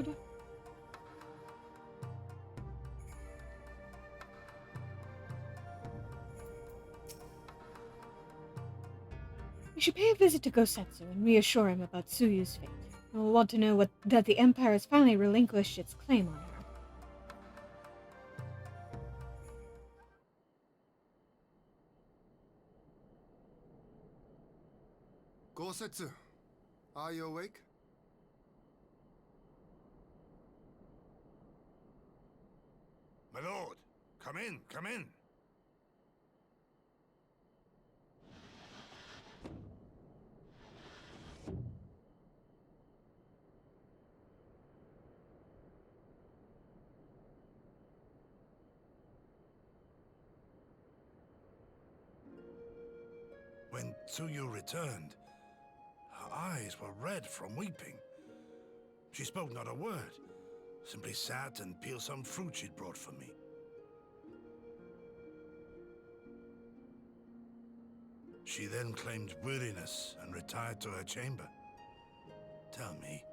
lord. We should pay a visit to Gosetsu and reassure him about Tsuyu's fate. He'll want to know that the Empire has finally relinquished its claim on her. Gosetsu, are you awake? My lord, come in, come in. When Tsuyu returned, her eyes were red from weeping. She spoke not a word, simply sat and peeled some fruit she'd brought for me. She then claimed weariness and retired to her chamber. Tell me,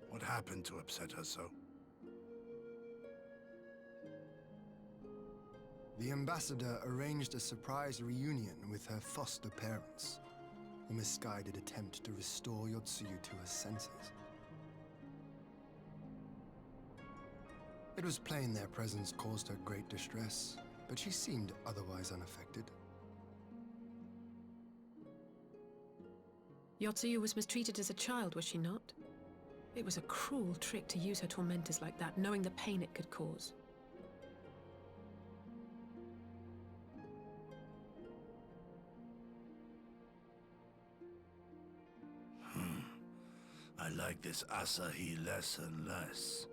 what happened to upset her so? The ambassador arranged a surprise reunion with her foster parents. A misguided attempt to restore Yotsuyu to her senses. It was plain their presence caused her great distress, but she seemed otherwise unaffected. Yotsuyu was mistreated as a child, was she not? It was a cruel trick to use her tormentors like that, knowing the pain it could cause. I like this Asahi less and less.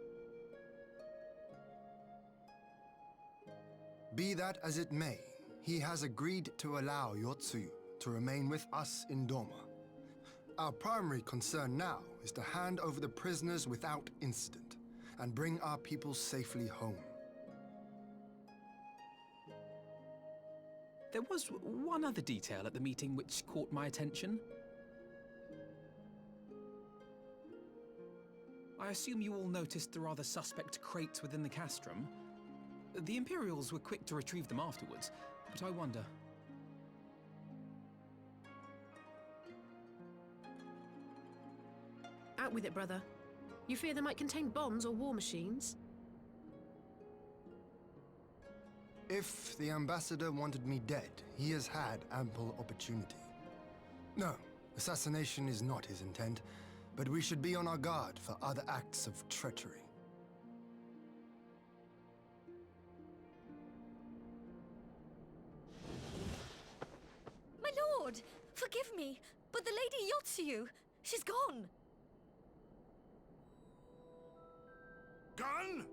Be that as it may, he has agreed to allow Yotsuyu to remain with us in Doma. Our primary concern now is to hand over the prisoners without incident and bring our people safely home. There was one other detail at the meeting which caught my attention. I assume you all noticed the rather suspect crates within the castrum. The Imperials were quick to retrieve them afterwards, but I wonder... Out with it, brother. You fear they might contain bombs or war machines? If the ambassador wanted me dead, he has had ample opportunity. No, assassination is not his intent, but we should be on our guard for other acts of treachery. My lord! Forgive me, but the Lady Yotsuyu, she's gone! Gone?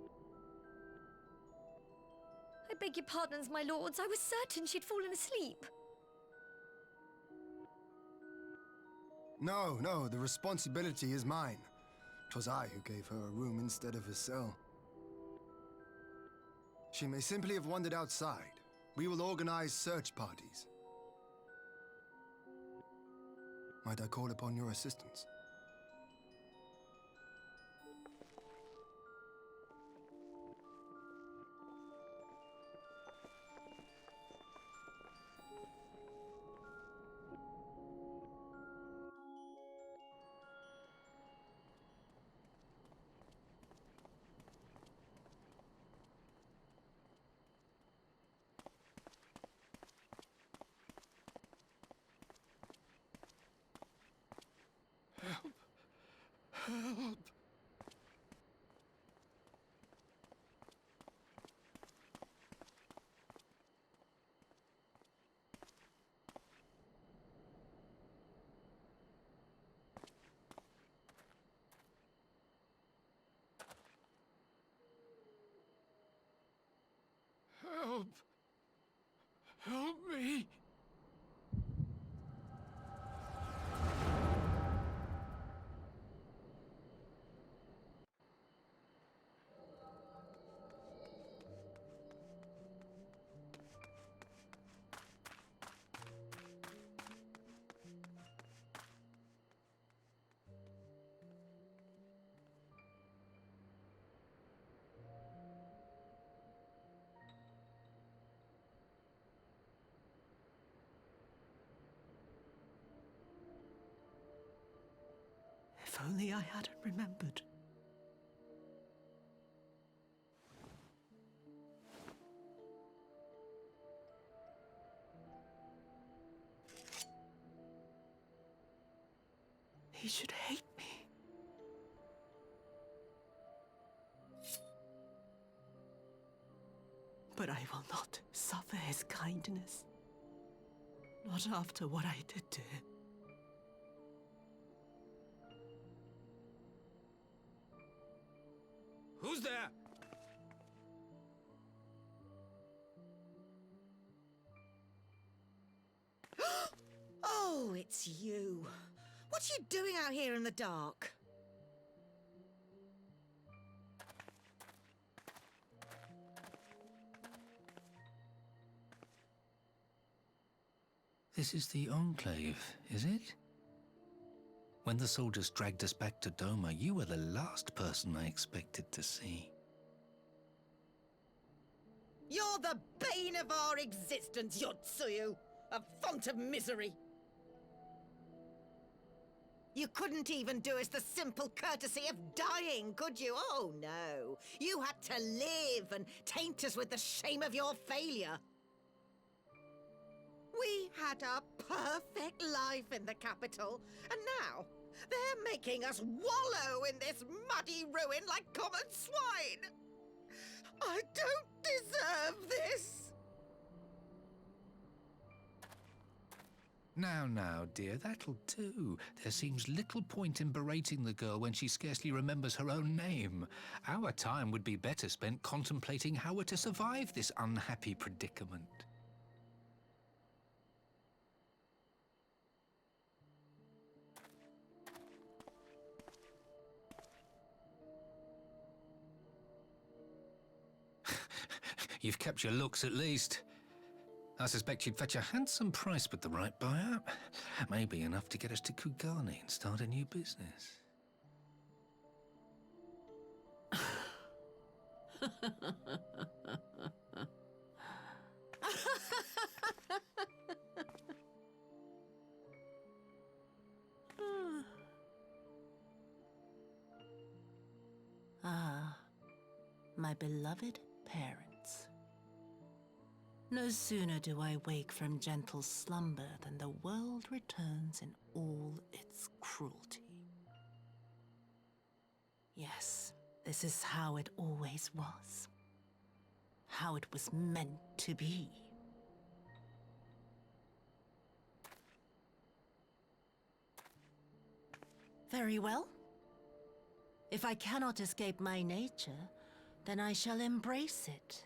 I beg your pardons, my lords. I was certain she'd fallen asleep. No, the responsibility is mine. 'Twas I who gave her a room instead of a cell. She may simply have wandered outside. We will organize search parties. Might I call upon your assistance? Help! Help! Help me! only I hadn't remembered. He should hate me. But I will not suffer his kindness. Not after what I did to him. Who's there? Oh, it's you. What are you doing out here in the dark? This is the Enclave, is it? When the soldiers dragged us back to Doma, you were the last person I expected to see. You're the bane of our existence, Yotsuyu! A font of misery! You couldn't even do us the simple courtesy of dying, could you? Oh, no. You had to live and taint us with the shame of your failure. We had a perfect life in the capital, and now they're making us wallow in this muddy ruin like common swine! I don't deserve this! Now, dear, that'll do. There seems little point in berating the girl when she scarcely remembers her own name. Our time would be better spent contemplating how we're to survive this unhappy predicament. You've kept your looks at least. I suspect you'd fetch a handsome price with the right buyer. Maybe enough to get us to Kugane and start a new business. Ah, my beloved parents. No sooner do I wake from gentle slumber than the world returns in all its cruelty. Yes, this is how it always was. How it was meant to be. Very well. If I cannot escape my nature, then I shall embrace it.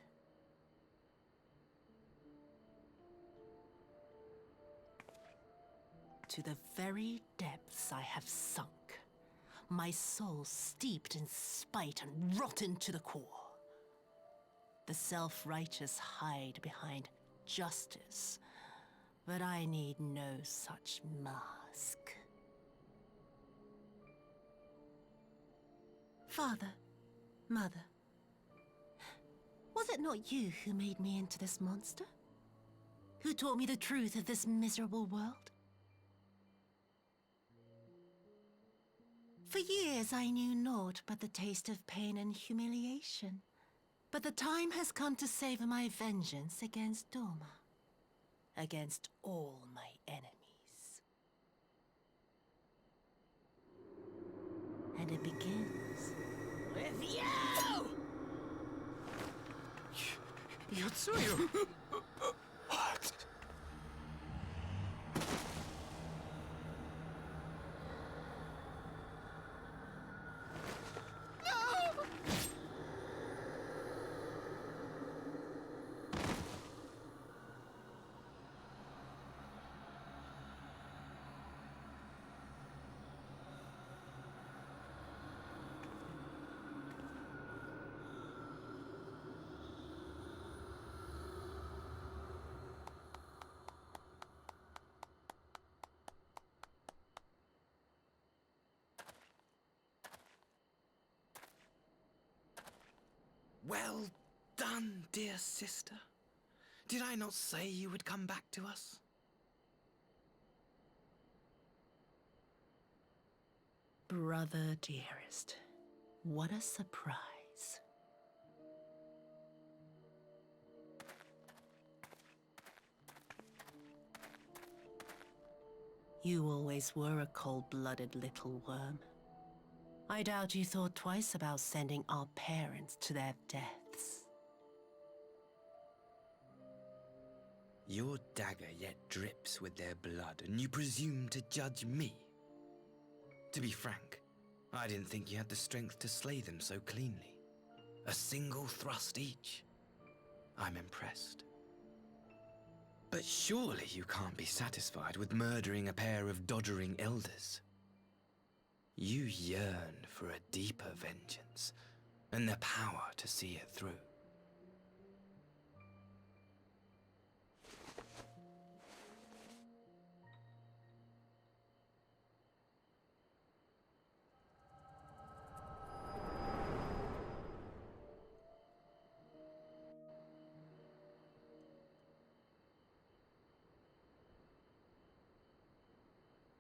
To the very depths I have sunk, my soul steeped in spite and rotten to the core. The self-righteous hide behind justice, but I need no such mask. Father, Mother, was it not you who made me into this monster? Who taught me the truth of this miserable world? For years I knew naught but the taste of pain and humiliation. But the time has come to savor my vengeance against Doma. Against all my enemies. And it begins with you! Yotsuyu! What? Well done, dear sister. Did I not say you would come back to us? brother dearest. What a surprise. You always were a cold-blooded little worm. I doubt you thought twice about sending our parents to their deaths. Your dagger yet drips with their blood, and you presume to judge me? To be frank, I didn't think you had the strength to slay them so cleanly. A single thrust each. I'm impressed. But surely you can't be satisfied with murdering a pair of doddering elders. You yearn for a deeper vengeance, and the power to see it through.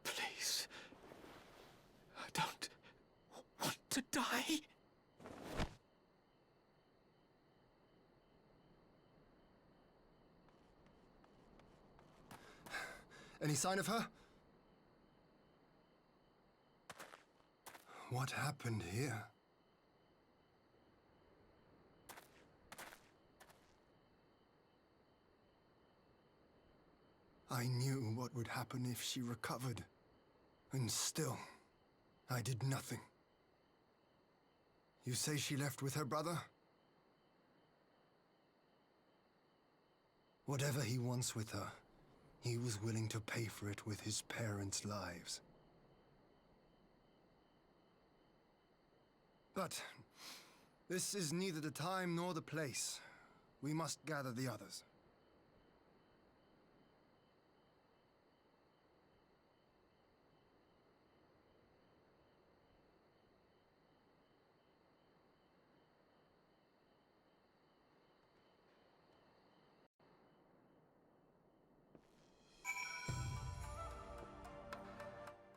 Please. I don't want to die. Any sign of her? What happened here? I knew what would happen if she recovered. And still, I did nothing. You say she left with her brother? Whatever he wants with her, he was willing to pay for it with his parents' lives. But this is neither the time nor the place. We must gather the others.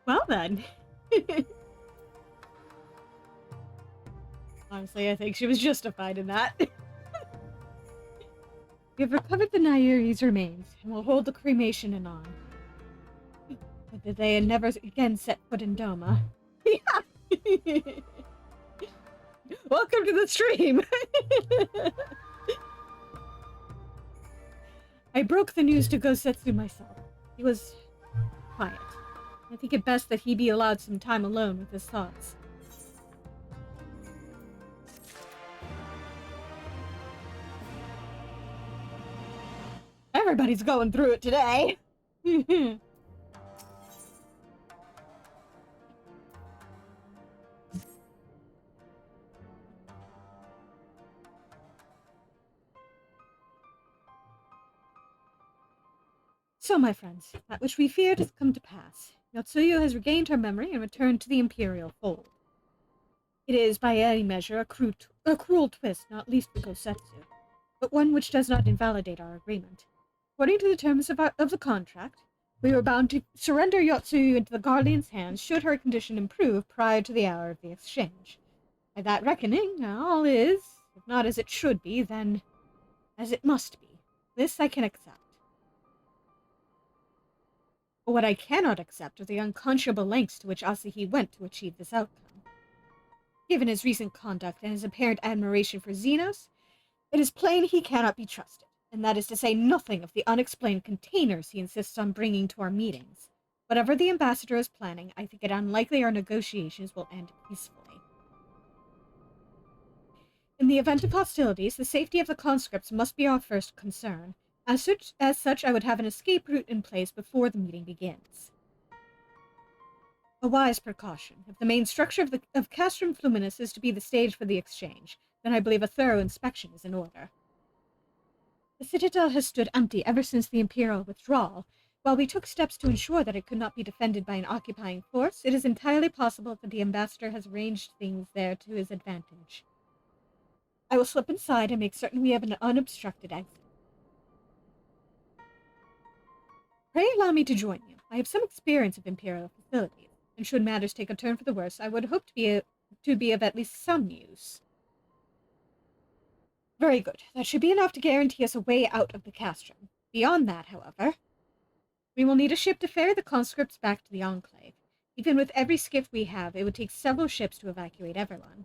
Well then. Honestly, I think she was justified in that. We have recovered the Nairi's remains, and will hold the cremation anon. But that they never again set foot in Doma. Welcome to the stream! I broke the news to Gosetsu myself. He was quiet. I think it best that he be allowed some time alone with his thoughts. Everybody's going through it today! So, my friends, that which we feared has come to pass. Yotsuyu has regained her memory and returned to the Imperial fold. It is, by any measure, a cruel twist, not least for Gosetsu, but one which does not invalidate our agreement. According to the terms of the contract, we were bound to surrender Yotsuyu into the Guardian's hands should her condition improve prior to the hour of the exchange. By that reckoning, all is, if not as it should be, then as it must be. This I can accept. But what I cannot accept are the unconscionable lengths to which Asahi went to achieve this outcome. Given his recent conduct and his apparent admiration for Zenos, it is plain he cannot be trusted, and that is to say nothing of the unexplained containers he insists on bringing to our meetings. Whatever the ambassador is planning, I think it unlikely our negotiations will end peacefully. In the event of hostilities, the safety of the conscripts must be our first concern. As such, I would have an escape route in place before the meeting begins. A wise precaution. If the main structure of Castrum Fluminus is to be the stage for the exchange, then I believe a thorough inspection is in order. The citadel has stood empty ever since the Imperial withdrawal. While we took steps to ensure that it could not be defended by an occupying force, it is entirely possible that the ambassador has arranged things there to his advantage. I will slip inside and make certain we have an unobstructed exit. Pray allow me to join you. I have some experience of Imperial facilities. and should matters take a turn for the worse, I would hope to be of at least some use. Very good. That should be enough to guarantee us a way out of the castrum. Beyond that, however, we will need a ship to ferry the conscripts back to the Enclave. Even with every skiff we have, it would take several ships to evacuate Everlon.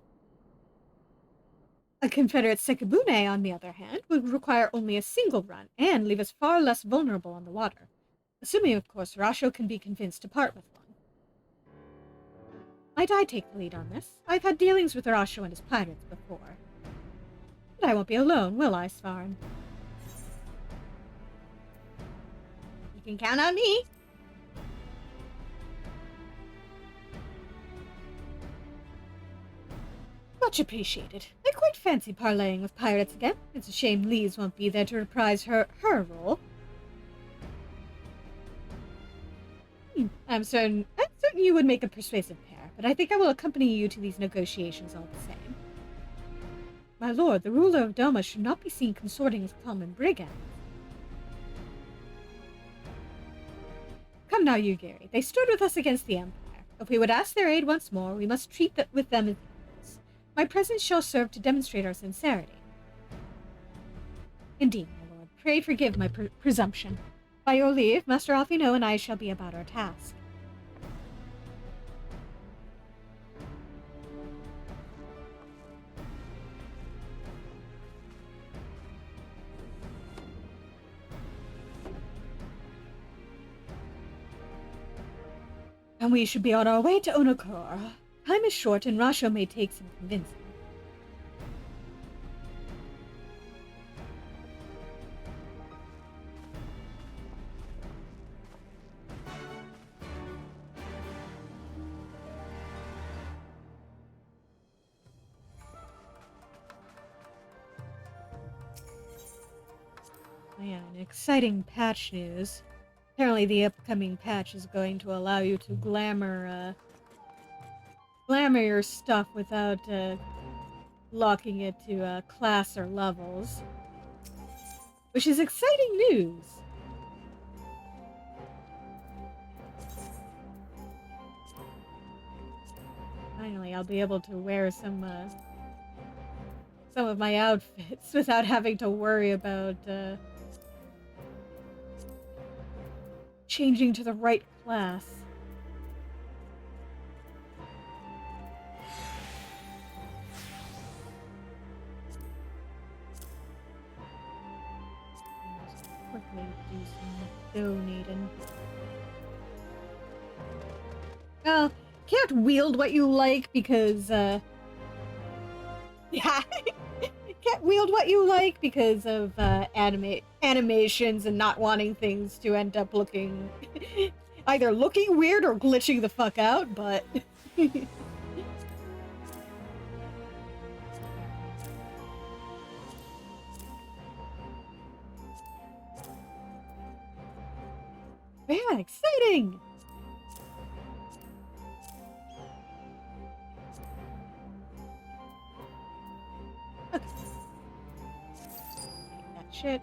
A Confederate Sekibune, on the other hand, would require only a single run and leave us far less vulnerable on the water. Assuming, of course, Rasho can be convinced to part with one. Might I take the lead on this? I've had dealings with Rasho and his pirates before. But I won't be alone, will I, Svarn? You can count on me. Much appreciated. I quite fancy parleying with pirates again. It's a shame Lise won't be there to reprise her role. I'm certain you would make a persuasive pair, but I think I will accompany you to these negotiations all the same. My lord, the ruler of Doma should not be seen consorting with common brigands. Come now, Yugiri. They stood with us against the Empire. If we would ask their aid once more, we must treat with them as equals. My presence shall serve to demonstrate our sincerity. Indeed, my lord. Pray forgive my presumption. By your leave, Master Alphinaud and I shall be about our task. And we should be on our way to Onokor. Time is short, and Rasho may take some convincing. Yeah, an exciting patch news. Apparently the upcoming patch is going to allow you to glamour your stuff without locking it to class or levels. Which is exciting news! Finally, I'll be able to wear some of my outfits without having to worry about changing to the right class. Just quickly do some donating. Well, can't wield what you like because yeah, can't wield what you like because of animations and not wanting things to end up looking either looking weird or glitching the fuck out, but yeah, exciting! Okay. That shit.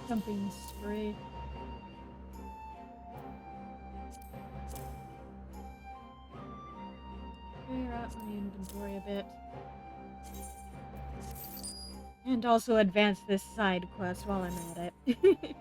Dumping spree. Clear out my inventory a bit. And also advance this side quest while I'm at it.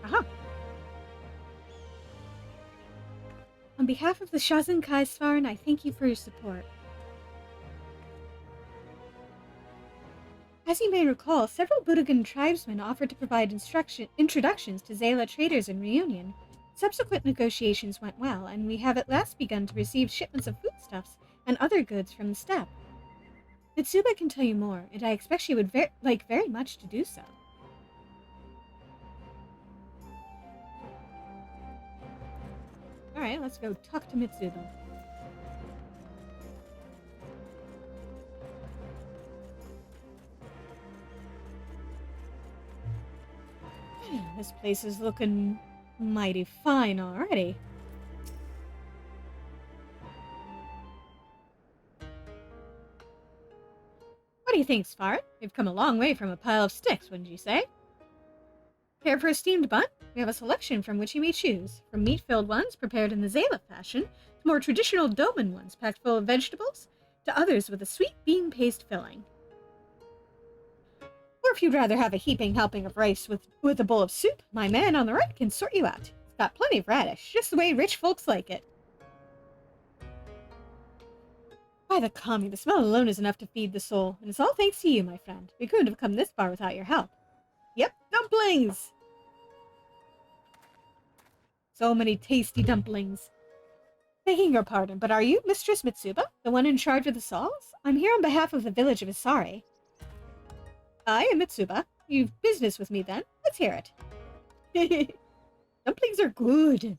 Aha! On behalf of the Shazenkai Svarn, I thank you for your support. As you may recall, several Budogan tribesmen offered to provide introductions to Zayla traders in Reunion. Subsequent negotiations went well, and we have at last begun to receive shipments of foodstuffs and other goods from the steppe. Mitsuba can tell you more, and I expect she would like very much to do so. Alright, let's go talk to Mitsuba. This place is looking mighty fine already. What do you think, Svar? We've come a long way from a pile of sticks, wouldn't you say? Care for a steamed bun? We have a selection from which you may choose, from meat-filled ones prepared in the Zayla fashion, to more traditional Doman ones packed full of vegetables, to others with a sweet bean paste filling. Or if you'd rather have a heaping helping of rice with a bowl of soup, my man on the right can sort you out. It's got plenty of radish, just the way rich folks like it. By the kami, the smell alone is enough to feed the soul, and it's all thanks to you, my friend. We couldn't have come this far without your help. Yep, dumplings! So many tasty dumplings. Begging your pardon, but are you Mistress Mitsuba, the one in charge of the sauls? I'm here on behalf of the village of Asahi. I am Mitsuba. You've business with me then? Let's hear it. Dumplings are good.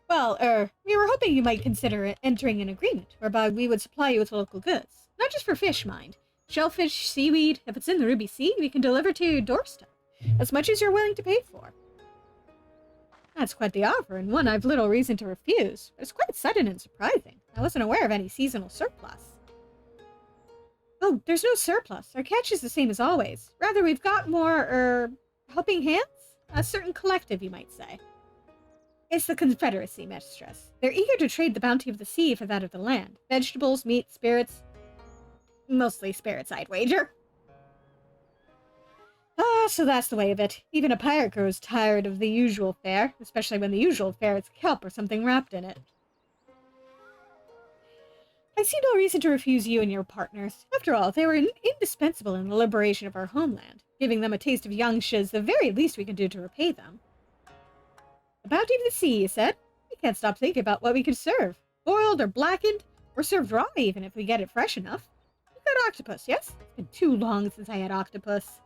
Well, we were hoping you might consider entering an agreement, whereby we would supply you with local goods. Not just for fish, mind. Shellfish, seaweed, if it's in the Ruby Sea, we can deliver to your doorstep. As much as you're willing to pay for. That's quite the offer, and one I've little reason to refuse. But it's quite sudden and surprising. I wasn't aware of any seasonal surplus. Oh, there's no surplus. Our catch is the same as always. Rather, we've got more, helping hands? A certain collective, you might say. It's the Confederacy, Mistress. They're eager to trade the bounty of the sea for that of the land. Vegetables, meat, spirits. Mostly spirits, I'd wager. Ah, so that's the way of it. Even a pirate grows tired of the usual fare, especially when the usual fare is kelp or something wrapped in it. I see no reason to refuse you and your partners. After all, they were indispensable in the liberation of our homeland. Giving them a taste of Yangsha's the very least we can do to repay them. The bounty of the sea, you said? We can't stop thinking about what we could serve. Boiled or blackened, or served raw even if we get it fresh enough. You've got octopus, yes? It's been too long since I had octopus.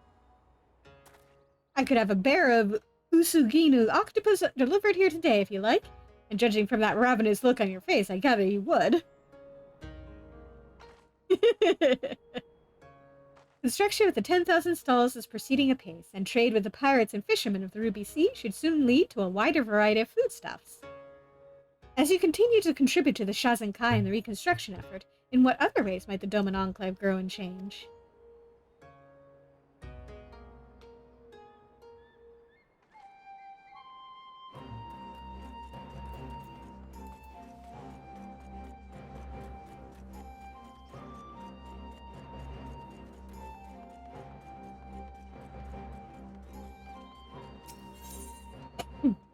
I could have a bear of Usuginu octopus delivered here today if you like. And judging from that ravenous look on your face, I gather you would. Construction of the 10,000 stalls is proceeding apace, and trade with the pirates and fishermen of the Ruby Sea should soon lead to a wider variety of foodstuffs. As you continue to contribute to the Shazenkai and the reconstruction effort, in what other ways might the Doman Enclave grow and change?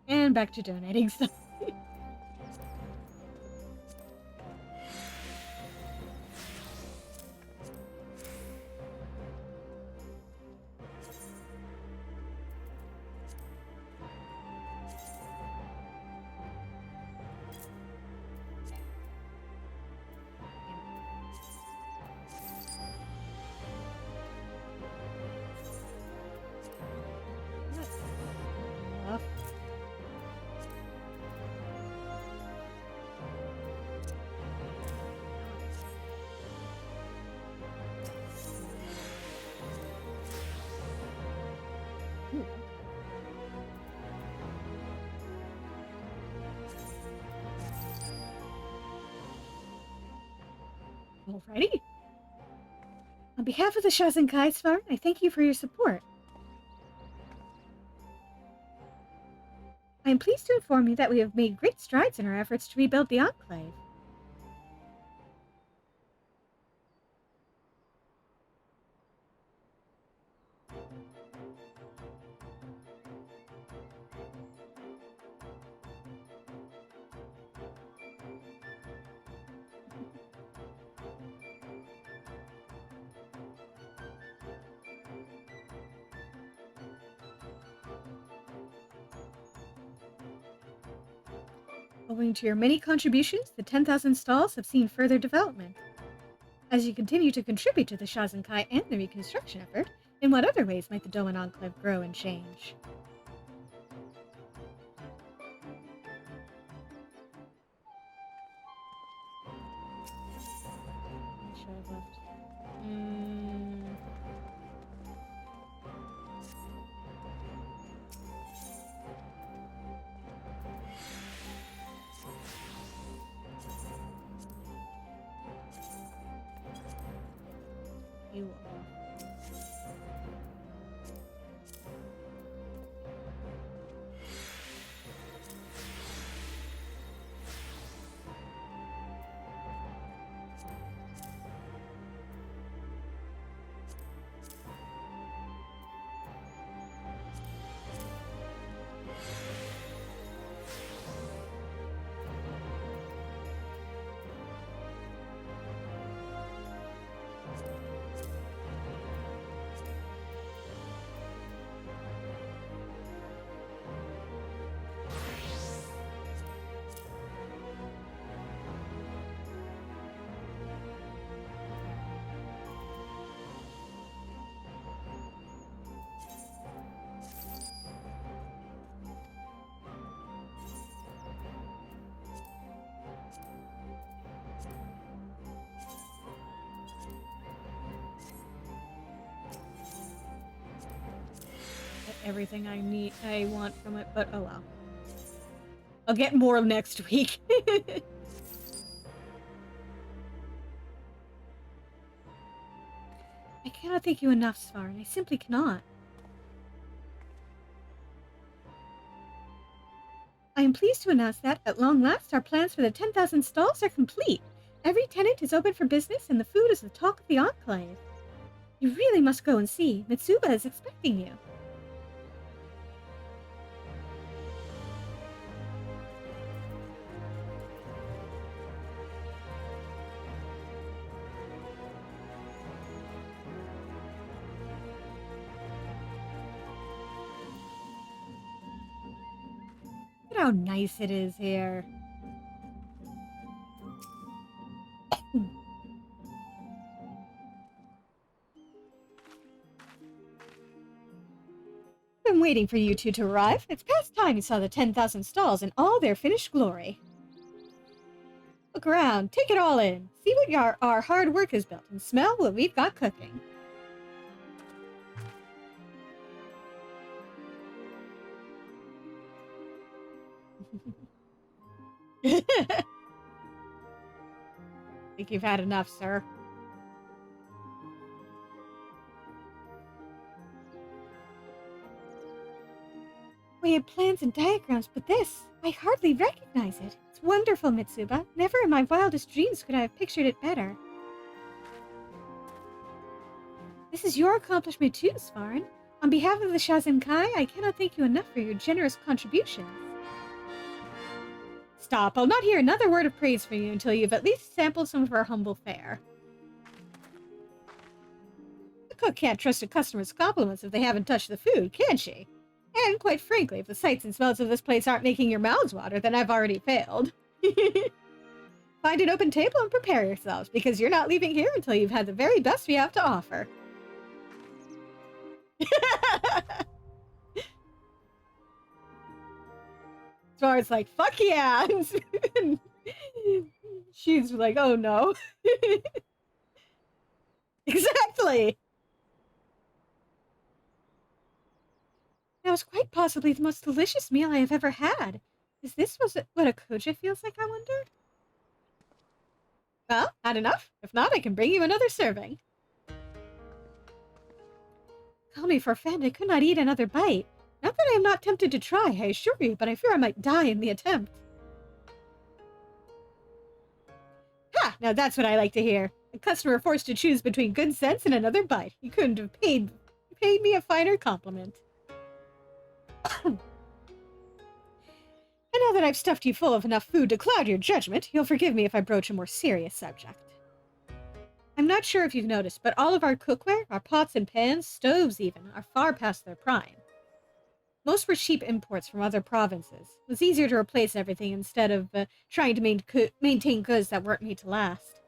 And back to donating stuff. Alrighty. On behalf of the Shazenkai, Svarn, I thank you for your support. I am pleased to inform you that we have made great strides in our efforts to rebuild the Enclave. Owing to your many contributions, the 10,000 stalls have seen further development. As you continue to contribute to the Shazenkai and the reconstruction effort, in what other ways might the Doman Enclave grow and change? What should I have left? You are. Everything I want from it, but oh well. I'll get more next week. I cannot thank you enough, Svarn. I simply cannot. I am pleased to announce that, at long last, our plans for the 10,000 stalls are complete. Every tenant is open for business, and the food is the talk of the Enclave. You really must go and see. Mitsuba is expecting you. Look at how nice it is here. Been waiting for you two to arrive. It's past time you saw the 10,000 stalls in all their finished glory. Look around, take it all in. See what our hard work has built, and smell what we've got cooking. Think you've had enough, sir. We had plans and diagrams, but this, I hardly recognize it. It's wonderful, Mitsuba. Never in my wildest dreams could I have pictured it better. This is your accomplishment too, Svarn. On behalf of the Shazenkai, I cannot thank you enough for your generous contributions. Stop. I'll not hear another word of praise from you until you've at least sampled some of our humble fare. The cook can't trust a customer's compliments if they haven't touched the food, can she? And quite frankly, if the sights and smells of this place aren't making your mouths water, then I've already failed. Find an open table and prepare yourselves, because you're not leaving here until you've had the very best we have to offer. Svar's like, fuck yeah! She's like, oh no. Exactly! That was quite possibly the most delicious meal I have ever had. Is this what a koja feels like, I wonder? Well, not enough? If not, I can bring you another serving. Call me for a friend, I could not eat another bite. Not that I am not tempted to try, I assure you, but I fear I might die in the attempt. Ha! Now that's what I like to hear. A customer forced to choose between good sense and another bite. You couldn't have paid me a finer compliment. And now that I've stuffed you full of enough food to cloud your judgment, you'll forgive me if I broach a more serious subject. I'm not sure if you've noticed, but all of our cookware, our pots and pans, stoves even, are far past their prime. Most were cheap imports from other provinces. It was easier to replace everything instead of trying to maintain goods that weren't made to last.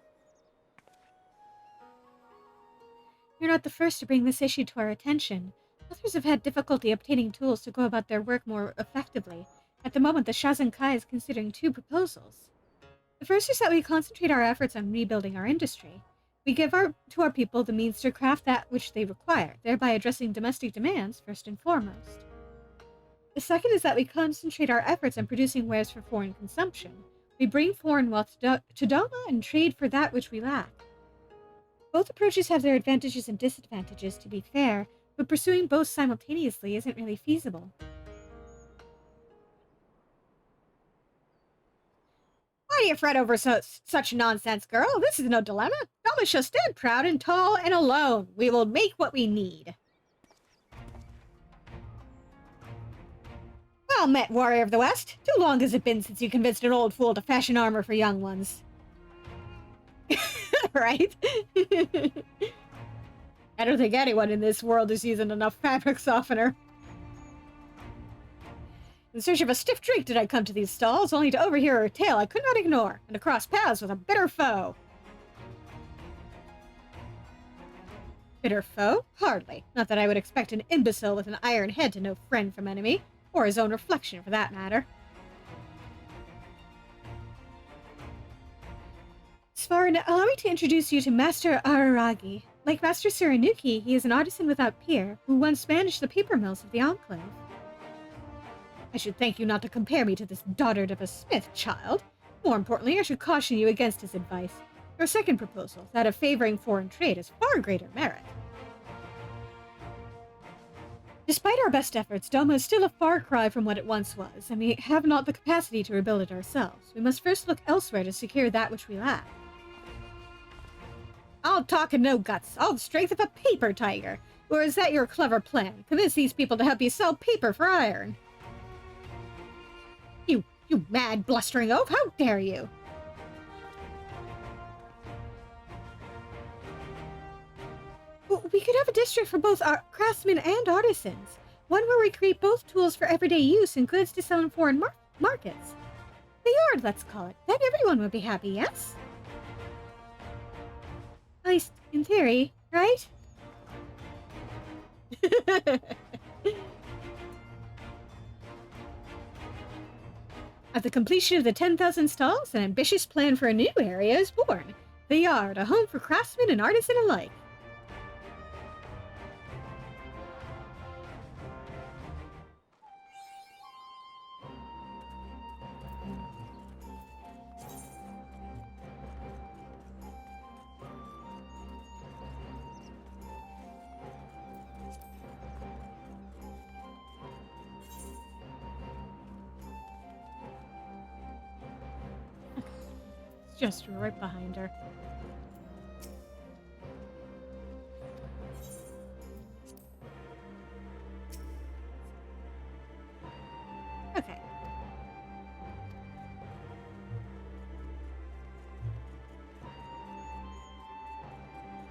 You're not the first to bring this issue to our attention. Others have had difficulty obtaining tools to go about their work more effectively. At the moment, the Shazankai is considering 2 proposals. The first is that we concentrate our efforts on rebuilding our industry. We give to our people the means to craft that which they require, thereby addressing domestic demands first and foremost. The second is that we concentrate our efforts on producing wares for foreign consumption. We bring foreign wealth to Doma and trade for that which we lack. Both approaches have their advantages and disadvantages, to be fair, but pursuing both simultaneously isn't really feasible. Why do you fret over such nonsense, girl? This is no dilemma. Doma shall stand proud and tall and alone. We will make what we need. Well met, warrior of the West. Too long has it been since you convinced an old fool to fashion armor for young ones. Right? I don't think anyone in this world is using enough fabric softener. In search of a stiff drink did I come to these stalls, only to overhear a tale I could not ignore, and to cross paths with a bitter foe. Bitter foe? Hardly. Not that I would expect an imbecile with an iron head to know friend from enemy, or his own reflection for that matter. Svarin, allow me to introduce you to Master Araragi. Like Master Suranuki, he is an artisan without peer, who once managed the paper mills of the Enclave. I should thank you not to compare me to this dotard of a smith, child. More importantly, I should caution you against his advice. Your second proposal, that of favoring foreign trade, has far greater merit. Despite our best efforts, Doma is still a far cry from what it once was, and we have not the capacity to rebuild it ourselves. We must first look elsewhere to secure that which we lack. All talk and no guts, all the strength of a paper tiger. Or is that your clever plan? Convince these people to help you sell paper for iron. You mad, blustering oaf, how dare you? We could have a district for both craftsmen and artisans. One where we create both tools for everyday use and goods to sell in foreign markets. The yard, let's call it. Then everyone would be happy, yes? At least, in theory, right? At the completion of the 10,000 stalls, an ambitious plan for a new area is born. The yard, a home for craftsmen and artisan alike. Just right behind her. Okay.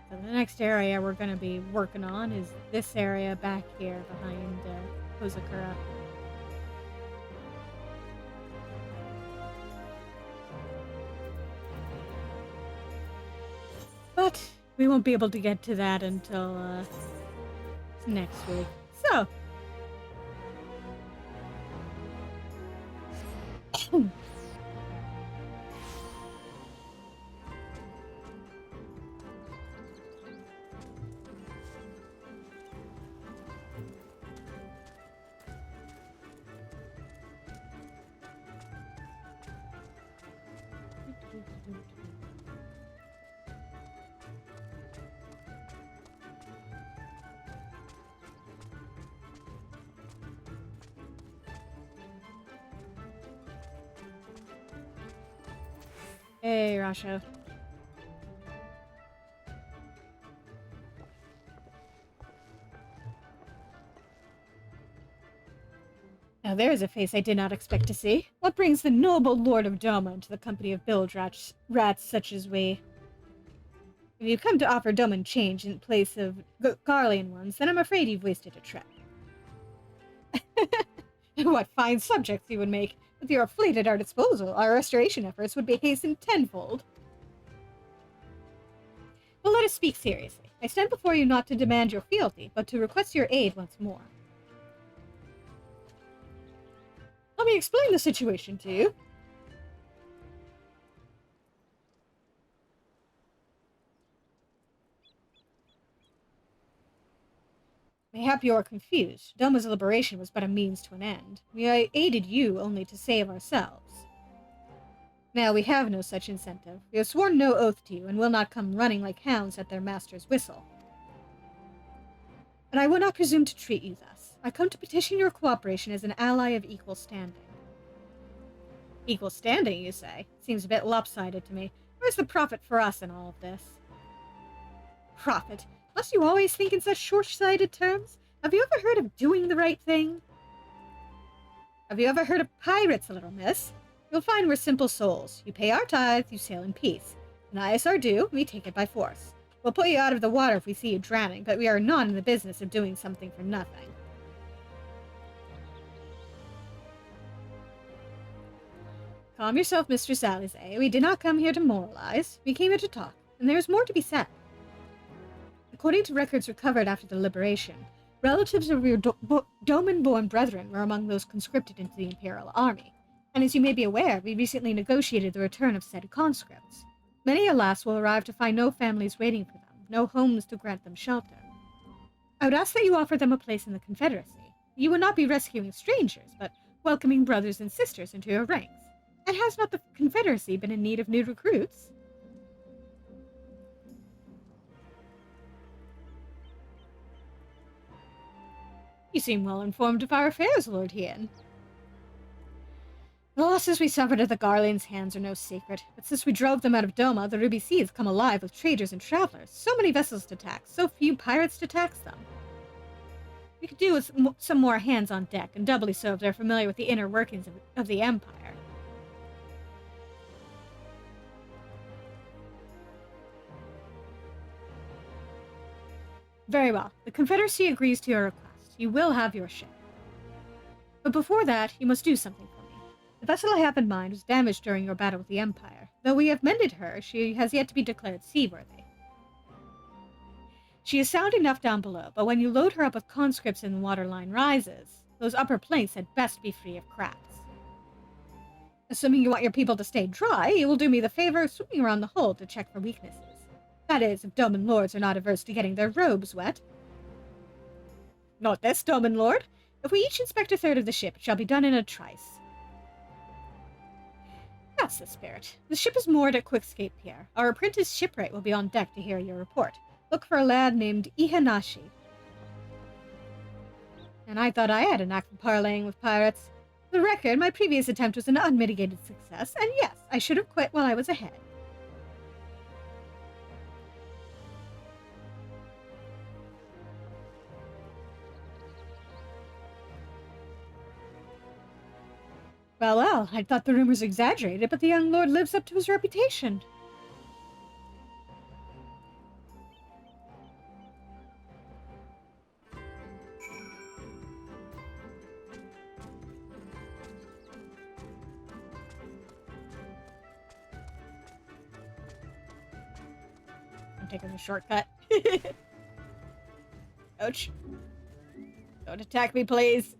So the next area we're going to be working on is this area back here behind Kozakura. But we won't be able to get to that until next week. So, Hey, Rasha. Now there's a face I did not expect to see. What brings the noble Lord of Doma into the company of bilge rats such as we? If you come to offer Doman change in place of Garlean ones, then I'm afraid you've wasted a trip. What fine subjects you would make! With your fleet at our disposal, our restoration efforts would be hastened tenfold. But let us speak seriously. I stand before you not to demand your fealty, but to request your aid once more. Let me explain the situation to you. Mayhap you are confused. Doma's liberation was but a means to an end. We aided you only to save ourselves. Now we have no such incentive. We have sworn no oath to you, and will not come running like hounds at their master's whistle. And I will not presume to treat you thus. I come to petition your cooperation as an ally of equal standing. Equal standing, you say? Seems a bit lopsided to me. Where's the profit for us in all of this? Profit? Must you always think in such short-sighted terms? Have you ever heard of doing the right thing? Have you ever heard of pirates, little miss? You'll find we're simple souls. You pay our tithe, you sail in peace. Deny us our due, we take it by force. We'll put you out of the water if we see you drowning, but we are not in the business of doing something for nothing. Calm yourself, Mistress Alize. We did not come here to moralize. We came here to talk, and there is more to be said. According to records recovered after the liberation, relatives of your Doman-born brethren were among those conscripted into the Imperial Army, and as you may be aware, we recently negotiated the return of said conscripts. Many, alas, will arrive to find no families waiting for them, no homes to grant them shelter. I would ask that you offer them a place in the Confederacy. You would not be rescuing strangers, but welcoming brothers and sisters into your ranks. And has not the Confederacy been in need of new recruits? You seem well informed of our affairs, Lord Hien. The losses we suffered at the Garleans' hands are no secret, but since we drove them out of Doma, the Ruby Sea has come alive with traders and travelers. So many vessels to tax, so few pirates to tax them. We could do with some more hands on deck, and doubly so if they're familiar with the inner workings of the Empire. Very well. The Confederacy agrees to your request. You will have your ship. But before that, you must do something for me. The vessel I have in mind was damaged during your battle with the Empire. Though we have mended her, she has yet to be declared seaworthy. She is sound enough down below, but when you load her up with conscripts and the waterline rises, those upper planks had best be free of cracks. Assuming you want your people to stay dry, you will do me the favor of swimming around the hold to check for weaknesses. That is, if Doman lords are not averse to getting their robes wet. Not this, Doman lord. If we each inspect a third of the ship, it shall be done in a trice. That's the spirit. The ship is moored at Quickscape Pier. Our apprentice shipwright will be on deck to hear your report. Look for a lad named Ihanashi. And I thought I had a knack for parleying with pirates. For the record, my previous attempt was an unmitigated success, and yes, I should have quit while I was ahead. Well, well, I thought the rumors exaggerated, but the young lord lives up to his reputation. I'm taking the shortcut. Ouch. Don't attack me, please.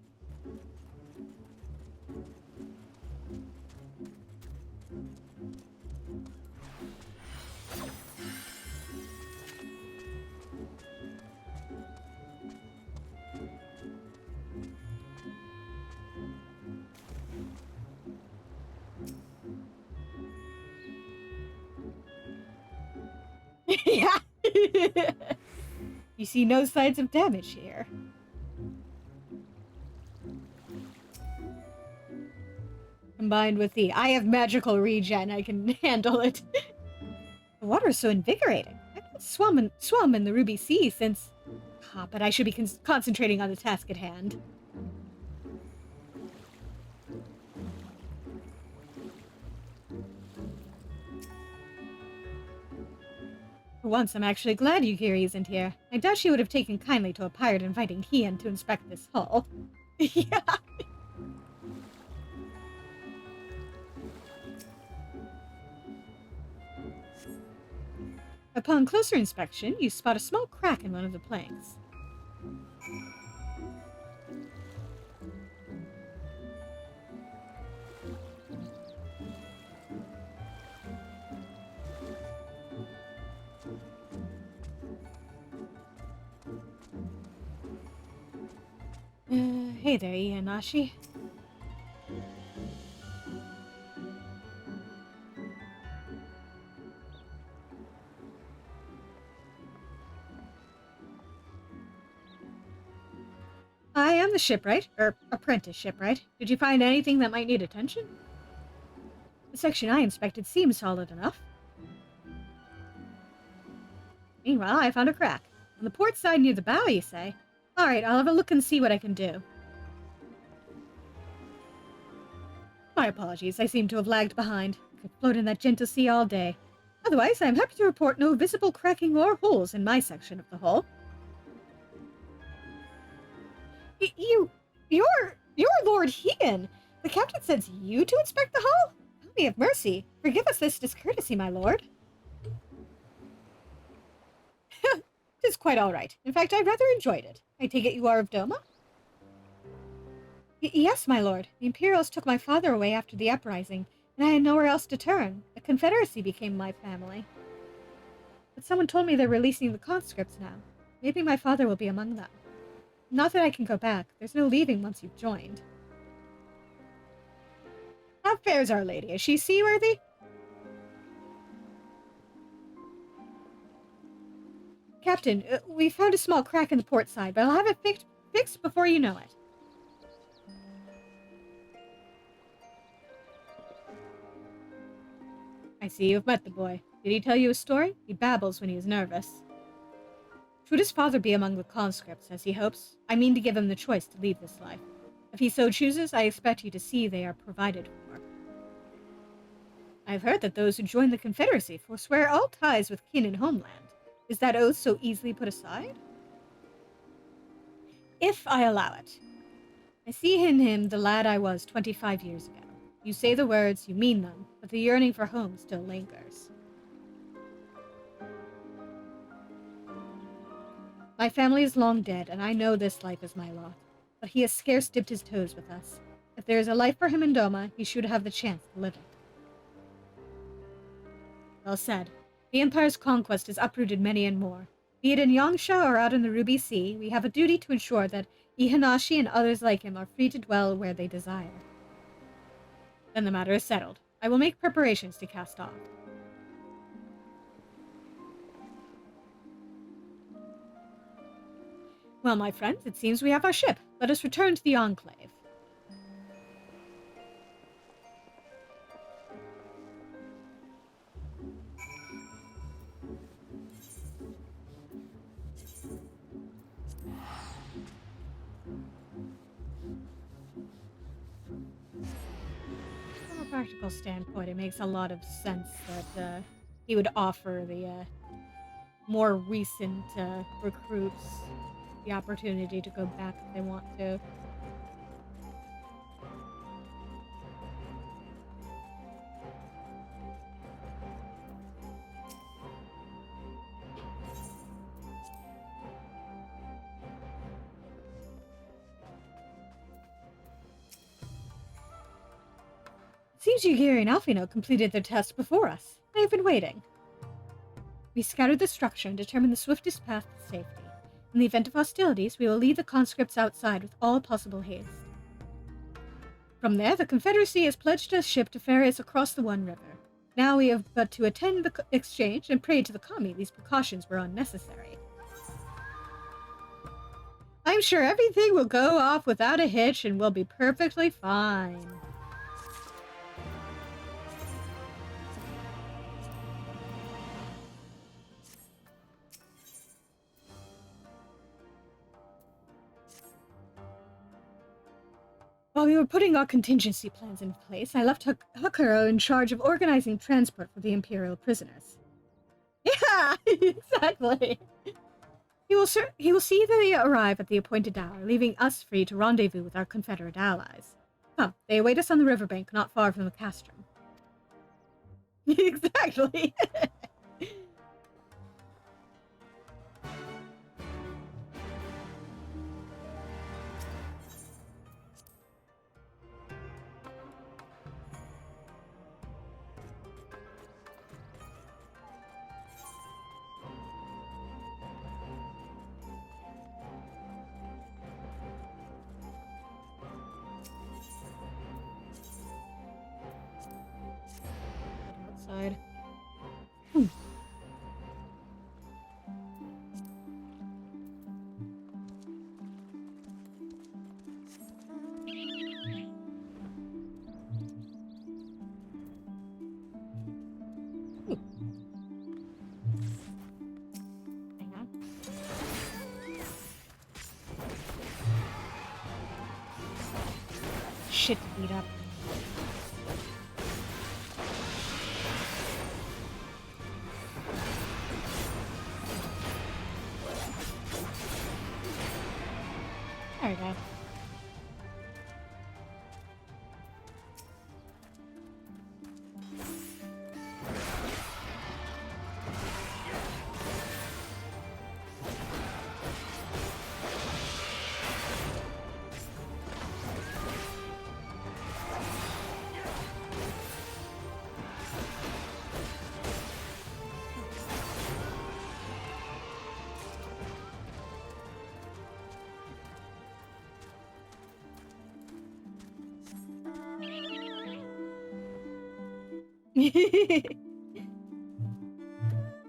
Yeah. You see no signs of damage here. Combined with the I have magical regen, I can handle it. The water is so invigorating. I haven't swum in the Ruby Sea since... Ah, but I should be concentrating on the task at hand. For once, I'm actually glad Yukiri isn't here. I doubt she would have taken kindly to a pirate inviting Hien to inspect this hull. Yeah. Upon closer inspection, you spot a small crack in one of the planks. Hey there, Ianashi. I am the shipwright, or apprentice shipwright. Did you find anything that might need attention? The section I inspected seems solid enough. Meanwhile, I found a crack. On the port side near the bow, you say? Alright, I'll have a look and see what I can do. My apologies, I seem to have lagged behind. I could float in that gentle sea all day. Otherwise, I am happy to report no visible cracking or holes in my section of the hull. You're Lord Hien! The captain sends you to inspect the hull? God be of mercy. Forgive us this discourtesy, my lord. It is quite all right. In fact, I rather enjoyed it. I take it you are of Doma? Yes, my lord. The Imperials took my father away after the uprising, and I had nowhere else to turn. The Confederacy became my family. But someone told me they're releasing the conscripts now. Maybe my father will be among them. Not that I can go back. There's no leaving once you've joined. How fares Our Lady? Is she seaworthy? Captain, we found a small crack in the port side, but I'll have it fixed before you know it. I see you've met the boy. Did he tell you a story? He babbles when he is nervous. Should his father be among the conscripts, as he hopes, I mean to give him the choice to leave this life. If he so chooses, I expect you to see they are provided for. I have heard that those who join the Confederacy forswear all ties with kin and homeland. Is that oath so easily put aside? If I allow it. I see in him the lad I was 25 years ago. You say the words, you mean them, but the yearning for home still lingers. My family is long dead, and I know this life is my lot, but he has scarce dipped his toes with us. If there is a life for him in Doma, he should have the chance to live it. Well said. The Empire's conquest has uprooted many and more. Be it in Yangsha or out in the Ruby Sea, we have a duty to ensure that Ihanashi and others like him are free to dwell where they desire. Then the matter is settled. I will make preparations to cast off. Well, my friends, it seems we have our ship. Let us return to the Enclave. From a practical standpoint, it makes a lot of sense that he would offer the more recent recruits the opportunity to go back if they want to. It seems Yugiri and Alphinaud completed their test before us. They have been waiting. We scouted the structure and determined the swiftest path to safety. In the event of hostilities, we will lead the conscripts outside with all possible haste. From there, the Confederacy has pledged a ship to ferry us across the One River. Now we have but to attend the exchange and pray to the kami these precautions were unnecessary. I'm sure everything will go off without a hitch and will be perfectly fine. While we were putting our contingency plans in place, I left Hukuro in charge of organizing transport for the Imperial prisoners. Yeah, exactly. He will see that they arrive at the appointed hour, leaving us free to rendezvous with our Confederate allies. Come, they await us on the riverbank, not far from the castrum. Exactly. Outside. Hang on. Shit to beat up. There we go.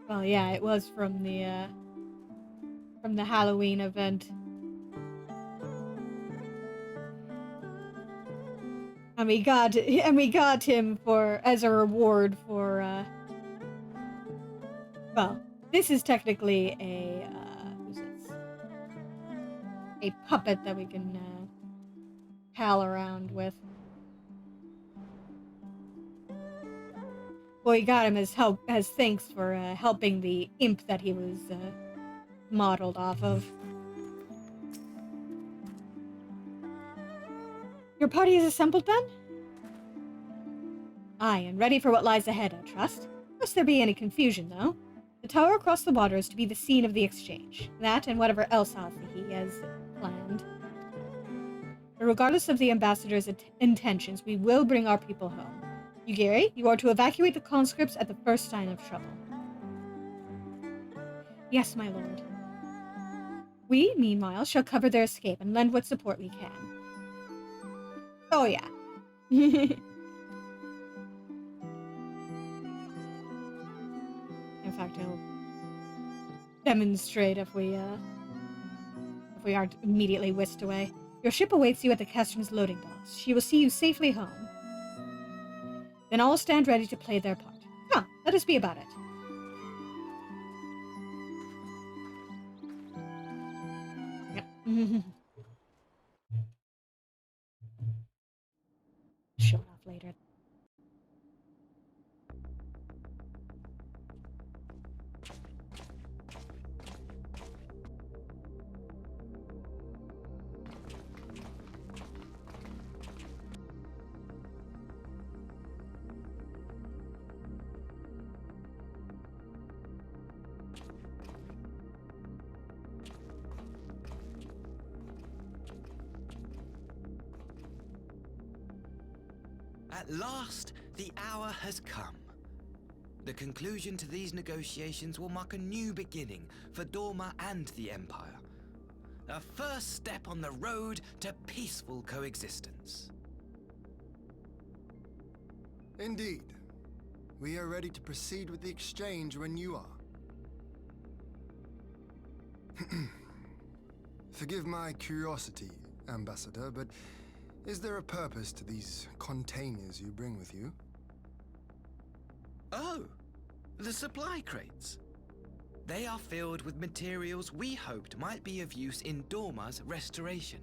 Well, yeah, it was from the Halloween event. And we got him for as a reward for well, this is technically a who's this? A puppet that we can pal around with. Well, we got him as thanks for helping the imp that he was modeled off of. Your party is assembled then? Aye, and ready for what lies ahead, I trust. Lest there be any confusion, though. The tower across the water is to be the scene of the exchange. That and whatever else Asahi has planned. But regardless of the ambassador's intentions, we will bring our people home. Yugiri, you are to evacuate the conscripts at the first sign of trouble. Yes, my lord. We, meanwhile, shall cover their escape and lend what support we can. Oh, yeah. In fact, I'll demonstrate if we aren't immediately whisked away. Your ship awaits you at the Castrum's loading docks. She will see you safely home. Then all stand ready to play their part. Come, let us be about it. Yep. Show off later. At last, the hour has come. The conclusion to these negotiations will mark a new beginning for Dorma and the Empire. A first step on the road to peaceful coexistence. Indeed. We are ready to proceed with the exchange when you are. Forgive my curiosity, Ambassador, but is there a purpose to these containers you bring with you? Oh, the supply crates. They are filled with materials we hoped might be of use in Dorma's restoration.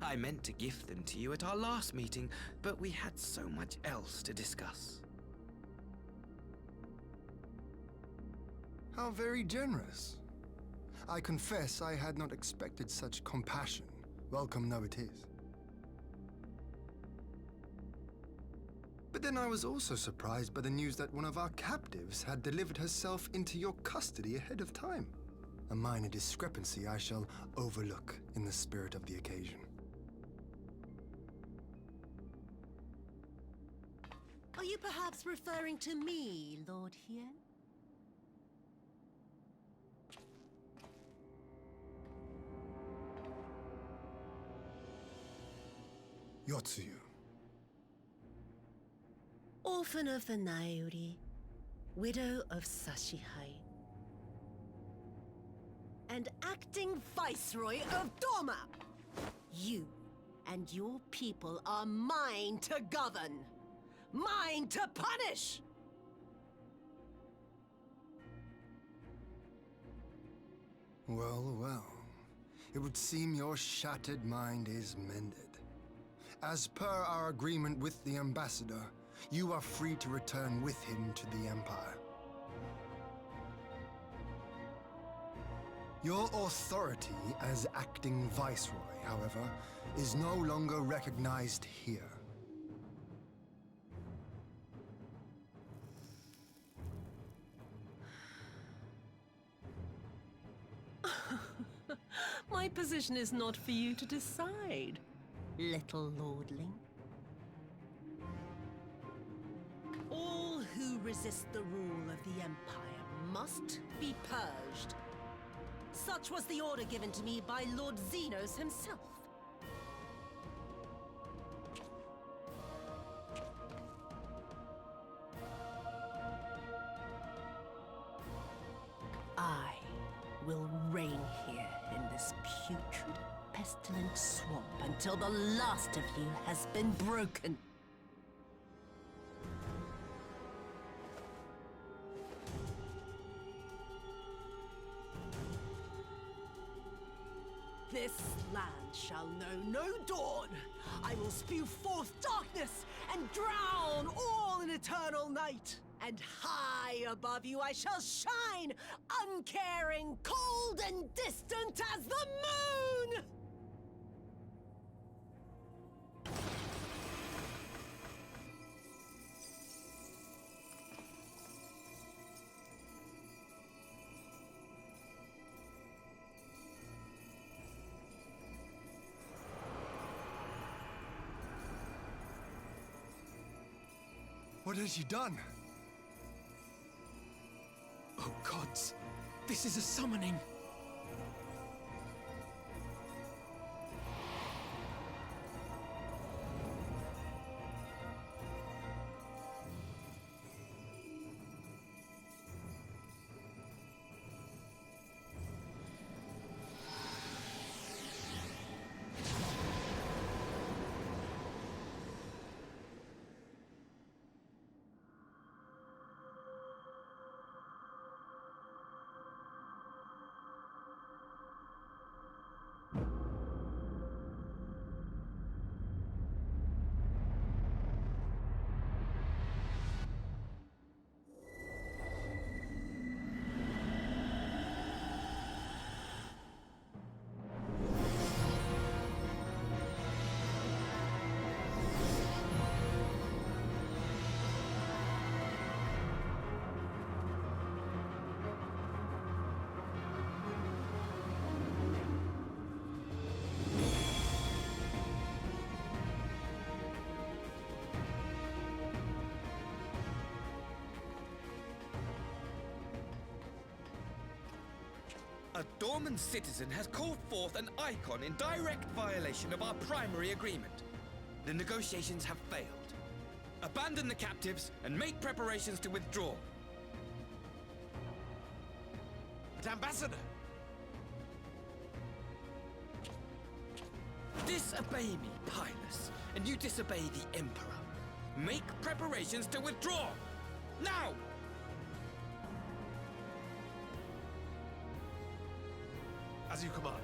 I meant to gift them to you at our last meeting, but we had so much else to discuss. How very generous. I confess I had not expected such compassion. Welcome though it is. But then I was also surprised by the news that one of our captives had delivered herself into your custody ahead of time. A minor discrepancy I shall overlook in the spirit of the occasion. Are you perhaps referring to me, Lord Hien? Yotsuyu. Orphan of the Naiuri, widow of Sashihai, and acting Viceroy of Doma! You and your people are mine to govern, mine to punish! Well, well. It would seem your shattered mind is mended. As per our agreement with the ambassador, you are free to return with him to the Empire. Your authority as acting Viceroy, however, is no longer recognized here. My position is not for you to decide, little lordling. All who resist the rule of the Empire must be purged. Such was the order given to me by Lord Zenos himself. I will reign here in this putrid, pestilent swamp until the last of you has been broken. This land shall know no dawn. I will spew forth darkness and drown all in eternal night. And high above you I shall shine, uncaring, cold and distant as the moon! What has she done? Oh gods, this is a summoning! A Dorman citizen has called forth an icon in direct violation of our primary agreement. The negotiations have failed. Abandon the captives and make preparations to withdraw. But Ambassador! Disobey me, Pilus, and you disobey the Emperor. Make preparations to withdraw! Now! As you command.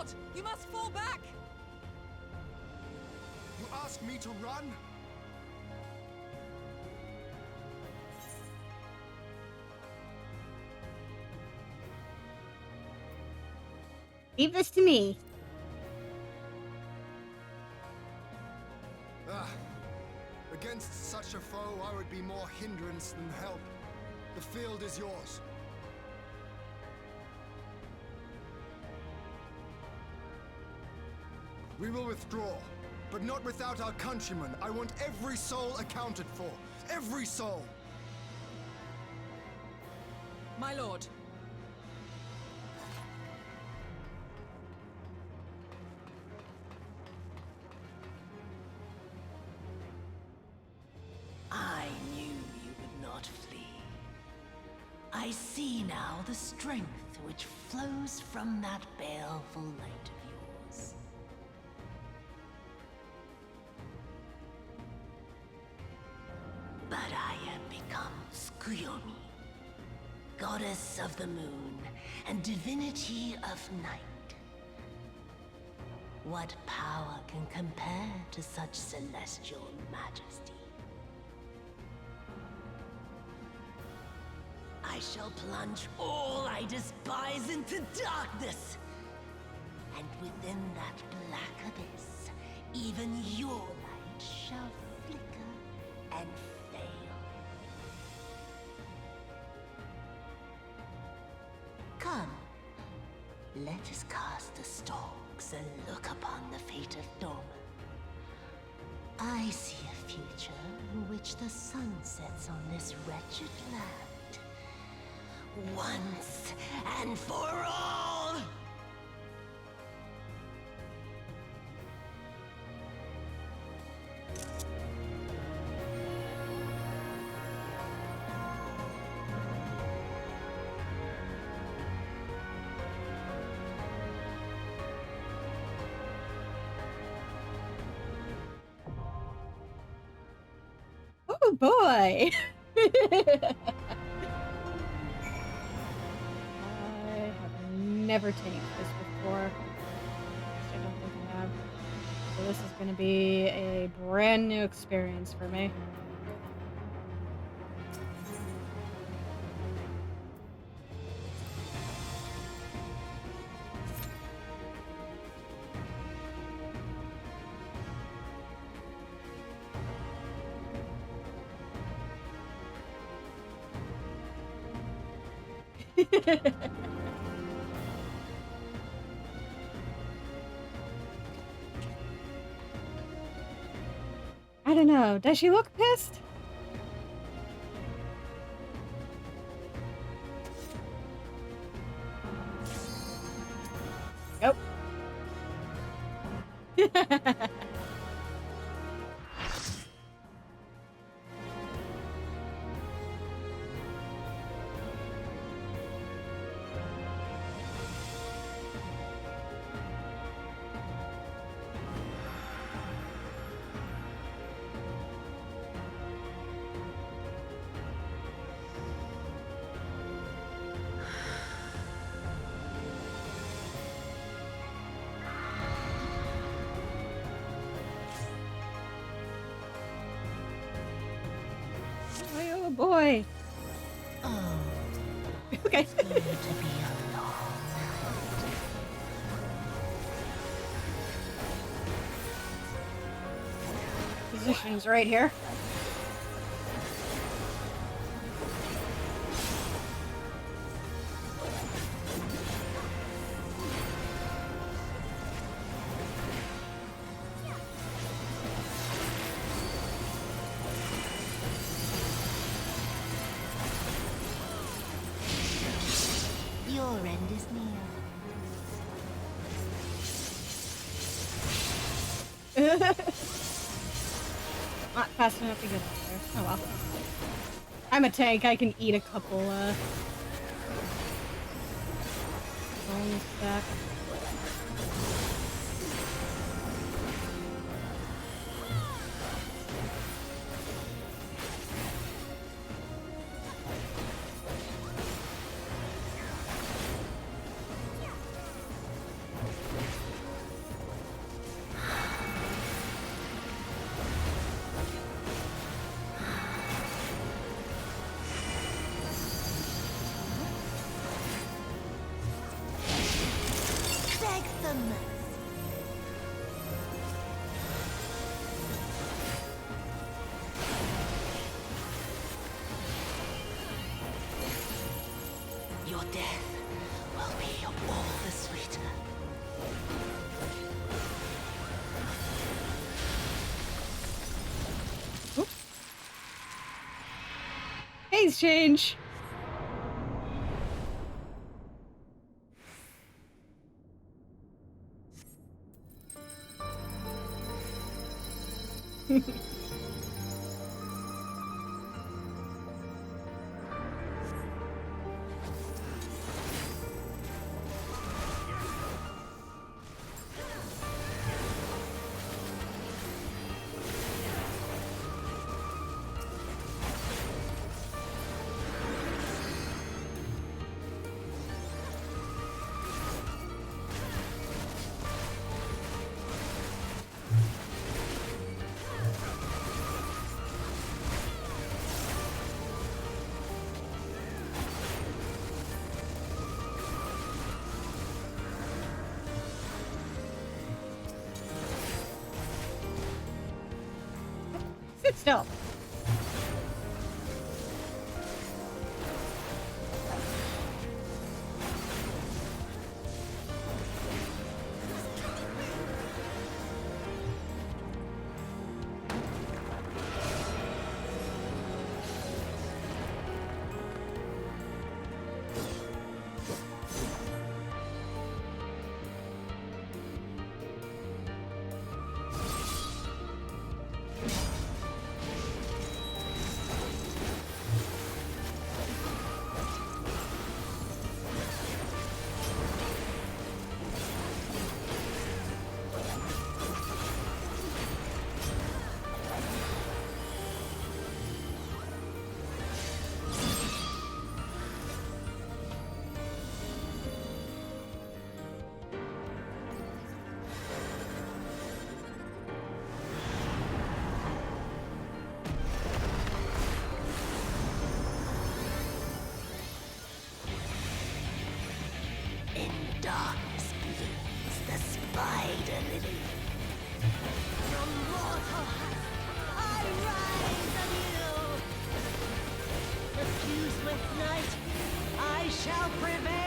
lord! You must fall back! You ask me to run? Leave this to me. Against such a foe, I would be more hindrance than help. The field is yours. We will withdraw, but not without our countrymen. I want every soul accounted for. Every soul! My lord. I knew you would not flee. I see now the strength which flows from that baleful light of yours. But I have become Tsukuyomi, goddess of the moon and divinity of night. What power can compare to such celestial majesty? I shall plunge all I despise into darkness. And within that black abyss, even your light shall flicker and fail. Come, let us cast the stalks and look upon the fate of Dorma. I see a future in which the sun sets on this wretched land. Once and for all! Oh boy! Never taken this before. I don't think I have. So this is going to be a brand new experience for me. I don't know. Does she look pissed? Nope. Oh boy. Oh. Okay. It's going to be a long Position's right here. Your end is near. Not fast enough to get up there. Oh well. I'm a tank. I can eat a couple, bones back. the mess. Your death will be all the sweeter. Oops. Phase change. Sit still. Darkness blooms the spider lily. From mortal height, I rise anew. Diffused with night, I shall prevail.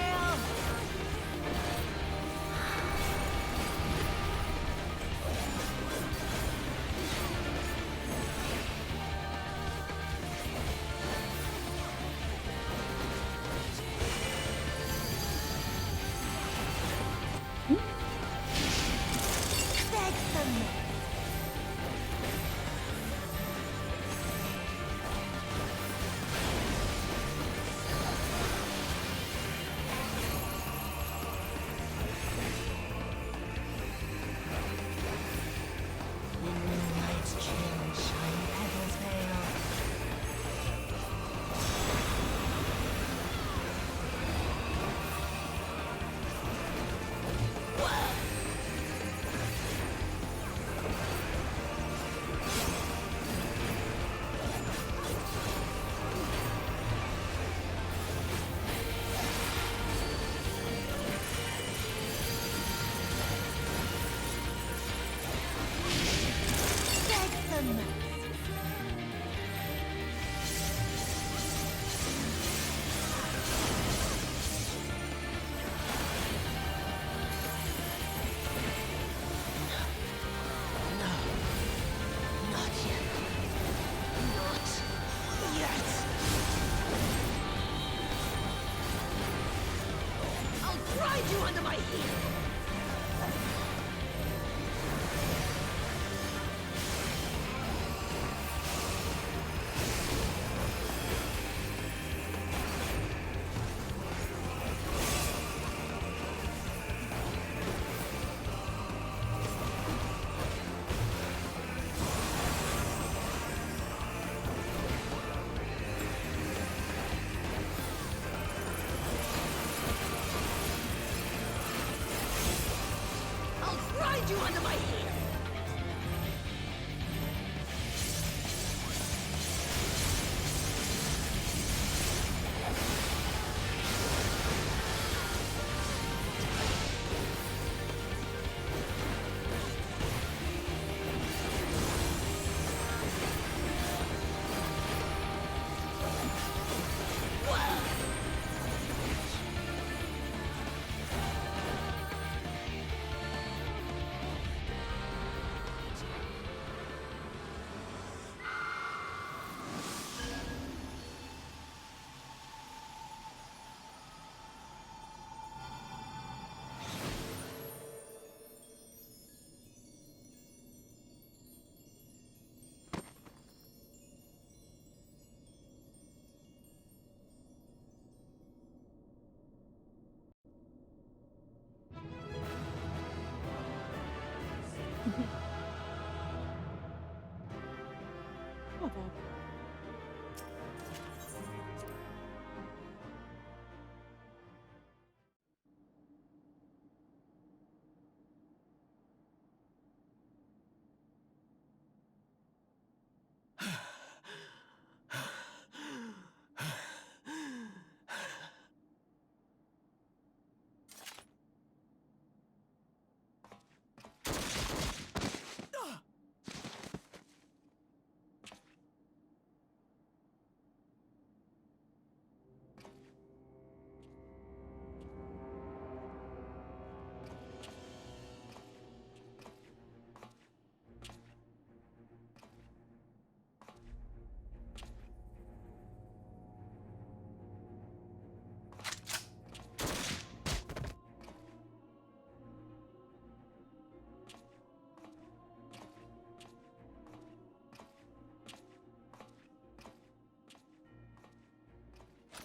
You under my heel! Hold on.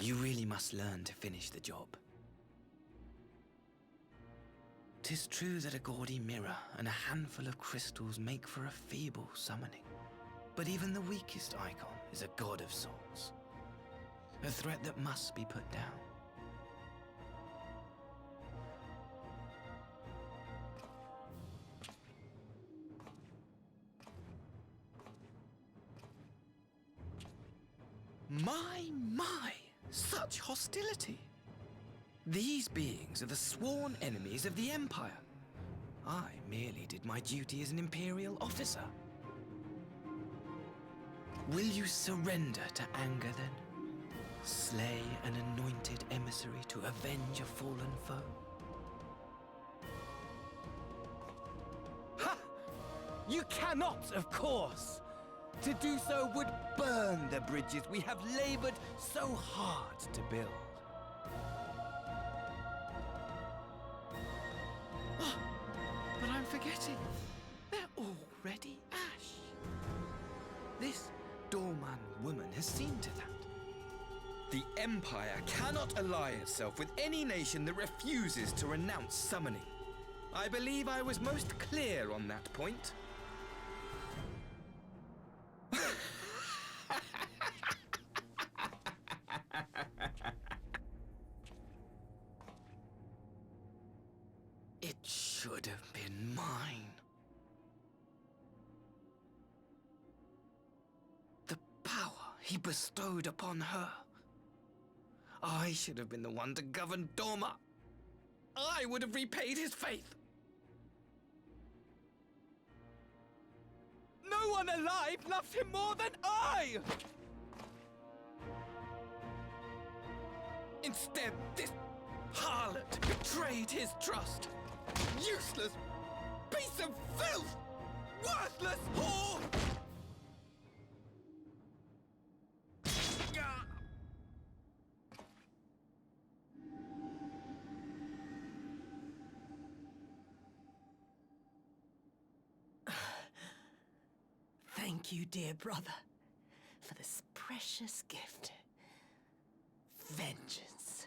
You really must learn to finish the job. 'Tis true that a gaudy mirror and a handful of crystals make for a feeble summoning. But even the weakest icon is a god of sorts. A threat that must be put down. My! Such hostility! These beings are the sworn enemies of the Empire. I merely did my duty as an Imperial officer. Will you surrender to anger then? Slay an anointed emissary to avenge a fallen foe? Ha! You cannot, of course! To do so would burn the bridges we have labored so hard to build. Oh, but I'm forgetting. They're already ash. This Dorman woman has seen to that. The Empire cannot ally itself with any nation that refuses to renounce summoning. I believe I was most clear on that point. It should have been mine. The power he bestowed upon her. I should have been the one to govern Dorma. I would have repaid his faith. No one alive loves him more than I! Instead, this harlot betrayed his trust. Useless piece of filth! Worthless whore! Thank you, dear brother, for this precious gift. Vengeance.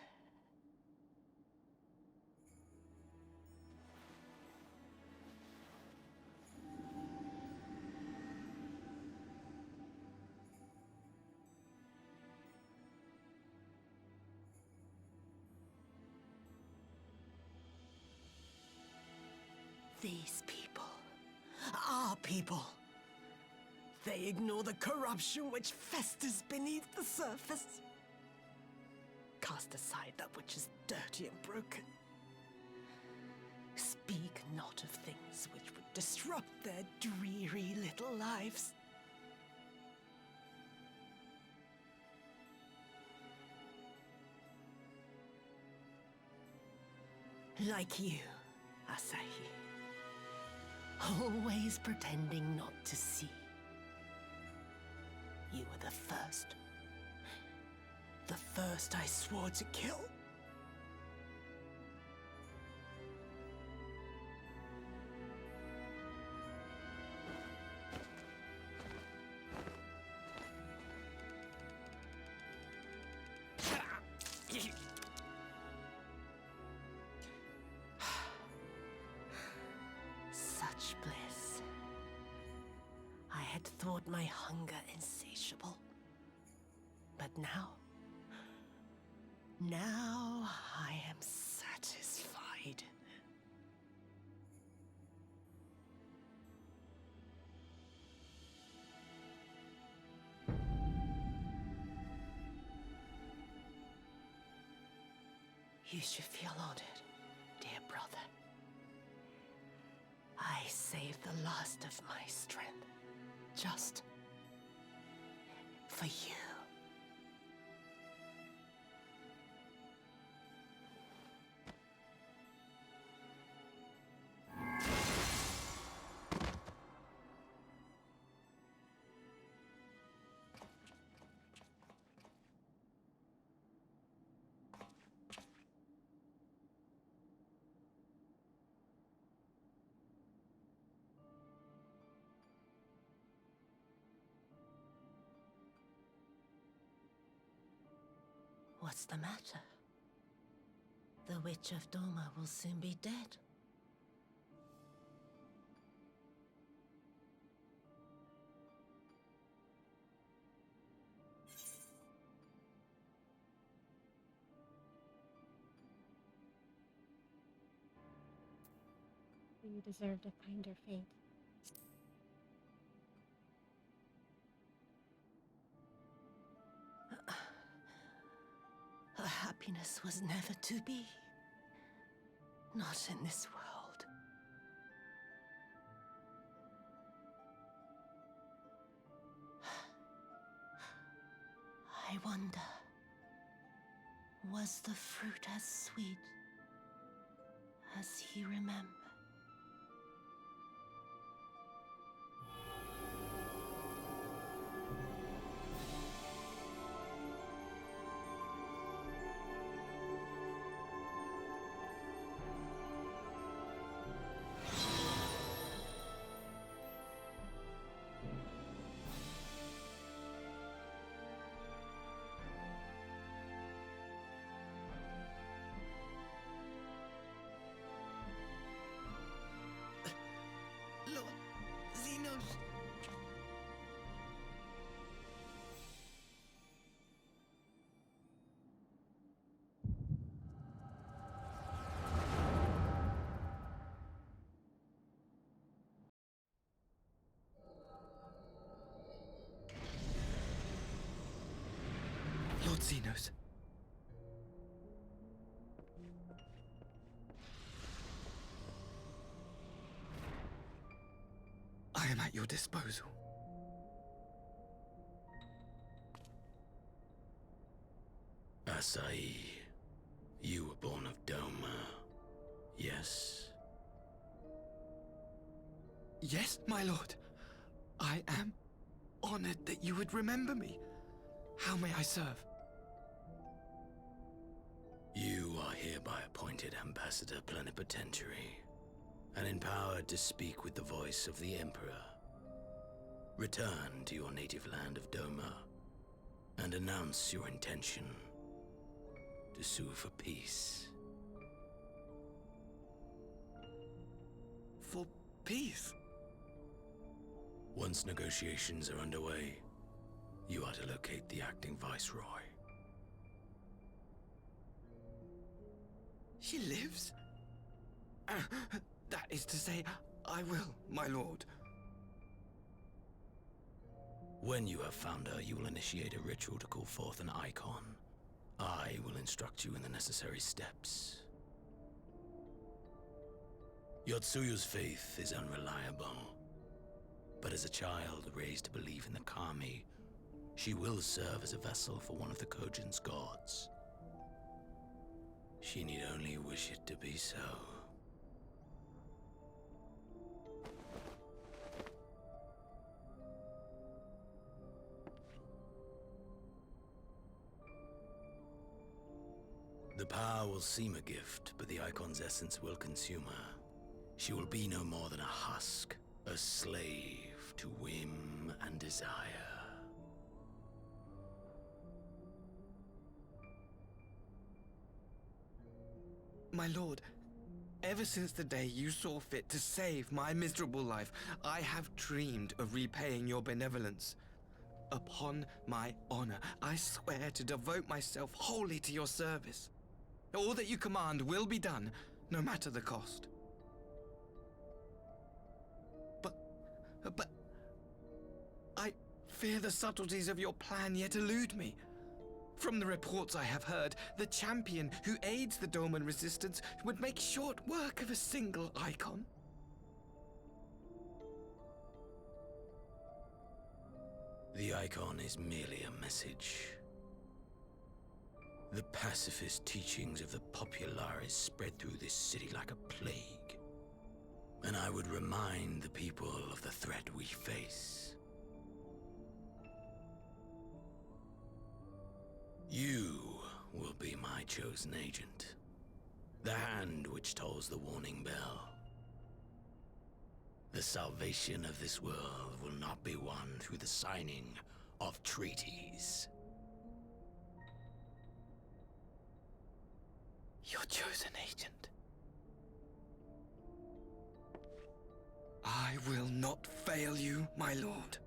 These people, our people, they ignore the corruption which festers beneath the surface. Cast aside that which is dirty and broken. Speak not of things which would disrupt their dreary little lives. Like you, Asahi. Always pretending not to see. You were the first. The first I swore to kill. Such bliss. had thought my hunger insatiable. But now I am satisfied. You should feel honored, dear brother. I saved the last of my strength, just for you. What's the matter? The Witch of Doma will soon be dead. You deserved a kinder fate. Her happiness was never to be. Not in this world. I wonder, was the fruit as sweet as he remembered? Lord Zenos! Lord Zenos. I am at your disposal. Asahi, you were born of Doma, yes? Yes, my lord. I am honored that you would remember me. How may I serve? You are hereby appointed Ambassador Plenipotentiary, and empowered to speak with the voice of the Emperor. Return to your native land of Doma, and announce your intention to sue for peace. For peace? Once negotiations are underway, you are to locate the acting Viceroy. She lives? That is to say, I will, my lord. When you have found her, you will initiate a ritual to call forth an icon. I will instruct you in the necessary steps. Yotsuyu's faith is unreliable, but as a child raised to believe in the Kami, she will serve as a vessel for one of the Kojin's gods. She need only wish it to be so. The power will seem a gift, but the icon's essence will consume her. She will be no more than a husk, a slave to whim and desire. My lord, Ever since the day you saw fit to save my miserable life, I have dreamed of repaying your benevolence. Upon my honor, I swear to devote myself wholly to your service. All that you command will be done, no matter the cost. But I fear the subtleties of your plan yet elude me. From the reports I have heard, the champion who aids the Doman resistance would make short work of a single icon. The icon is merely a message. The pacifist teachings of the populares spread through this city like a plague. And I would remind the people of the threat we face. You will be my chosen agent. The hand which tolls the warning bell. The salvation of this world will not be won through the signing of treaties. Your chosen agent. I will not fail you, my lord.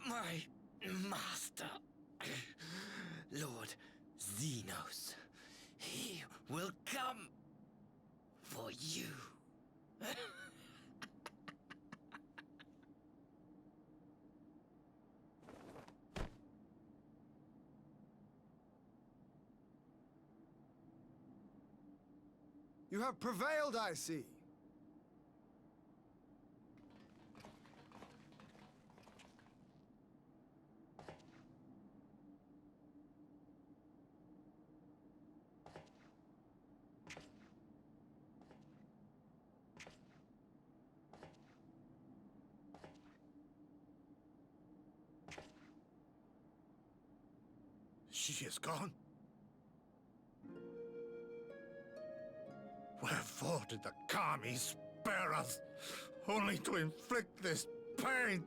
My master, Lord Zenos, he will come for you. You have prevailed, I see. She is gone? Wherefore did the Kami spare us, only to inflict this pain?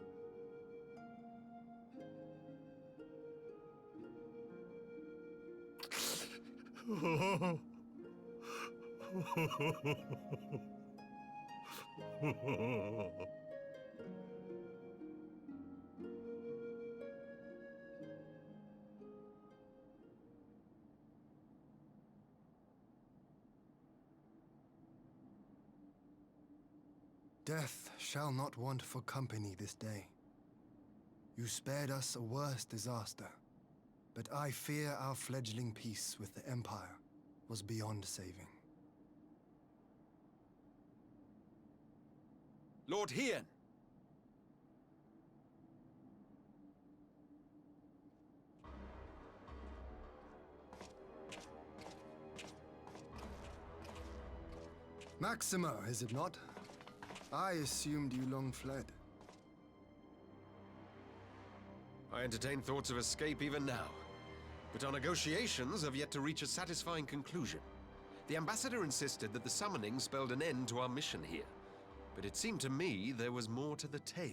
Death shall not want for company this day. You spared us a worse disaster, but I fear our fledgling peace with the Empire was beyond saving. Lord Hien! Maxima, is it not? I assumed you long fled. I entertain thoughts of escape even now, but our negotiations have yet to reach a satisfying conclusion. The ambassador insisted that the summoning spelled an end to our mission here, but it seemed to me there was more to the tale.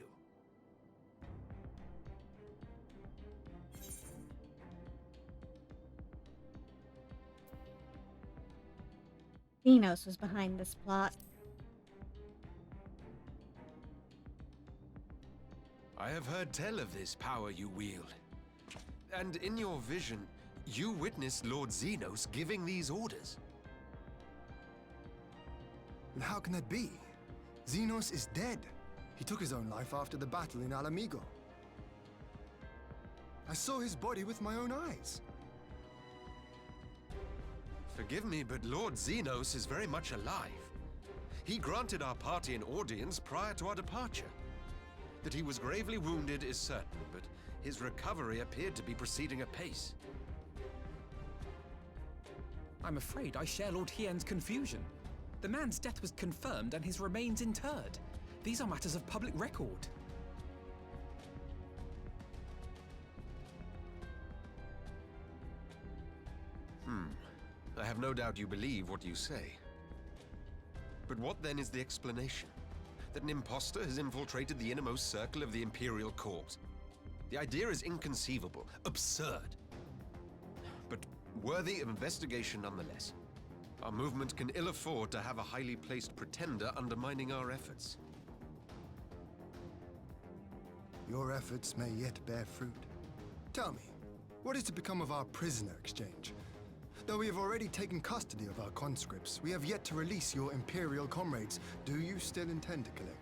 Zenos was behind this plot. I have heard tell of this power you wield. And in your vision, you witnessed Lord Zenos giving these orders. And how can that be? Zenos is dead. He took his own life after the battle in Alamigo. I saw his body with my own eyes. Forgive me, but Lord Zenos is very much alive. He granted our party an audience prior to our departure. That he was gravely wounded is certain, but his recovery appeared to be proceeding apace. I'm afraid I share Lord Hien's confusion. The man's death was confirmed and his remains interred. These are matters of public record. I have no doubt you believe what you say. But what then is the explanation? That an impostor has infiltrated the innermost circle of the Imperial Court? The idea is inconceivable, absurd. But worthy of investigation nonetheless. Our movement can ill afford to have a highly placed pretender undermining our efforts. Your efforts may yet bear fruit. Tell me, what is to become of our prisoner exchange? Though we have already taken custody of our conscripts, we have yet to release your Imperial comrades. Do you still intend to collect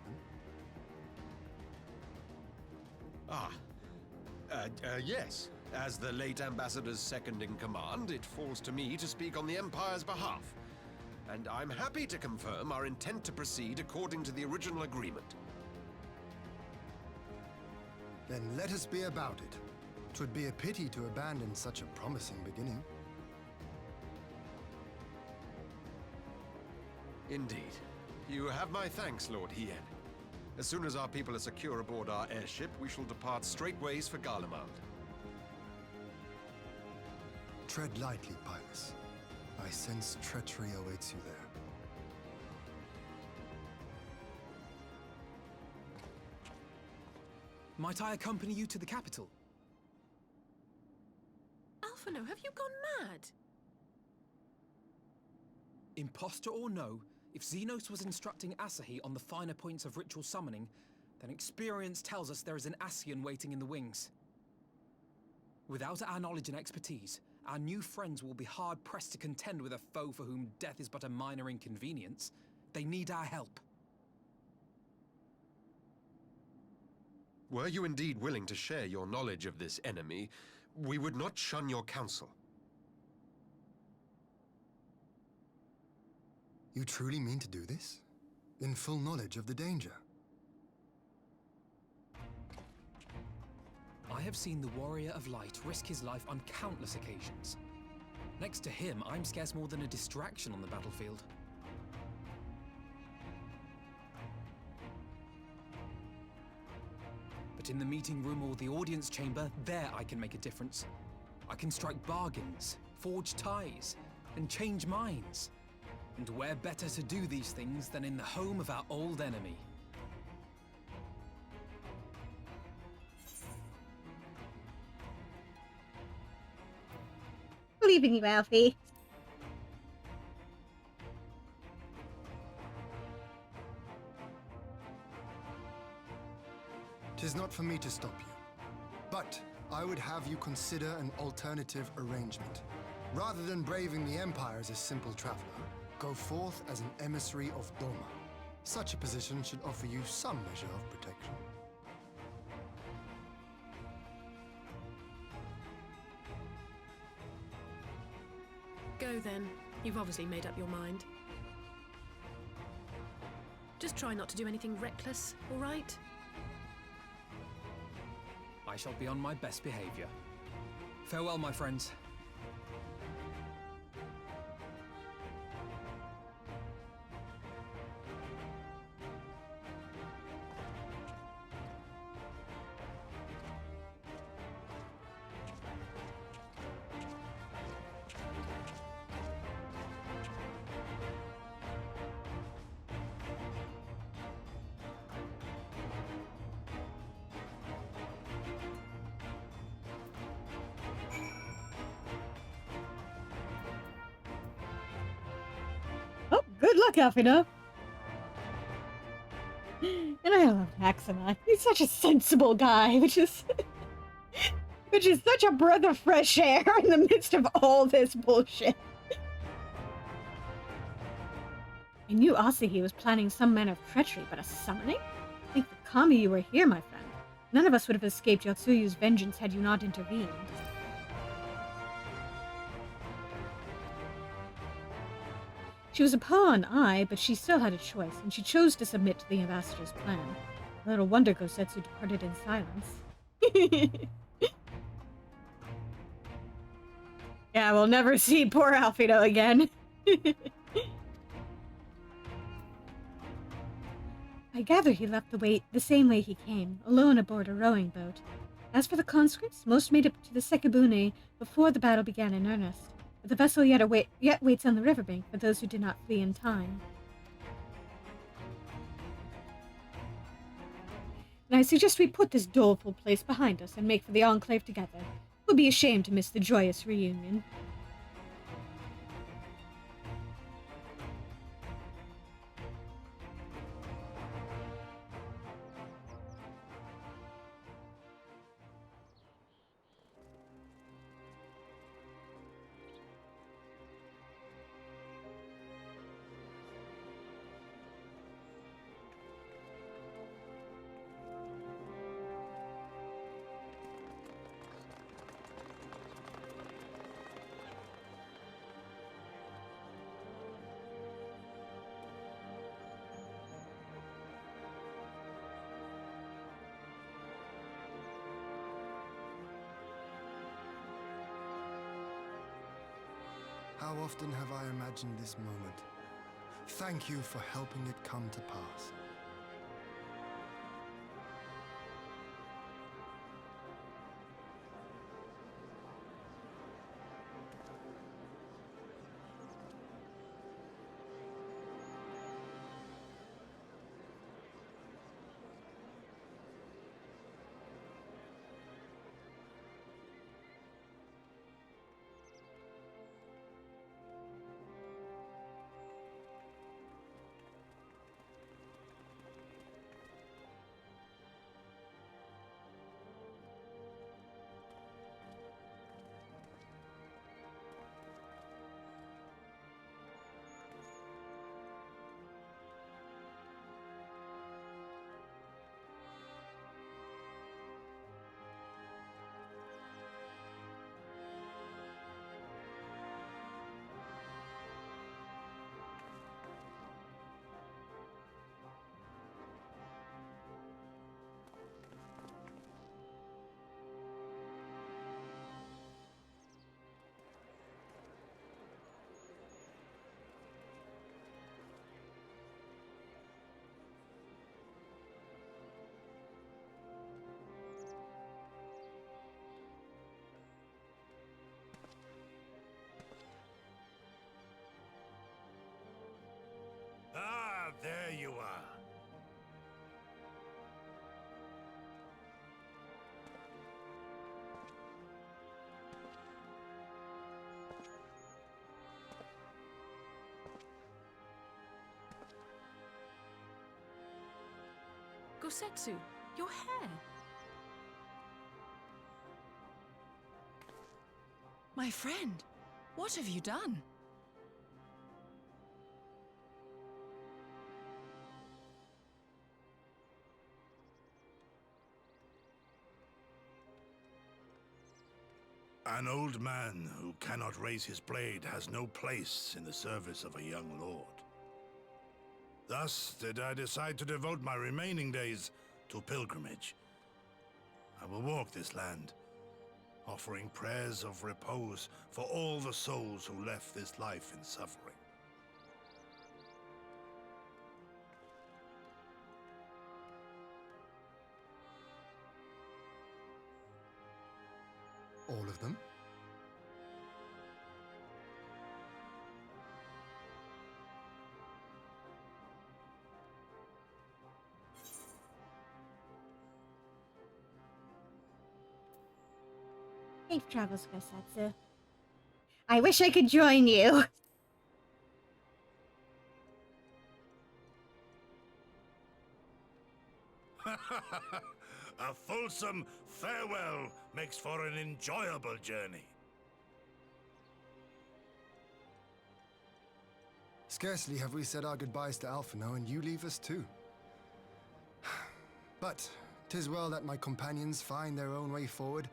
them? Yes. As the late Ambassador's second-in-command, it falls to me to speak on the Empire's behalf. And I'm happy to confirm our intent to proceed according to the original agreement. Then let us be about it. 'Twould be a pity to abandon such a promising beginning. Indeed. You have my thanks, Lord Hien. As soon as our people are secure aboard our airship, we shall depart straightways for Garlemald. Tread lightly, Pilus. I sense treachery awaits you there. Might I accompany you to the capital? Alphinaud, have you gone mad? Imposter or no, if Zenos was instructing Asahi on the finer points of ritual summoning, then experience tells us there is an Asian waiting in the wings. Without our knowledge and expertise, our new friends will be hard-pressed to contend with a foe for whom death is but a minor inconvenience. They need our help. Were you indeed willing to share your knowledge of this enemy, we would not shun your counsel. You truly mean to do this? In full knowledge of the danger? I have seen the Warrior of Light risk his life on countless occasions. Next to him, I'm scarce more than a distraction on the battlefield. But in the meeting room or the audience chamber, there I can make a difference. I can strike bargains, forge ties, and change minds. And where better to do these things than in the home of our old enemy? Believe in you, Alfie. Tis not for me to stop you, but I would have you consider an alternative arrangement. Rather than braving the Empire as a simple traveler, go forth as an emissary of Doma. Such a position should offer you some measure of protection. Go then. You've obviously made up your mind. Just try not to do anything reckless, all right? I shall be on my best behavior. Farewell, my friends. Oh, good luck, Alphinaud. And I love Axana. He's such a sensible guy, which is such a breath of fresh air in the midst of all this bullshit. I knew Asahi was planning some manner of treachery, but a summoning? Thank the Kami you were here, my friend. None of us would have escaped Yotsuyu's vengeance had you not intervened. She was a pawn, aye, but she still had a choice, and she chose to submit to the ambassador's plan. Little wonder Gosetsu departed in silence. Yeah, we'll never see poor Alphinaud again. I gather he left the same way he came, alone aboard a rowing boat. As for the conscripts, most made it to the Sekibune before the battle began in earnest. but the vessel yet waits on the riverbank for those who did not flee in time. And I suggest we put this doleful place behind us and make for the Enclave together. We'll be ashamed to miss the joyous reunion. How often have I imagined this moment? Thank you for helping it come to pass. Ah, there you are. Gosetsu, your hair. My friend, what have you done? An old man who cannot raise his blade has no place in the service of a young lord. Thus did I decide to devote my remaining days to pilgrimage. I will walk this land, offering prayers of repose for all the souls who left this life in suffering. All of them? Safe travels, Gosetsu. I wish I could join you. A fulsome farewell makes for an enjoyable journey. Scarcely have we said our goodbyes to Alphinaud, and you leave us too. But 'tis well that my companions find their own way forward.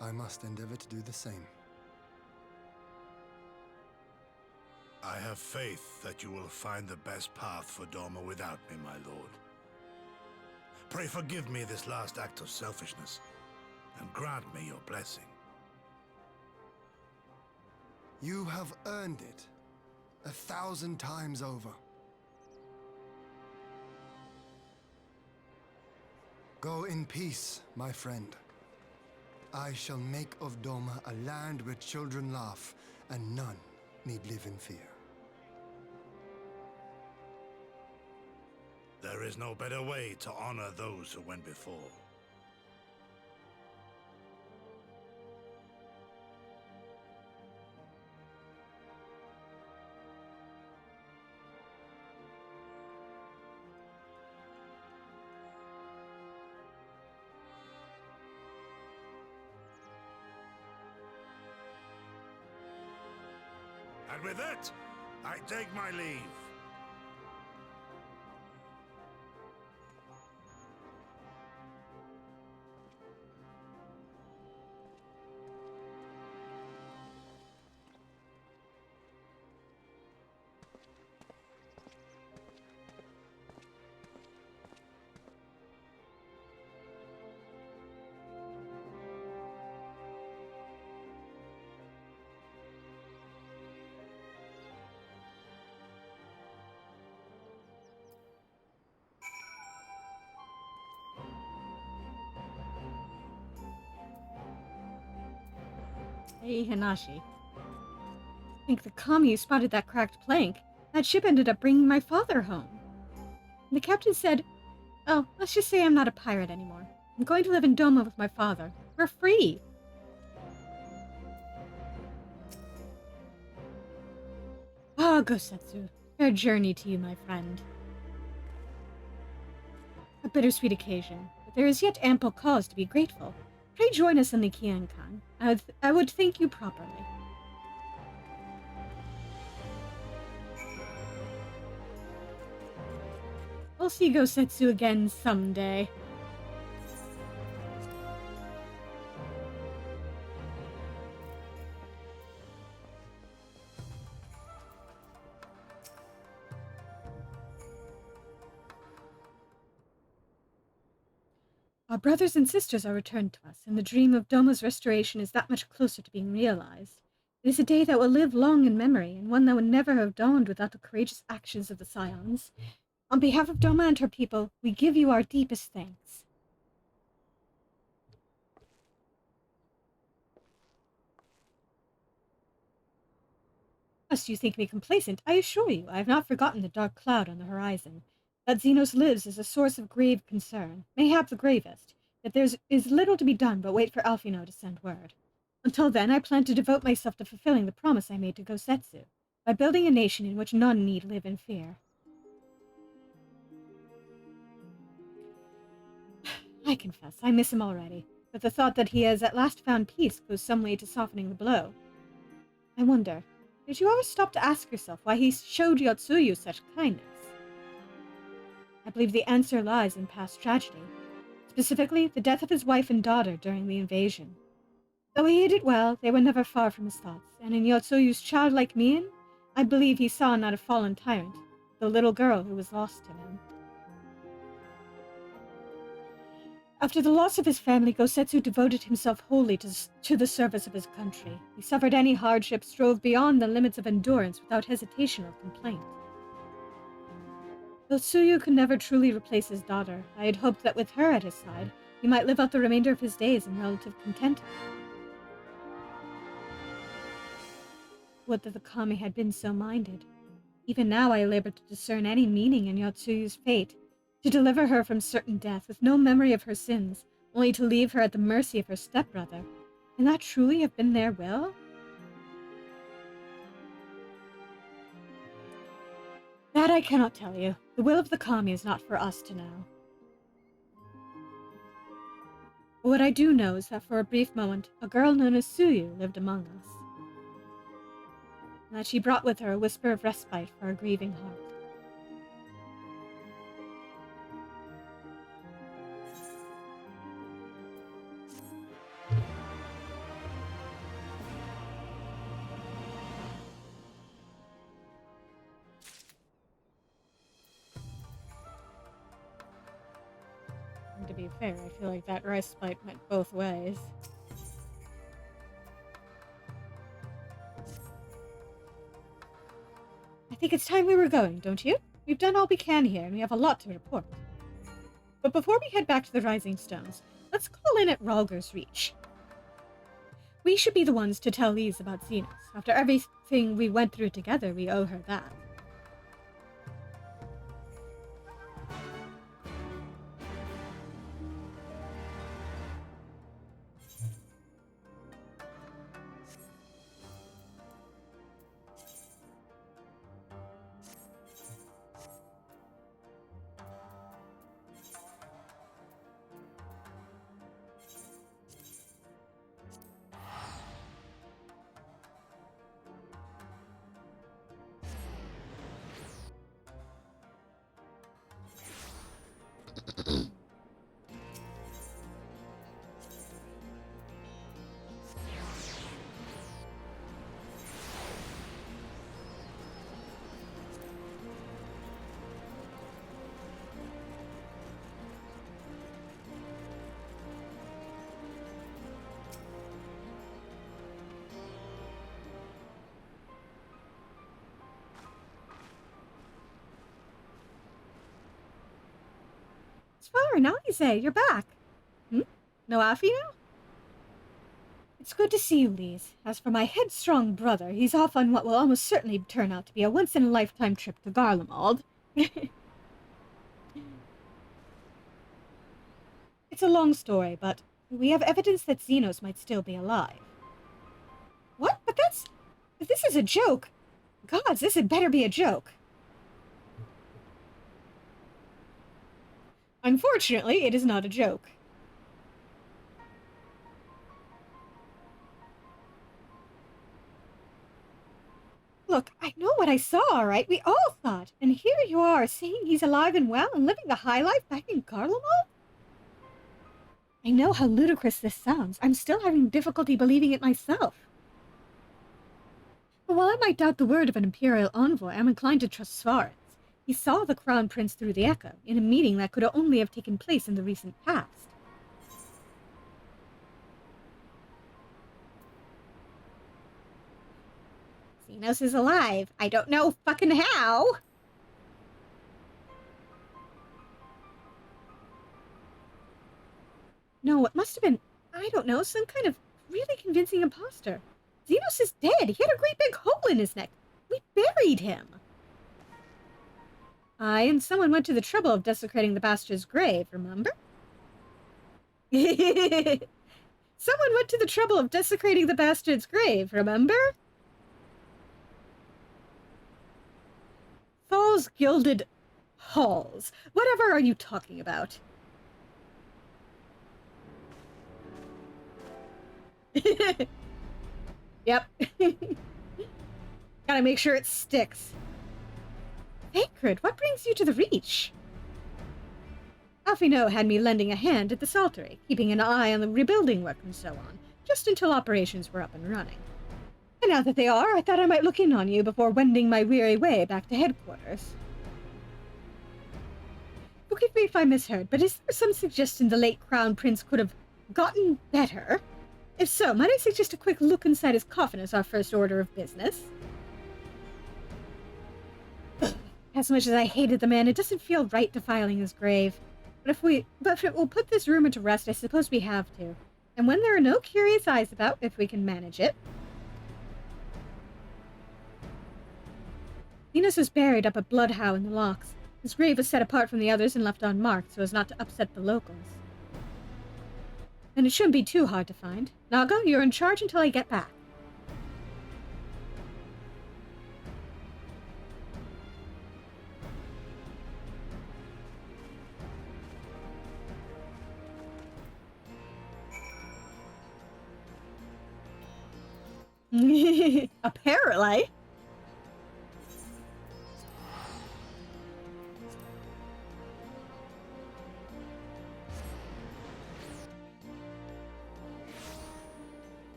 I must endeavor to do the same. I have faith that you will find the best path for Dorma without me, my lord. Pray forgive me this last act of selfishness, and grant me your blessing. You have earned it 1,000 times over. Go in peace, my friend. I shall make of Dorma a land where children laugh and none need live in fear. There is no better way to honor those who went before. And with that, I take my leave. Hey, Hanashi. I think the kami spotted that cracked plank. That ship ended up bringing my father home. And the captain said, oh, let's just say I'm not a pirate anymore. I'm going to live in Doma with my father. We're free. Ah, Gosetsu. Fair journey to you, my friend. A bittersweet occasion, but there is yet ample cause to be grateful. Pray join us in the Kiankan. I would thank you properly. We'll see Gosetsu again someday. Our brothers and sisters are returned to us, and the dream of Doma's restoration is that much closer to being realized. It is a day that will live long in memory, and one that would never have dawned without the courageous actions of the Scions. On behalf of Doma and her people, we give you our deepest thanks. Lest you think me complacent, I assure you I have not forgotten the dark cloud on the horizon. That Zenos lives is a source of grave concern, mayhap the gravest, yet there is little to be done but wait for Alphinaud to send word. Until then, I plan to devote myself to fulfilling the promise I made to Gosetsu, by building a nation in which none need live in fear. I confess, I miss him already, but the thought that he has at last found peace goes some way to softening the blow. I wonder, did you ever stop to ask yourself why he showed Yotsuyu such kindness? I believe the answer lies in past tragedy, specifically the death of his wife and daughter during the invasion. Though he hid it well, they were never far from his thoughts, and in Yotsuyu's childlike mien, I believe he saw not a fallen tyrant, but the little girl who was lost to him. After the loss of his family, Gosetsu devoted himself wholly to the service of his country. He suffered any hardship, strove beyond the limits of endurance without hesitation or complaint. Yotsuyu could never truly replace his daughter. I had hoped that with her at his side, he might live out the remainder of his days in relative contentment. Would that the kami had been so minded. Even now I labor to discern any meaning in Yotsuyu's fate, to deliver her from certain death with no memory of her sins, only to leave her at the mercy of her stepbrother. Can that truly have been their will? That I cannot tell you. The will of the kami is not for us to know. But what I do know is that for a brief moment, a girl known as Suyu lived among us, and that she brought with her a whisper of respite for a grieving heart. And to be fair, I feel like that respite went both ways. I think it's time we were going, don't you? We've done all we can here, and we have a lot to report. But before we head back to the Rising Stones, let's call in at Ralger's Reach. We should be the ones to tell Lise about Zenos. After everything we went through together, we owe her that. It's fine, Alize, you're back. No Alphinaud? It's good to see you, Lise. As for my headstrong brother, he's off on what will almost certainly turn out to be a once-in-a-lifetime trip to Garlemald. It's a long story, but we have evidence that Zenos might still be alive. What? But that's... If this is a joke... Gods, this had better be a joke. Unfortunately, it is not a joke. Look, I know what I saw, all right? We all thought. And here you are, saying he's alive and well and living the high life back in Garlemald? I know how ludicrous this sounds. I'm still having difficulty believing it myself. But while I might doubt the word of an Imperial envoy, I'm inclined to trust Svarens. He saw the Crown Prince through the Echo, in a meeting that could only have taken place in the recent past. Zenos is alive. I don't know fucking how. No, it must have been, I don't know, some kind of really convincing imposter. Zenos is dead. He had a great big hole in his neck. We buried him. Aye, and someone went to the trouble of desecrating the bastard's grave, remember? Someone went to the trouble of desecrating the bastard's grave, remember? Thal's gilded halls. Whatever are you talking about? Yep. Gotta make sure it sticks. Sacred, what brings you to the Reach? Alphinaud had me lending a hand at the Saltery, keeping an eye on the rebuilding work and so on, just until operations were up and running. And now that they are, I thought I might look in on you before wending my weary way back to headquarters. Forgive me if I misheard, but is there some suggestion the late Crown Prince could have gotten better? If so, might I suggest a quick look inside his coffin as our first order of business? As much as I hated the man, it doesn't feel right defiling his grave. But if it will put this rumor to rest, I suppose we have to. And when there are no curious eyes about, if we can manage it. Zenos was buried up at Bloodhow in the Locks. His grave was set apart from the others and left unmarked so as not to upset the locals. And it shouldn't be too hard to find. Naga, you're in charge until I get back. Apparently.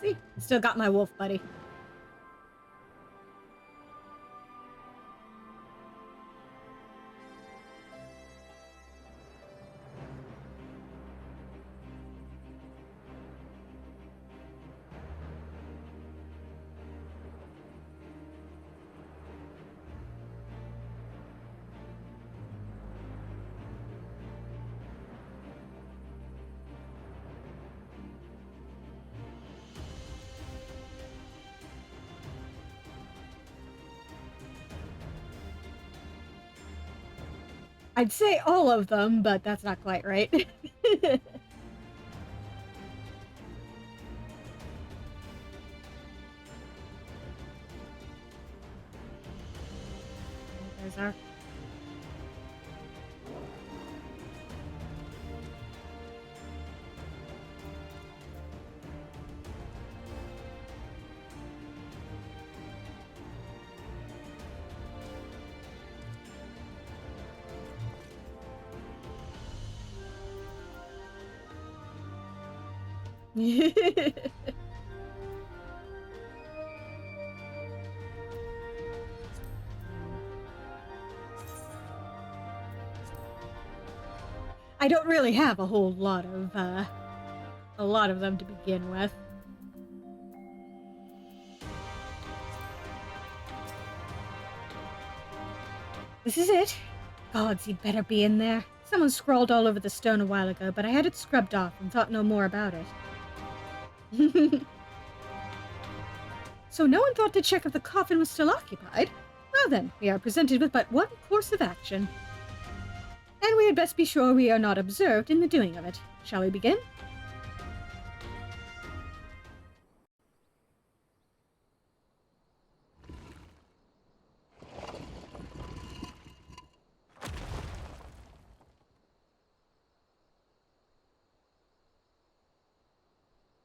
See, still got my wolf buddy. I'd say all of them, but that's not quite right. There's our... I don't really have a whole lot of them to begin with. This is it. Gods, he'd better be in there. Someone scrawled all over the stone a while ago, but I had it scrubbed off and thought no more about it. So no one thought to check if the coffin was still occupied? Well then, we are presented with but one course of action. And we had best be sure we are not observed in the doing of it. Shall we begin?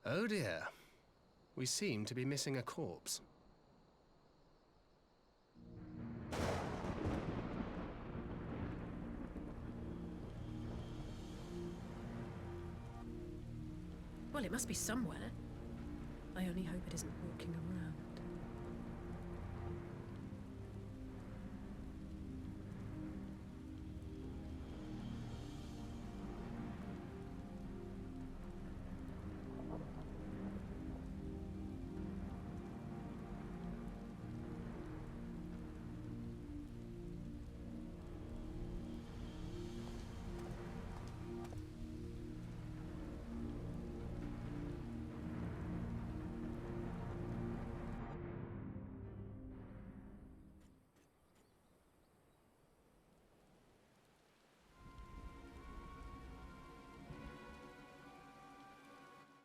Oh dear. We seem to be missing a corpse. Well, it must be somewhere. I only hope it isn't walking around.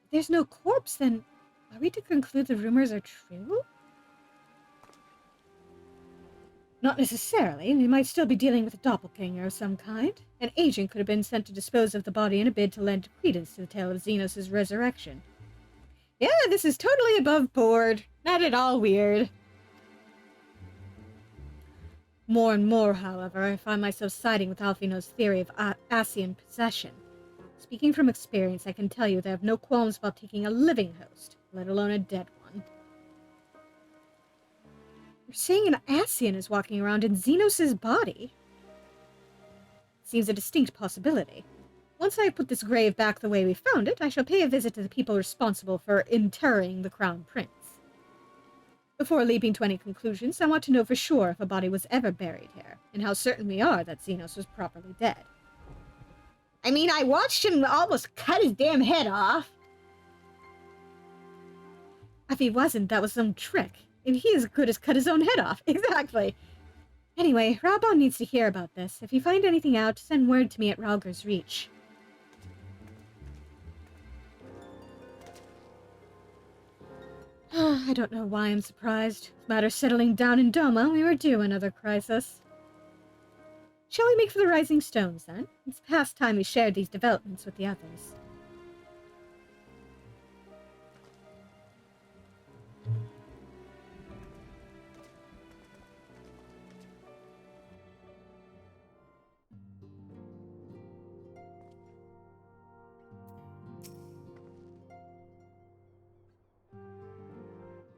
If there's no corpse, then are we to conclude the rumors are true? Not necessarily. We might still be dealing with a doppelganger of some kind. An agent could have been sent to dispose of the body in a bid to lend credence to the tale of Zenos' resurrection. Yeah, this is totally above board. Not at all weird. More and more, however, I find myself siding with Alphinaud's theory of Asian possession. Speaking from experience, I can tell you they have no qualms about taking a living host, let alone a dead one. You're saying an Asian is walking around in Zenos' body? Seems a distinct possibility. Once I have put this grave back the way we found it, I shall pay a visit to the people responsible for interring the Crown Prince. Before leaping to any conclusions, I want to know for sure if a body was ever buried here, and how certain we are that Zenos was properly dead. I mean, I watched him almost cut his damn head off. If he wasn't, that was some trick. And he as good as cut his own head off. Exactly. Anyway, Raubon needs to hear about this. If you find anything out, send word to me at Ralger's Reach. I don't know why I'm surprised. Matters settling down in Doma, we were due another crisis. Shall we make for the Rising Stones, then? It's past time we shared these developments with the others.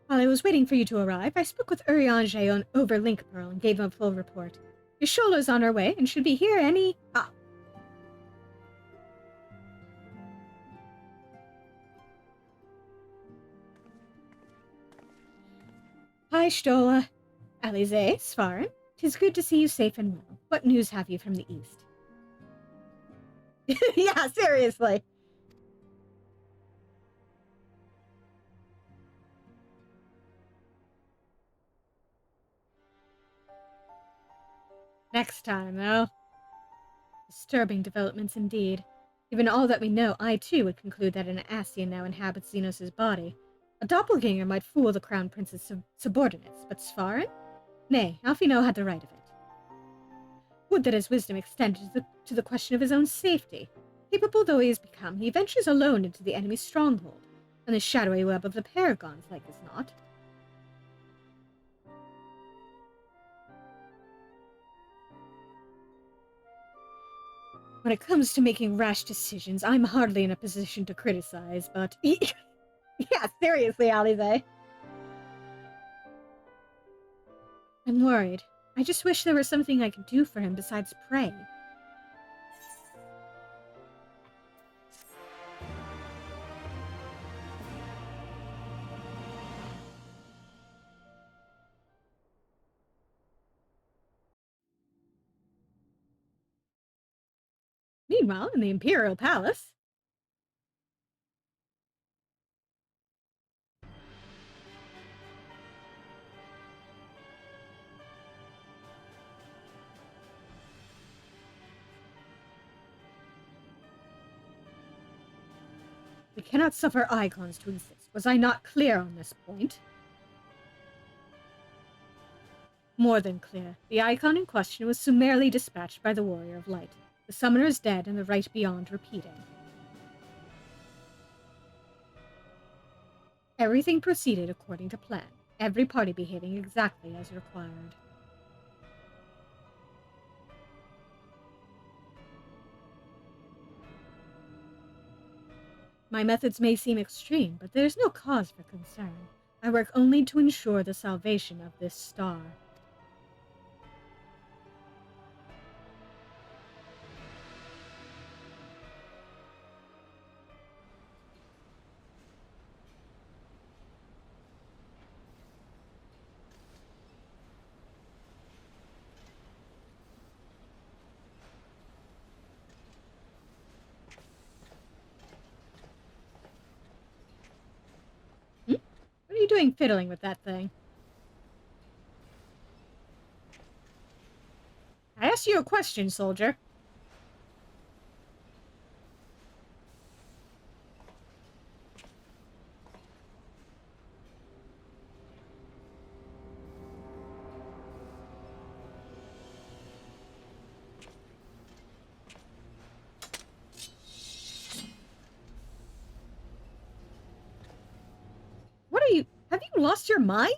While I was waiting for you to arrive, I spoke with Urianger over Link Pearl and gave him a full report. Yashola's on her way and should be here any... Ah. Hi, Stola. Alize, Svarin. 'Tis good to see you safe and well. What news have you from the east? Yeah, seriously. Next time, though. Disturbing developments indeed. Given all that we know, I too would conclude that an Ascian now inhabits Zenos' body. A doppelganger might fool the Crown Prince's subordinates, but Svarin? Nay, Alphinaud had the right of it. Would that his wisdom extended to the question of his own safety. Capable though he has become, he ventures alone into the enemy's stronghold, and the shadowy web of the Paragons, like as not. When it comes to making rash decisions, I'm hardly in a position to criticize, but... yeah, seriously, Alize. I'm worried. I just wish there was something I could do for him besides pray. Meanwhile, in the Imperial Palace... We cannot suffer icons to exist. Was I not clear on this point? More than clear. The icon in question was summarily dispatched by the Warrior of Light. The summoner is dead, and the rite beyond repeating. Everything proceeded according to plan, every party behaving exactly as required. My methods may seem extreme, but there is no cause for concern. I work only to ensure the salvation of this star. What are you doing fiddling with that thing? I asked you a question, soldier. What are you... Have you lost your mind?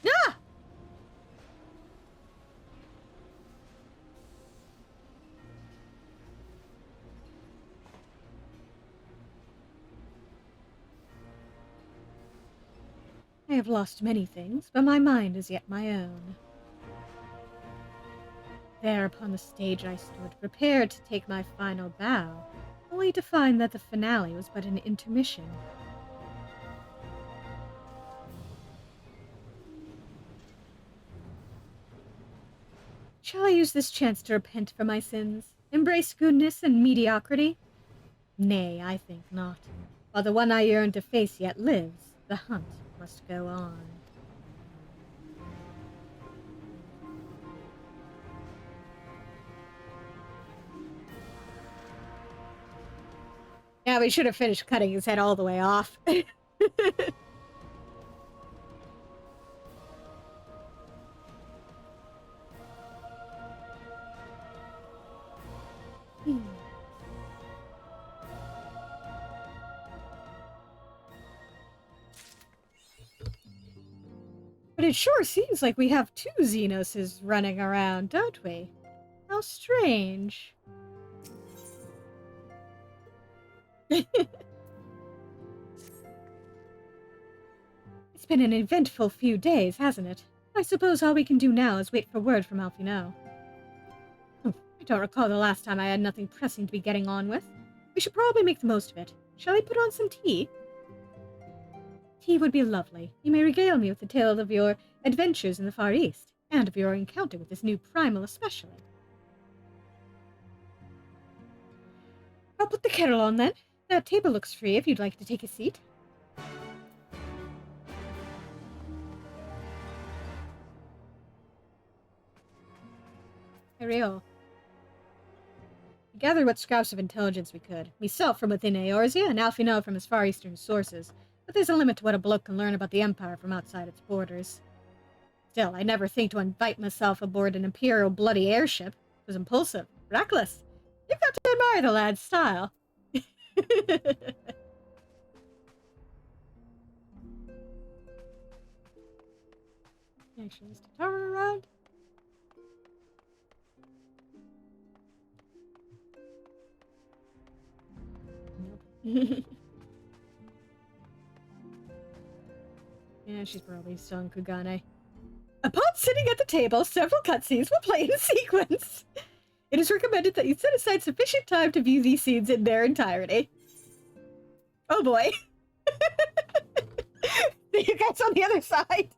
Ah! I have lost many things, but my mind is yet my own. There upon the stage I stood, prepared to take my final bow, only to find that the finale was but an intermission. Shall I use this chance to repent for my sins? Embrace goodness and mediocrity? Nay, I think not. While the one I yearn to face yet lives, the hunt must go on. Yeah, we should have finished cutting his head all the way off. But it sure seems like we have two Zenoses running around, don't we? How strange. It's been an eventful few days, hasn't it? I suppose all we can do now is wait for word from Alphinaud. I don't recall the last time I had nothing pressing to be getting on with. We should probably make the most of it. Shall I put on some tea? Tea would be lovely. You may regale me with the tale of your adventures in the Far East, and of your encounter with this new primal especially. I'll put the kettle on then. That table looks free if you'd like to take a seat. Ariel. We gathered what scraps of intelligence we could. Myself from within Eorzea, and Alphinaud from his far eastern sources. But there's a limit to what a bloke can learn about the Empire from outside its borders. Still, I never think to invite myself aboard an Imperial bloody airship. It was impulsive, reckless. You've got to admire the lad's style. Actually, is the tower around? Nope. Yeah, she's probably still in Kugane. Upon sitting at the table, several cutscenes will play in sequence. It is recommended that you set aside sufficient time to view these scenes in their entirety. Oh boy. See you guys on the other side.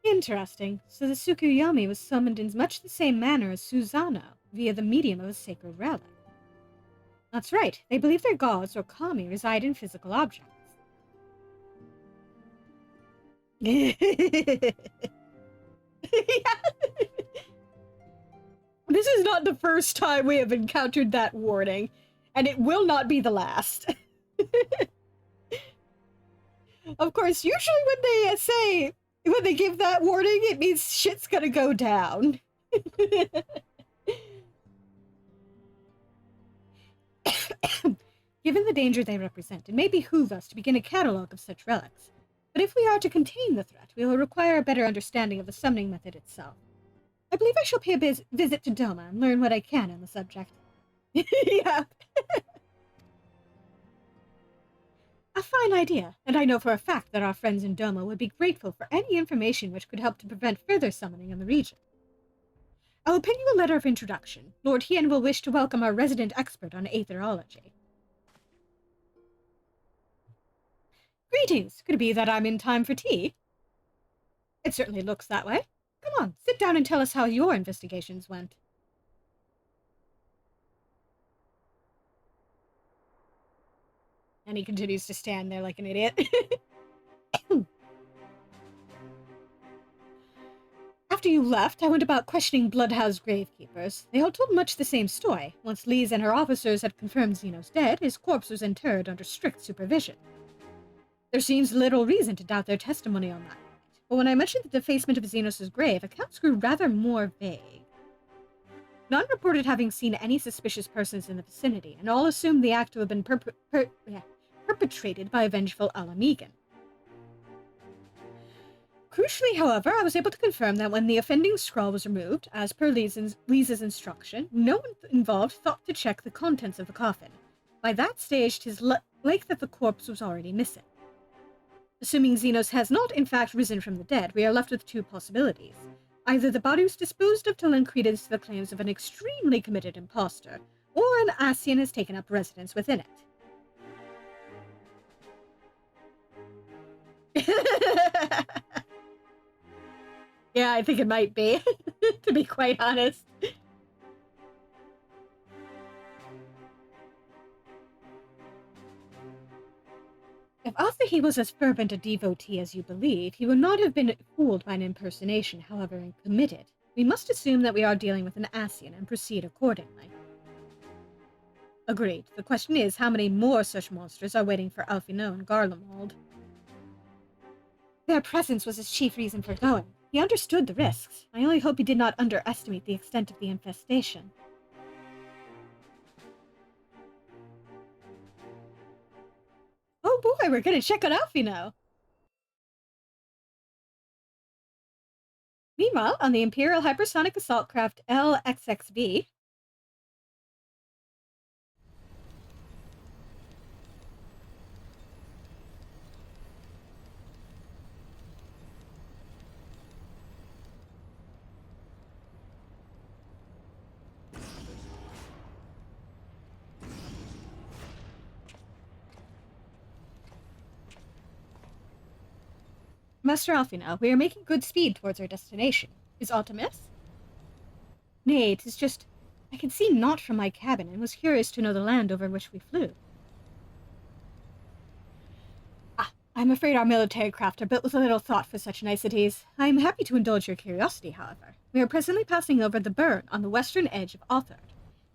Interesting. So the Tsukuyomi was summoned in much the same manner as Susanoo, via the medium of a sacred relic. That's right. They believe their gods, or kami, reside in physical objects. Yeah. This is not the first time we have encountered that warning, and it will not be the last. Of course, usually when they give that warning, it means shit's gonna go down. Given the danger they represent, it may behoove us to begin a catalogue of such relics. But if we are to contain the threat, we will require a better understanding of the summoning method itself. I believe I shall pay a visit to Doma and learn what I can on the subject. Yeah. A fine idea, and I know for a fact that our friends in Doma would be grateful for any information which could help to prevent further summoning in the region. I will pin you a letter of introduction. Lord Hien will wish to welcome our resident expert on aetherology. Greetings. Could it be that I'm in time for tea? It certainly looks that way. Come on, sit down and tell us how your investigations went. And he continues to stand there like an idiot. After you left, I went about questioning Bloodhouse gravekeepers. They all told much the same story. Once Lise and her officers had confirmed Zenos dead, his corpse was interred under strict supervision. There seems little reason to doubt their testimony on that point, but when I mentioned the defacement of Zenos' grave, accounts grew rather more vague. None reported having seen any suspicious persons in the vicinity, and all assumed the act to have been perpetrated by a vengeful Alamegan. Crucially, however, I was able to confirm that when the offending scrawl was removed, as per Lisa's instruction, no one involved thought to check the contents of the coffin. By that stage, 'tis like that the corpse was already missing. Assuming Zenos has not, in fact, risen from the dead, we are left with two possibilities. Either the body was disposed of to lend credence to the claims of an extremely committed impostor, or an Asian has taken up residence within it. Yeah, I think it might be, to be quite honest. If Asahi was as fervent a devotee as you believe, he would not have been fooled by an impersonation, however committed. We must assume that we are dealing with an Asian and proceed accordingly. Agreed. The question is, how many more such monsters are waiting for Alphinaud and Garlemald? Their presence was his chief reason for going. He understood the risks. I only hope he did not underestimate the extent of the infestation. Oh boy, we're gonna check on Alphinaud! Meanwhile, on the Imperial Hypersonic Assault Craft LXXV, Master Alphinaud, we are making good speed towards our destination. Is aught amiss? Nay, 'tis just... I can see naught from my cabin, and was curious to know the land over which we flew. Ah, I'm afraid our military craft are built with a little thought for such niceties. I am happy to indulge your curiosity, however. We are presently passing over the burn on the western edge of Alphinaud.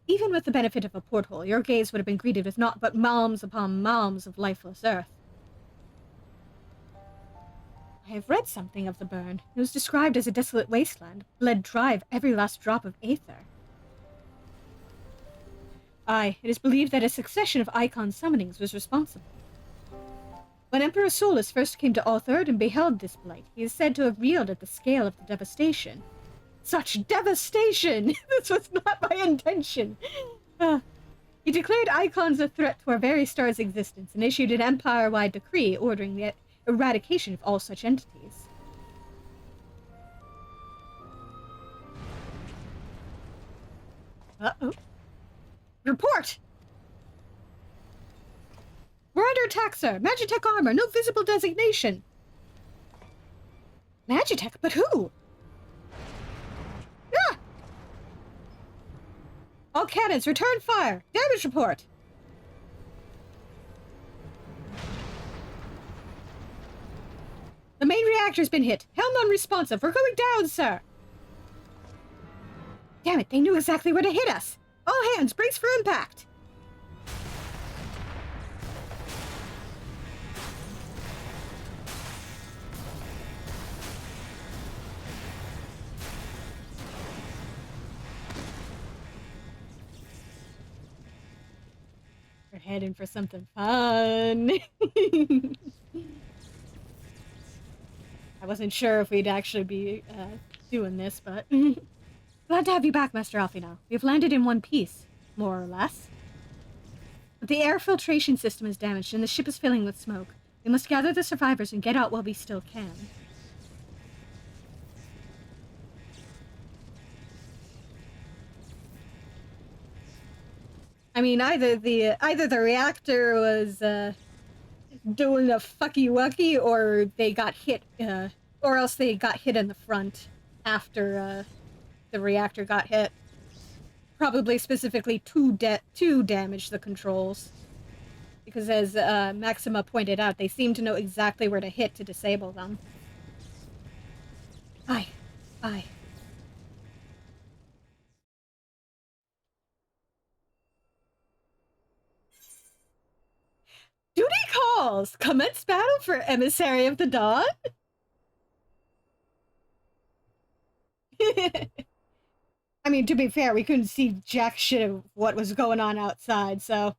Even with the benefit of a porthole, your gaze would have been greeted with naught but mounds upon mounds of lifeless earth. I have read something of the burn. It was described as a desolate wasteland, bled dry of every last drop of aether. Aye, it is believed that a succession of icon summonings was responsible. When Emperor Solus first came to Alphinaud and beheld this blight, he is said to have reeled at the scale of the devastation. Such devastation! This was not my intention! He declared icons a threat to our very star's existence and issued an empire-wide decree ordering the eradication of all such entities. Uh-oh. Report! We're under attack, sir. Magitech armor, no visible designation. Magitech? But who? Ah! All cannons, return fire. Damage report. The main reactor's been hit. Helm unresponsive. We're going down, sir. Damn it, they knew exactly where to hit us. All hands, brace for impact. We're heading for something fun. I wasn't sure if we'd actually be doing this, but glad to have you back, Master Alphinaud. We have landed in one piece, more or less. But the air filtration system is damaged and the ship is filling with smoke. We must gather the survivors and get out while we still can. I mean, either the reactor was doing a fucky-wucky, or they got hit, or else they got hit in the front after the reactor got hit. Probably specifically to damage the controls. Because as Maxima pointed out, they seem to know exactly where to hit to disable them. Aye. Aye. Duty calls! Commence battle for Emissary of the Dawn? I mean, to be fair, we couldn't see jack shit of what was going on outside, so...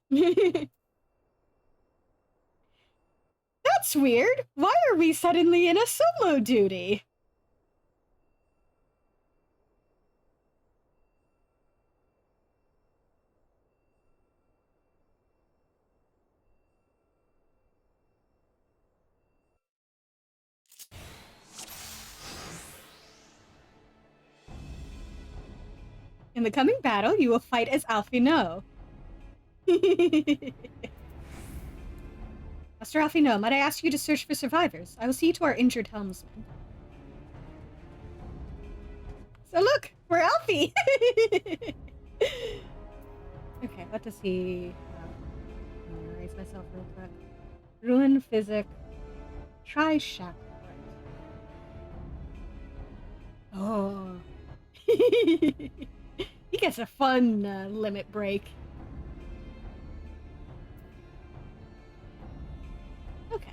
That's weird! Why are we suddenly in a solo duty? In the coming battle, you will fight as Alphinaud. Master Alphinaud, might I ask you to search for survivors? I will see to our injured helmsman. So look, we're Alfie! Okay, what does he... I'm gonna erase myself real quick. Ruin Physic. Try Shackle. Oh. He gets a fun limit break. Okay.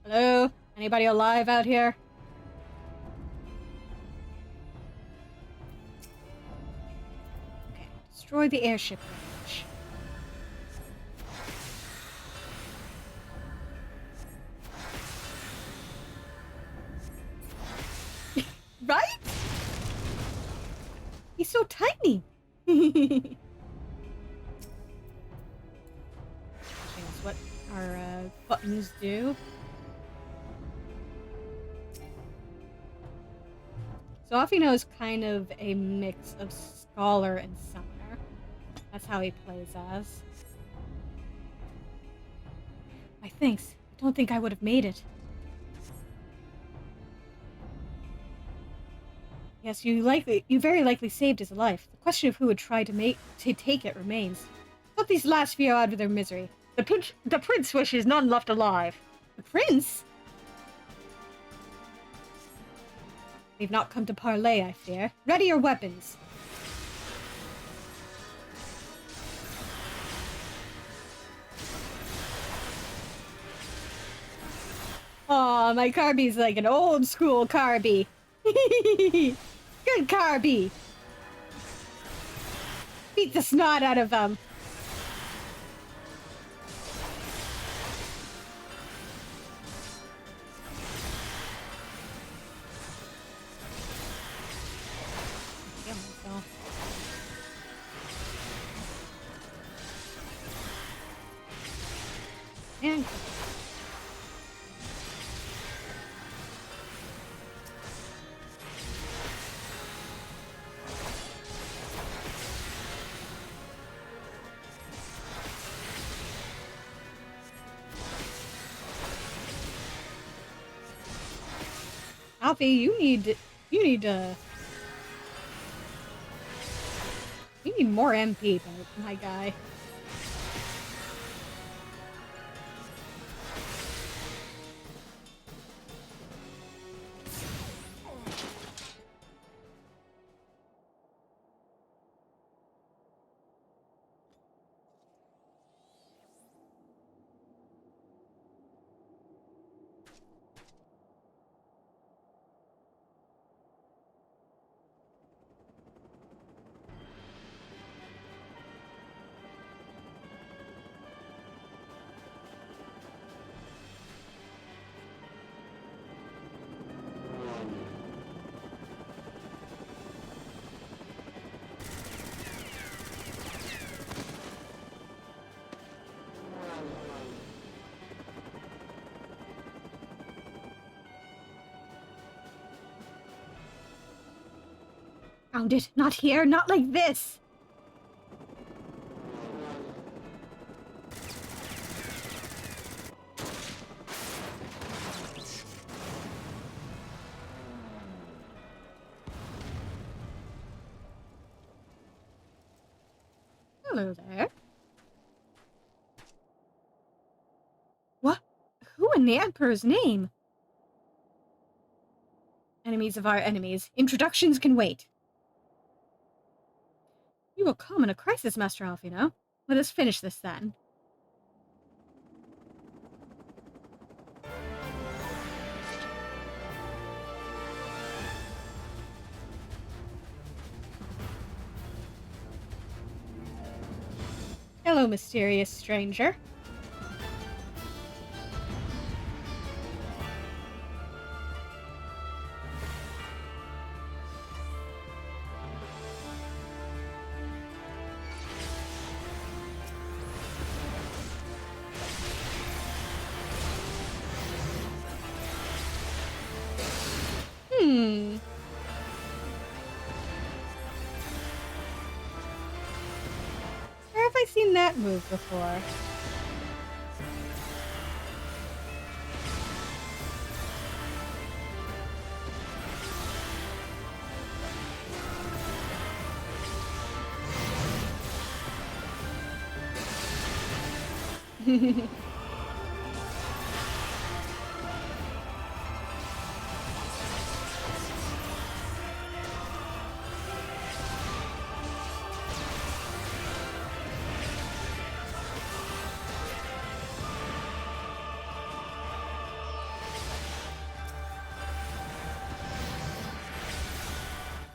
Hello? Anybody alive out here? Okay. Destroy the airship range. Right? He's so tiny. That's what our buttons do. So Alphinaud is kind of a mix of scholar and summoner. That's how he plays as. My thanks. I don't think I would have made it. Yes, you very likely saved his life. The question of who would try to take it remains. Put these last few out of their misery. The prince wishes none left alive. The prince? They've not come to parley, I fear. Ready your weapons. Aw, my Carby's like an old school Carby. Good Carby. Beat the snot out of them. Kill myself. And Alfie, you need more MP, my guy. Found it. Not here. Not like this. Hello there. What? Who in the Emperor's name? Enemies of our enemies. Introductions can wait. You will come in a crisis, Master Alphinaud. Let us finish this then. Hello, mysterious stranger. Where have I seen that move before?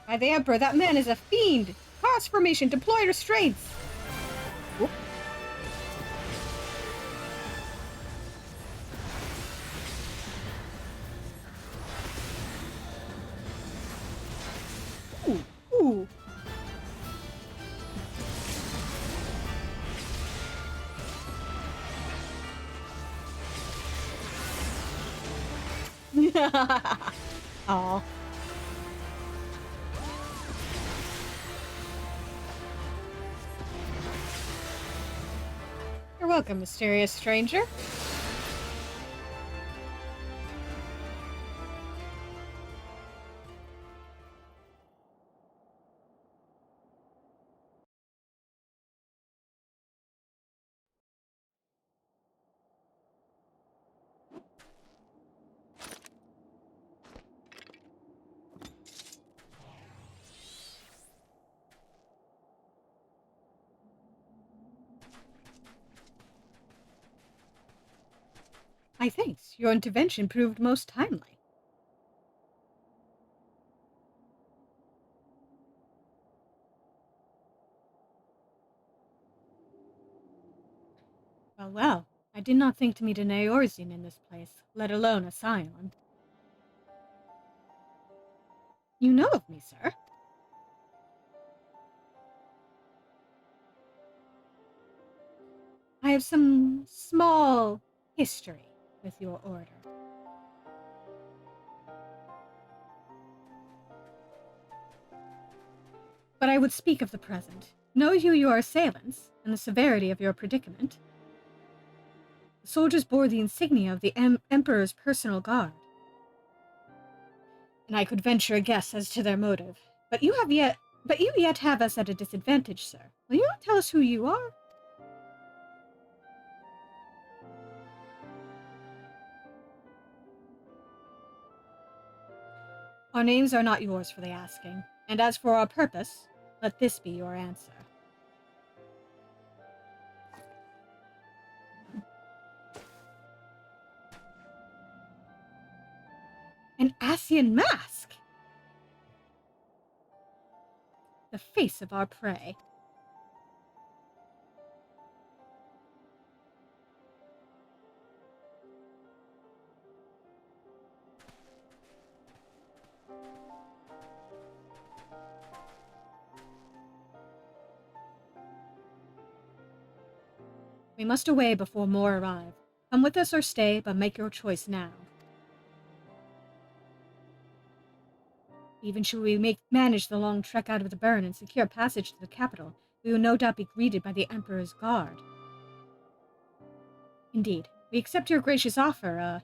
By the Emperor, that man is a fiend! Cross formation, deploy restraints! Whoop. Ooh, ooh. Aw. You're welcome, mysterious stranger. My thanks. Your intervention proved most timely. Well, well. I did not think to meet an Eorzean in this place, let alone a Scion. You know of me, sir? I have some small history with your order. But I would speak of the present. Know you your assailants, and the severity of your predicament? The soldiers bore the insignia of the Emperor's personal guard. And I could venture a guess as to their motive. But you yet have us at a disadvantage, sir. Will you not tell us who you are? Our names are not yours for the asking, and as for our purpose, let this be your answer. An Asian mask! The face of our prey. We must away before more arrive. Come with us or stay, but make your choice now. Even should we manage the long trek out of the burn and secure passage to the capital, we will no doubt be greeted by the Emperor's guard. Indeed, we accept your gracious offer,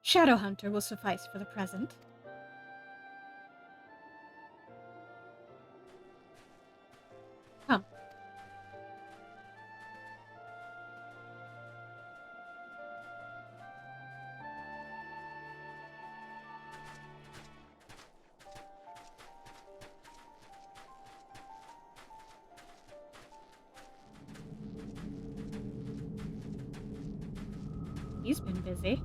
Shadowhunter will suffice for the present. Come. He's been busy.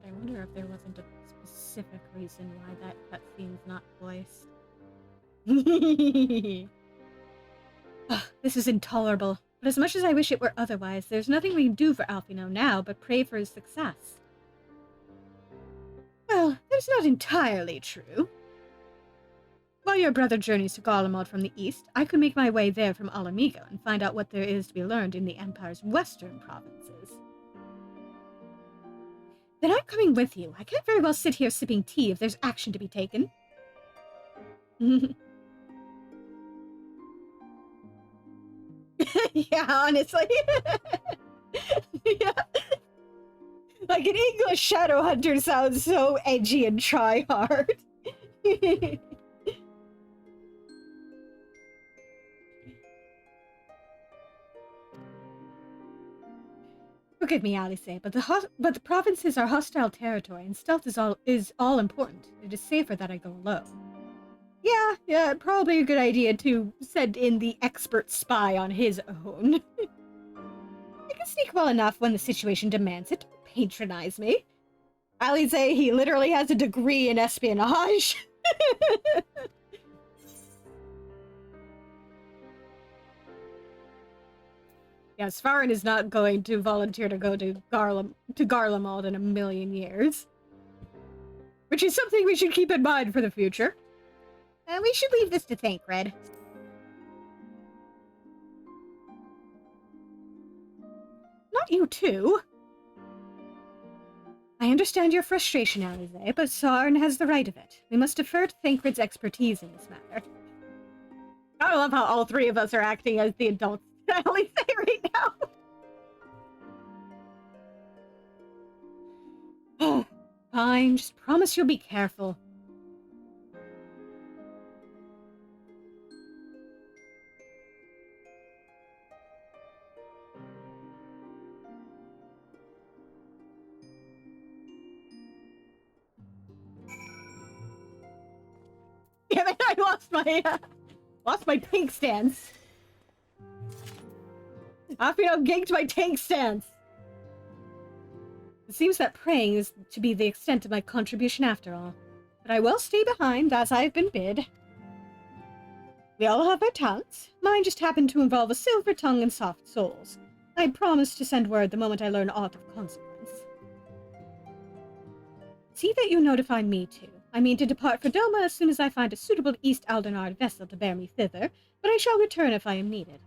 I wonder if there wasn't a specific reason why that cutscene's not voiced. Ugh, this is intolerable. But as much as I wish it were otherwise, there's nothing we can do for Alphinaud now but pray for his success. Well, that's not entirely true. While your brother journeys to Garlemald from the east, I could make my way there from Alamigo and find out what there is to be learned in the Empire's western provinces. Then I'm coming with you. I can't very well sit here sipping tea if there's action to be taken. Yeah, honestly. Yeah. Like an English shadow hunter sounds so edgy and try-hard. Forgive me, Alice, but the provinces are hostile territory, and stealth is all important. It is safer that I go alone. Yeah, probably a good idea to send in the expert spy on his own. I can sneak well enough when the situation demands it. Don't patronize me. Alice, he literally has a degree in espionage. Yes, Farron is not going to volunteer to go to Garlemald in a million years. Which is something we should keep in mind for the future. We should leave this to Thancred. Not you too. I understand your frustration, Alize, but Sarn has the right of it. We must defer to Thancred's expertise in this matter. I love how all three of us are acting as the adults Alize right now. Fine, just promise you'll be careful. lost my tank stance. Alphinaud ganked my tank stance. It seems that praying is to be the extent of my contribution after all. But I will stay behind, as I have been bid. We all have our talents. Mine just happened to involve a silver tongue and soft souls. I promise to send word the moment I learn aught of consequence. See that you notify me too. I mean to depart for Doma as soon as I find a suitable East Aldenard vessel to bear me thither, but I shall return if I am needed.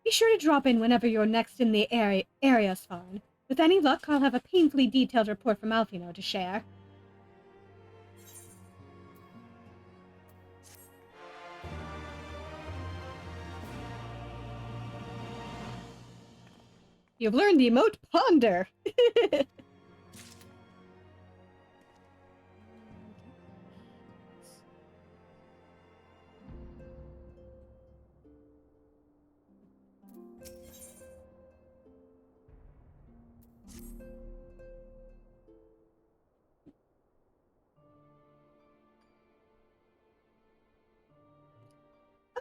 Be sure to drop in whenever you're next in the area, Svarn. With any luck, I'll have a painfully detailed report from Alphinaud to share. You've learned the emote Ponder!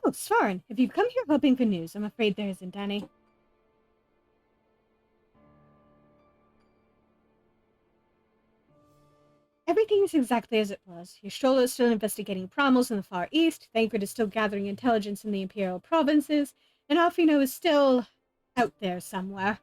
Oh, Svarn, if you've come here hoping for news, I'm afraid there isn't any. Everything is exactly as it was. Yashola is still investigating promos in the Far East, Thancred is still gathering intelligence in the Imperial provinces, and Alphinaud is still out there somewhere.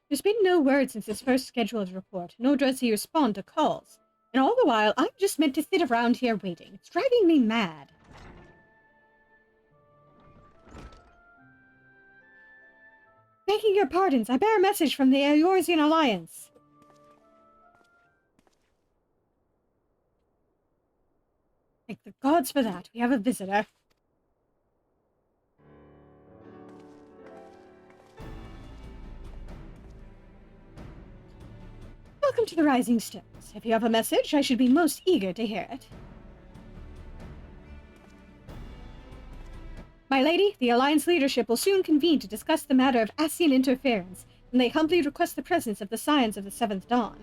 There's been no word since his first scheduled report, nor does he respond to calls. And all the while, I'm just meant to sit around here waiting. It's driving me mad. Begging your pardons, I bear a message from the Eorzean Alliance. Thank the gods for that. We have a visitor. Welcome to the Rising Stones. If you have a message, I should be most eager to hear it. My lady, the Alliance leadership will soon convene to discuss the matter of Ascian interference, and they humbly request the presence of the Scions of the Seventh Dawn.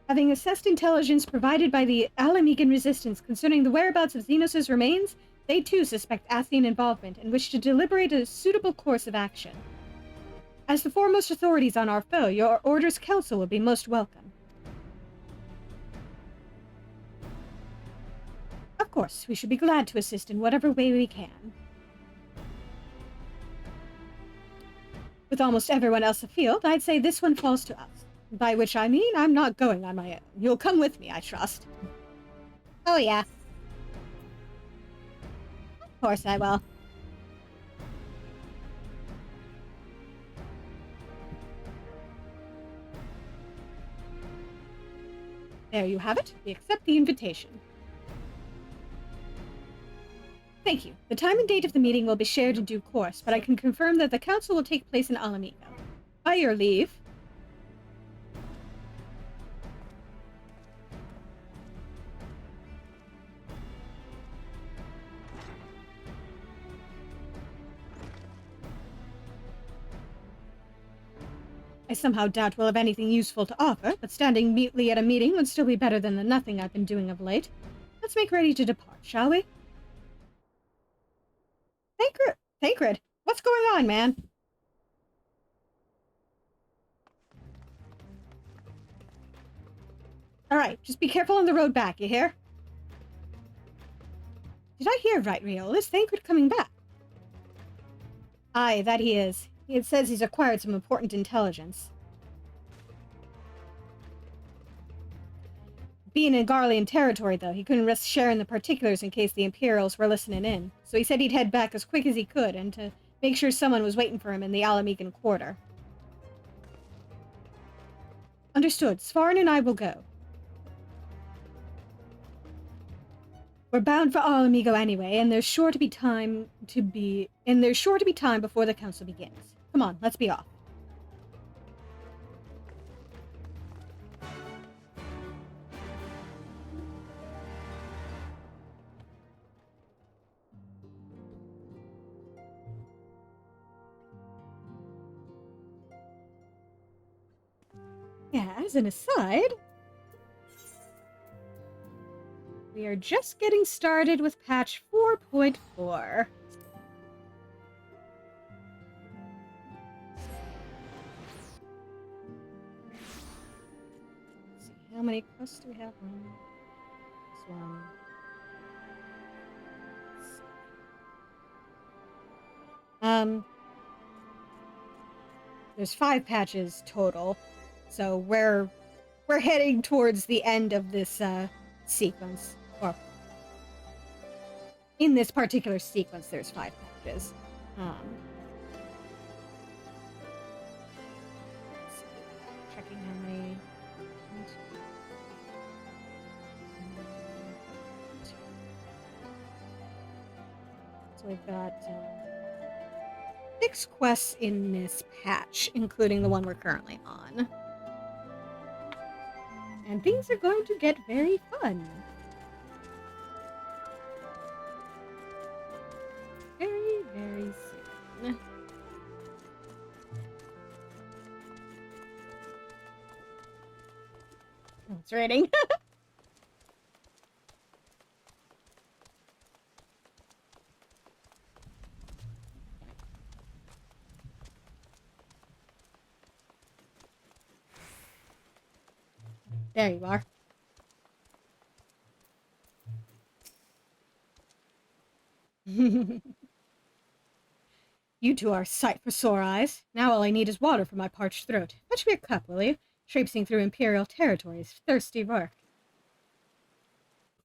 Having assessed intelligence provided by the Alamigan resistance concerning the whereabouts of Zenos' remains, they too suspect Ascian involvement and wish to deliberate a suitable course of action. As the foremost authorities on our foe, your Order's counsel will be most welcome. Of course, we should be glad to assist in whatever way we can. With almost everyone else afield, I'd say this one falls to us. By which I mean, I'm not going on my own. You'll come with me, I trust. Oh yeah. Of course I will. There you have it. We accept the invitation. Thank you. The time and date of the meeting will be shared in due course, but I can confirm that the council will take place in Alamigo. By your leave... I somehow doubt we'll have anything useful to offer, but standing mutely at a meeting would still be better than the nothing I've been doing of late. Let's make ready to depart, shall we? Thancred, what's going on, man? Alright, just be careful on the road back, you hear? Did I hear right, Riol? Is Thancred coming back? Aye, that he is. It says he's acquired some important intelligence. Being in Garlean territory, though, he couldn't risk sharing the particulars in case the Imperials were listening in, so he said he'd head back as quick as he could, and to make sure someone was waiting for him in the Alamigan quarter. Understood. Svarn and I will go. We're bound for Alamigo anyway, and there's sure to be time before the council begins. Come on, let's be off. as an aside, we are just getting started with patch 4.4. Let's see, how many quests do we have on this one? There's 5 patches total, so we're heading towards the end of this sequence. Well, in this particular sequence, there's 5 patches. Let's see, checking how many. So we've got 6 quests in this patch, including the one we're currently on. And things are going to get very fun. Very, very soon. Oh, it's raining. There you are. You two are a sight for sore eyes. Now all I need is water for my parched throat. Fetch me a cup, will you? Traipsing through Imperial territories. Thirsty work.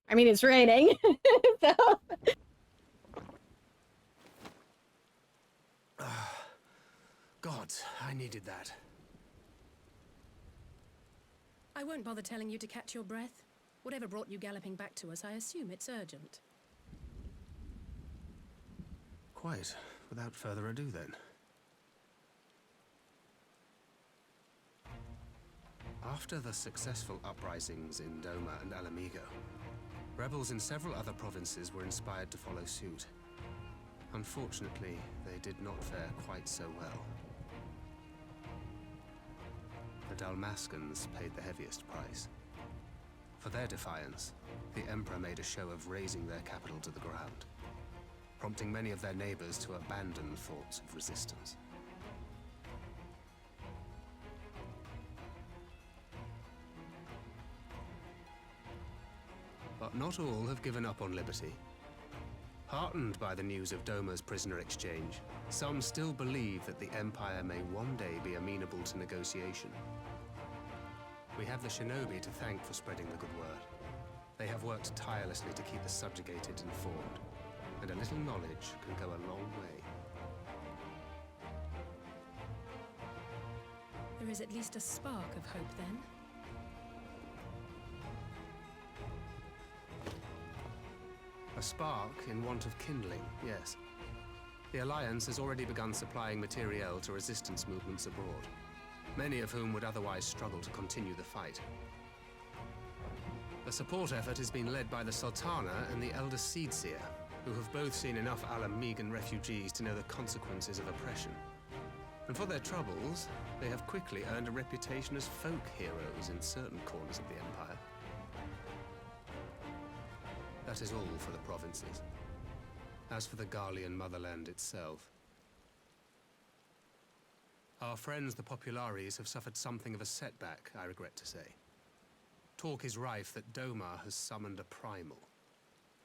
I mean, it's raining, so... God, I needed that. I won't bother telling you to catch your breath. Whatever brought you galloping back to us, I assume it's urgent. Quite. Without further ado, then. After the successful uprisings in Doma and Alamigo, rebels in several other provinces were inspired to follow suit. Unfortunately, they did not fare quite so well. The Dalmascans paid the heaviest price. For their defiance, the Emperor made a show of razing their capital to the ground, prompting many of their neighbors to abandon thoughts of resistance. But not all have given up on liberty. Heartened by the news of Doma's prisoner exchange, some still believe that the Empire may one day be amenable to negotiation. We have the shinobi to thank for spreading the good word. They have worked tirelessly to keep the subjugated informed, and a little knowledge can go a long way. There is at least a spark of hope, then. A spark in want of kindling, yes. The Alliance has already begun supplying materiel to resistance movements abroad, many of whom would otherwise struggle to continue the fight. The support effort has been led by the Sultana and the Elder Seedseer, who have both seen enough Alamegan refugees to know the consequences of oppression. And for their troubles, they have quickly earned a reputation as folk heroes in certain corners of the Empire. That is all for the provinces. As for the Garlean motherland itself, our friends the Populares have suffered something of a setback, I regret to say. Talk is rife that Doma has summoned a primal,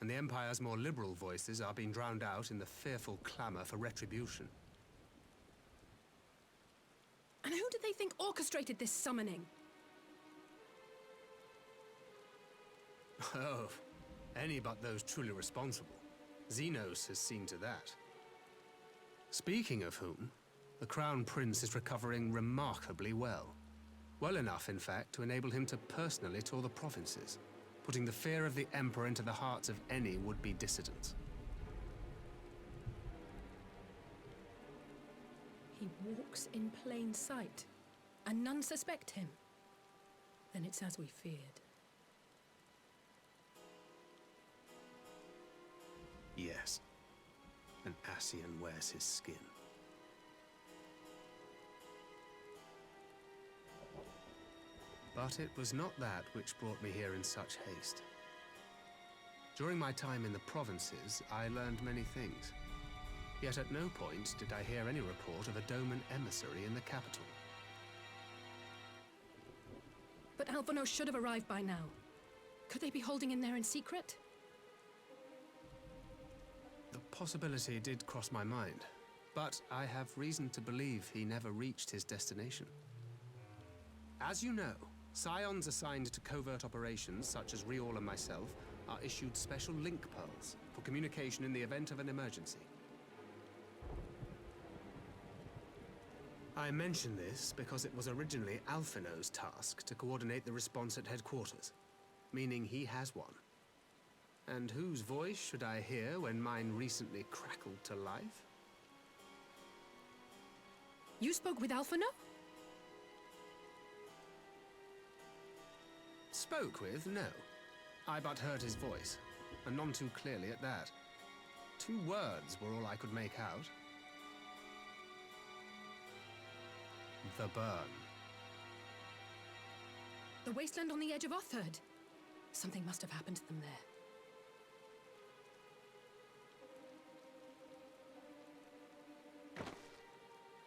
and the Empire's more liberal voices are being drowned out in the fearful clamor for retribution. And who did they think orchestrated this summoning? Oh, any but those truly responsible. Zenos has seen to that. Speaking of whom, the Crown Prince is recovering remarkably well. Well enough, in fact, to enable him to personally tour the provinces, putting the fear of the Emperor into the hearts of any would-be dissidents. He walks in plain sight, and none suspect him. Then it's as we feared. Yes. An Ascian wears his skin. But it was not that which brought me here in such haste. During my time in the provinces, I learned many things. Yet at no point did I hear any report of a Doman emissary in the capital. But Alphinaud should have arrived by now. Could they be holding in there in secret? The possibility did cross my mind, but I have reason to believe he never reached his destination. As you know, Scions assigned to covert operations, such as Riol and myself, are issued special link pearls for communication in the event of an emergency. I mention this because it was originally Alphinaud's task to coordinate the response at headquarters, meaning he has one. And whose voice should I hear when mine recently crackled to life? You spoke with Alphinaud? Spoke with? No. I but heard his voice, and none too clearly at that. 2 words were all I could make out. The burn. The wasteland on the edge of Otherd. Something must have happened to them there.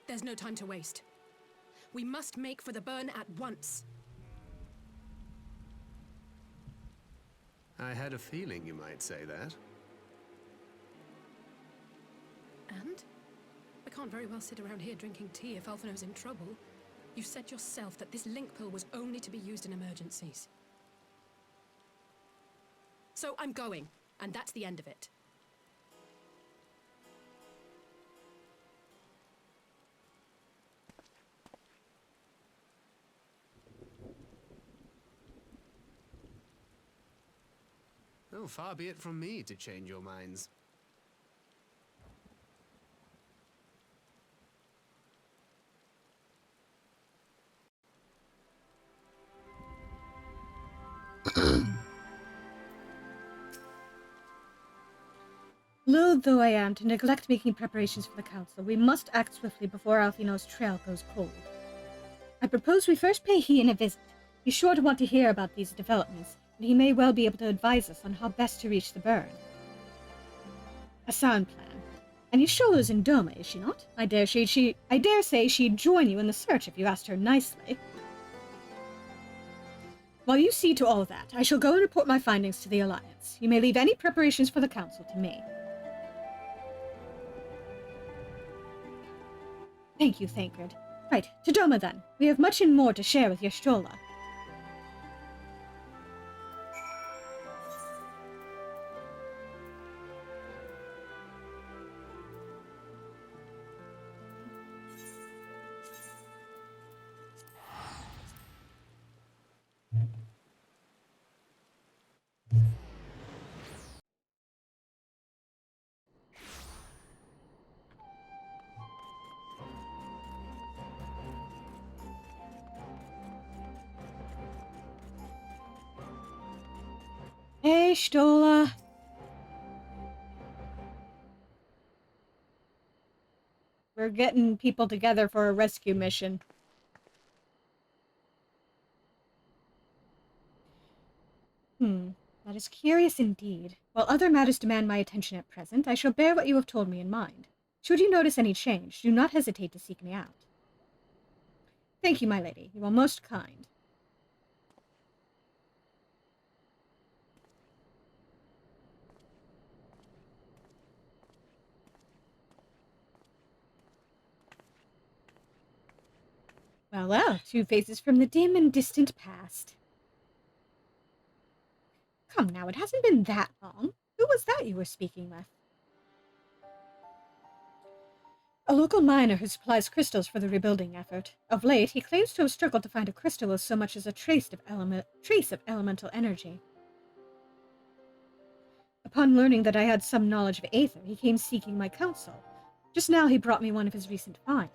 There's no time to waste. We must make for the burn at once. I had a feeling you might say that. And? I can't very well sit around here drinking tea if Alphinaud's in trouble. You said yourself that this link pill was only to be used in emergencies. So I'm going, and that's the end of it. Oh, far be it from me to change your minds. Loath though I am to neglect making preparations for the council, we must act swiftly before Alphinaud's trail goes cold. I propose we first pay Ian a visit. He's sure to want to hear about these developments, and he may well be able to advise us on how best to reach the burn. A sound plan. And Yashola's in Doma, is she not? I dare say she'd join you in the search if you asked her nicely. While you see to all that, I shall go and report my findings to the Alliance. You may leave any preparations for the council to me. Thank you, Thancred. Right, to Doma then. We have much and more to share with Yashola. Hey, Stola. We're getting people together for a rescue mission. That is curious indeed. While other matters demand my attention at present, I shall bear what you have told me in mind. Should you notice any change, do not hesitate to seek me out. Thank you, my lady. You are most kind. Well, well, 2 faces from the dim and distant past. Come now, it hasn't been that long. Who was that you were speaking with? A local miner who supplies crystals for the rebuilding effort. Of late, he claims to have struggled to find a crystal with so much as a trace of elemental energy. Upon learning that I had some knowledge of Aether, he came seeking my counsel. Just now he brought me one of his recent finds.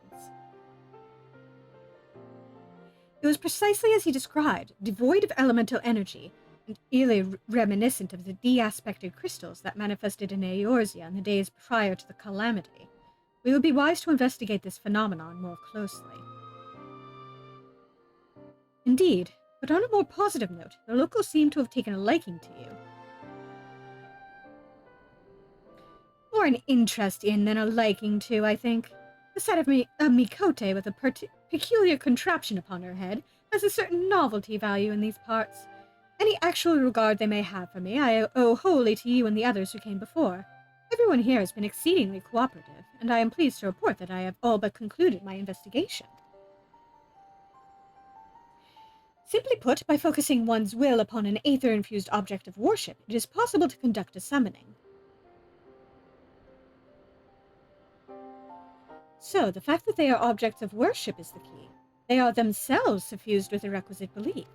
It was precisely as he described, devoid of elemental energy, and eerily reminiscent of the de-aspected crystals that manifested in Eorzea in the days prior to the calamity. We would be wise to investigate this phenomenon more closely. Indeed, But on a more positive note, the locals seem to have taken a liking to you. More an interest in than a liking to, I think. The sight of a Mikote with a peculiar contraption upon her head has a certain novelty value in these parts. Any actual regard they may have for me I owe wholly to you and the others who came before. Everyone here has been exceedingly cooperative, and I am pleased to report that I have all but concluded my investigation. Simply put, by focusing one's will upon an aether-infused object of worship, it is possible to conduct a summoning. So, the fact that they are objects of worship is the key. They are themselves suffused with the requisite belief.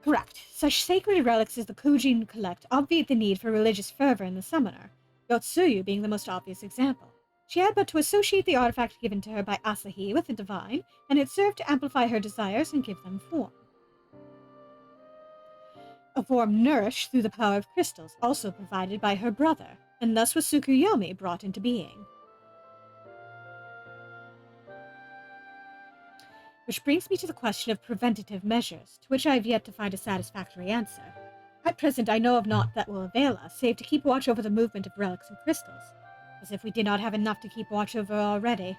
Correct. Such sacred relics as the Kujin collect obviate the need for religious fervor in the summoner, Yotsuyu being the most obvious example. She had but to associate the artifact given to her by Asahi with the divine, and it served to amplify her desires and give them form. A form nourished through the power of crystals, also provided by her brother, and thus was Tsukuyomi brought into being. Which brings me to the question of preventative measures, to which I have yet to find a satisfactory answer. At present I know of naught that will avail us, save to keep watch over the movement of relics and crystals, as if we did not have enough to keep watch over already.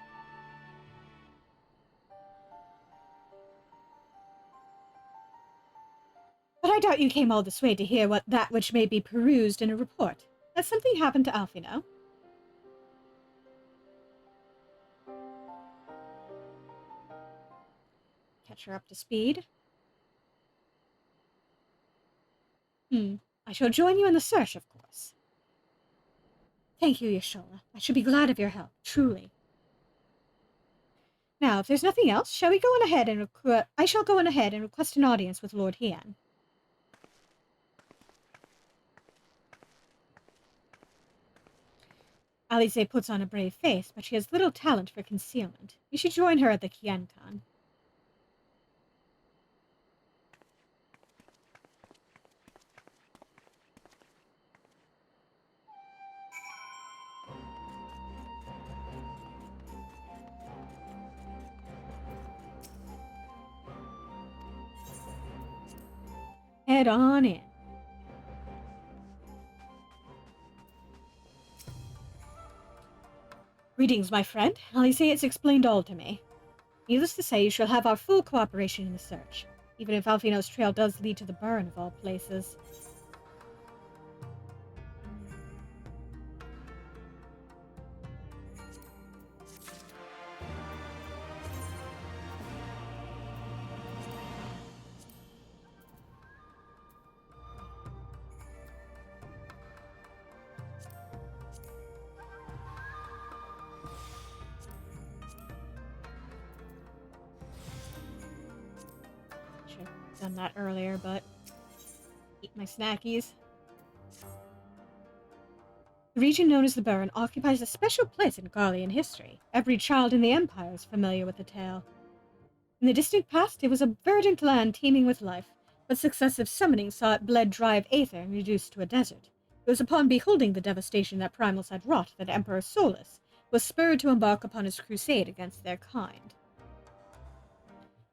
But I doubt you came all this way to hear that which may be perused in a report. Has something happened to Alphinaud? Catch her up to speed. I shall join you in the search, of course. Thank you, Yashola. I should be glad of your help, truly. Now, if there's nothing else, shall we go on ahead and I shall go on ahead and request an audience with Lord Hian. Alize puts on a brave face, but she has little talent for concealment. You should join her at the Kiankan. Head on in. Greetings, my friend. Alize has explained all to me. Needless to say, you shall have our full cooperation in the search, even if Alphinaud's trail does lead to the burn of all places. Done that earlier, but eat my snackies. The region known as the Burn occupies a special place in Garlean history. Every child in the Empire is familiar with the tale. In the distant past, it was a verdant land teeming with life, but successive summonings saw it bled dry of aether and reduced to a desert. It was upon beholding the devastation that Primals had wrought that Emperor Solus was spurred to embark upon his crusade against their kind.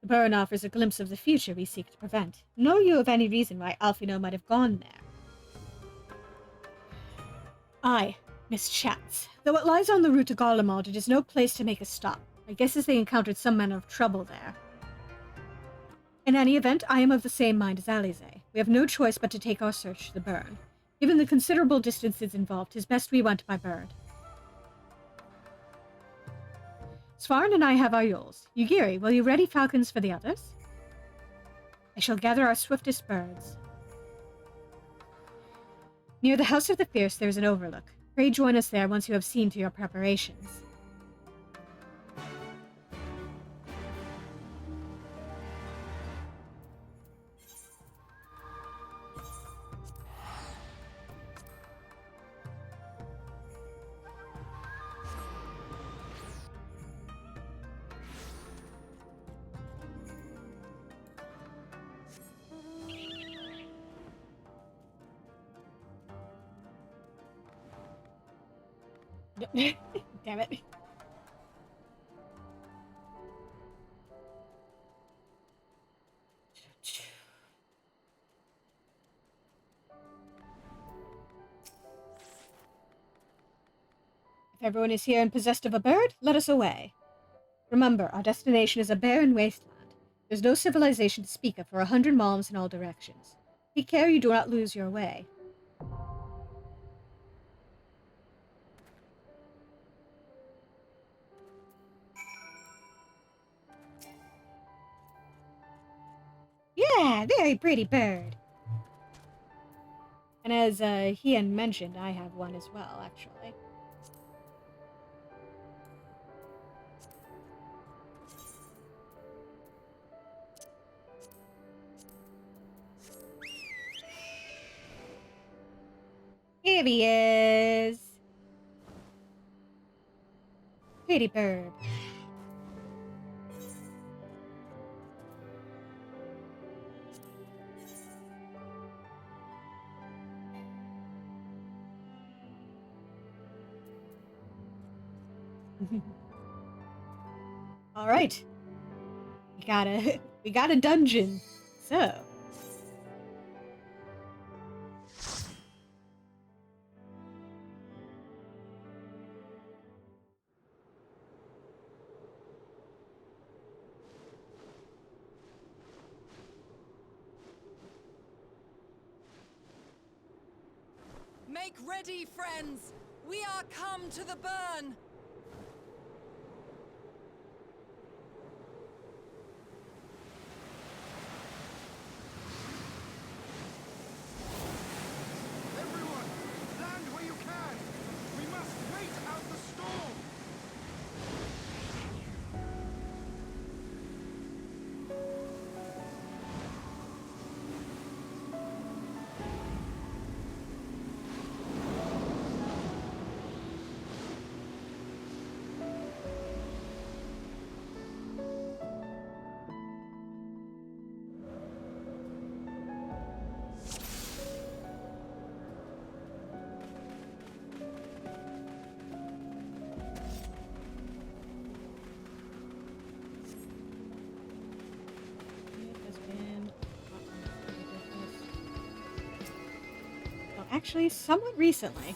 The burn offers a glimpse of the future we seek to prevent. Know you of any reason why Alphinaud might have gone there? Aye, mischance. Though it lies on the route to Garlemald, it is no place to make a stop. I guess as they encountered some manner of trouble there. In any event, I am of the same mind as Alize. We have no choice but to take our search to the burn. Given the considerable distances involved, 'tis best we went by bird. Svarn and I have our yoles. Yugiri, will you ready falcons for the others? I shall gather our swiftest birds. Near the House of the Fierce there is an overlook. Pray join us there once you have seen to your preparations. Damn it. If everyone is here and possessed of a bird, let us away. Remember, our destination is a barren wasteland. There's no civilization to speak of for 100 miles in all directions. Take care you do not lose your way. Yeah, very pretty bird. And as Hian mentioned, I have one as well, actually. Here he is. Pretty bird. All right. We got a dungeon. So, make ready, friends. We are come to the burn. Everyone, land where you can. We must wait out the storm. actually, somewhat recently.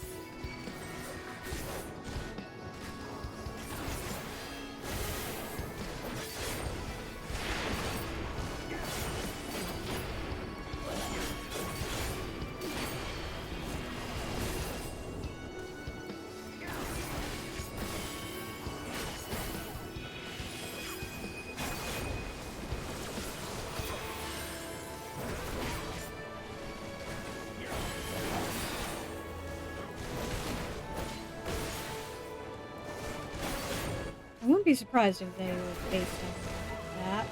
I wouldn't be surprised if they were based on that.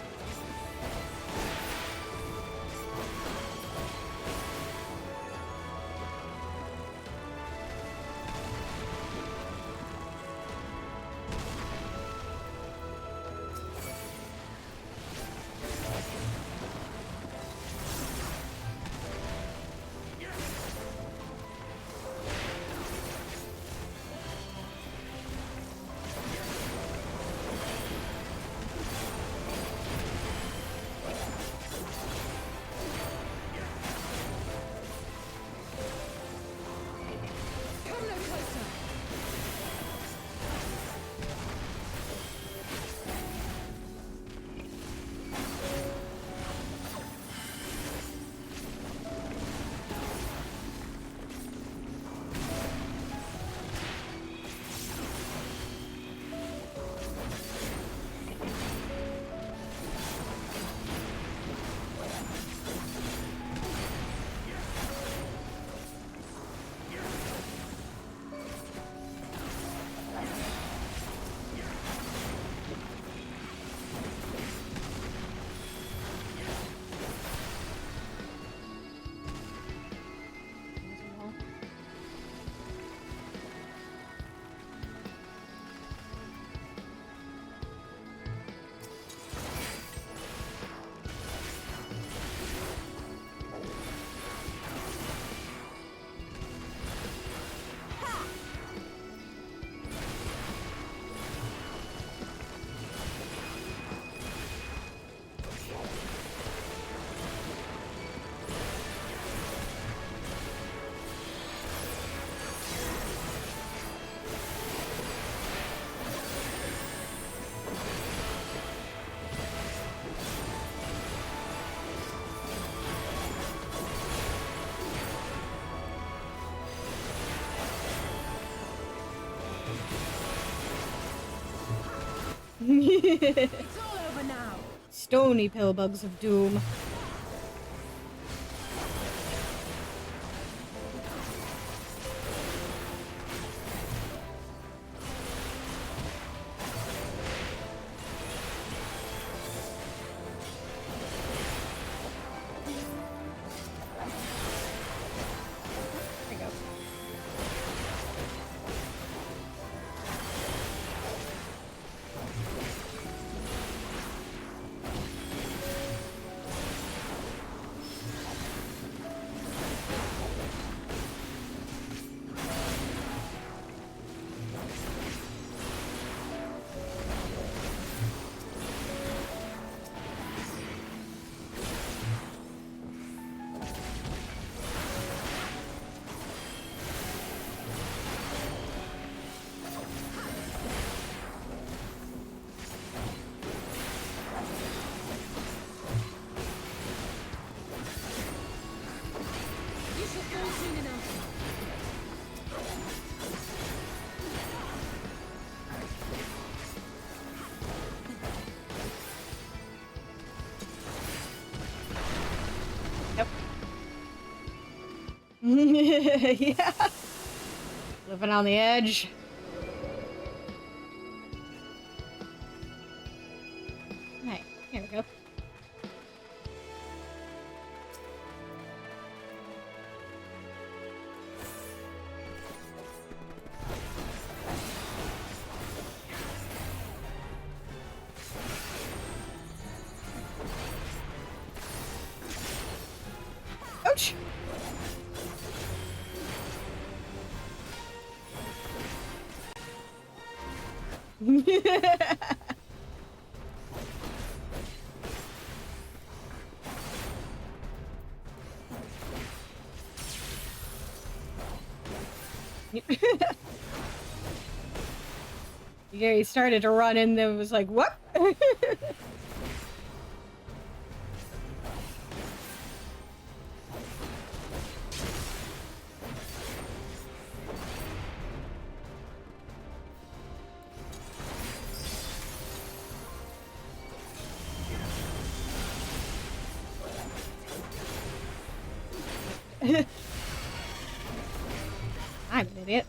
It's all over now. Stony pillbugs of doom. You should go soon enough. Yeah. Living on the edge. Right, here we go. Ouch! Yeah, he started to run and then was like, what? I'm an idiot.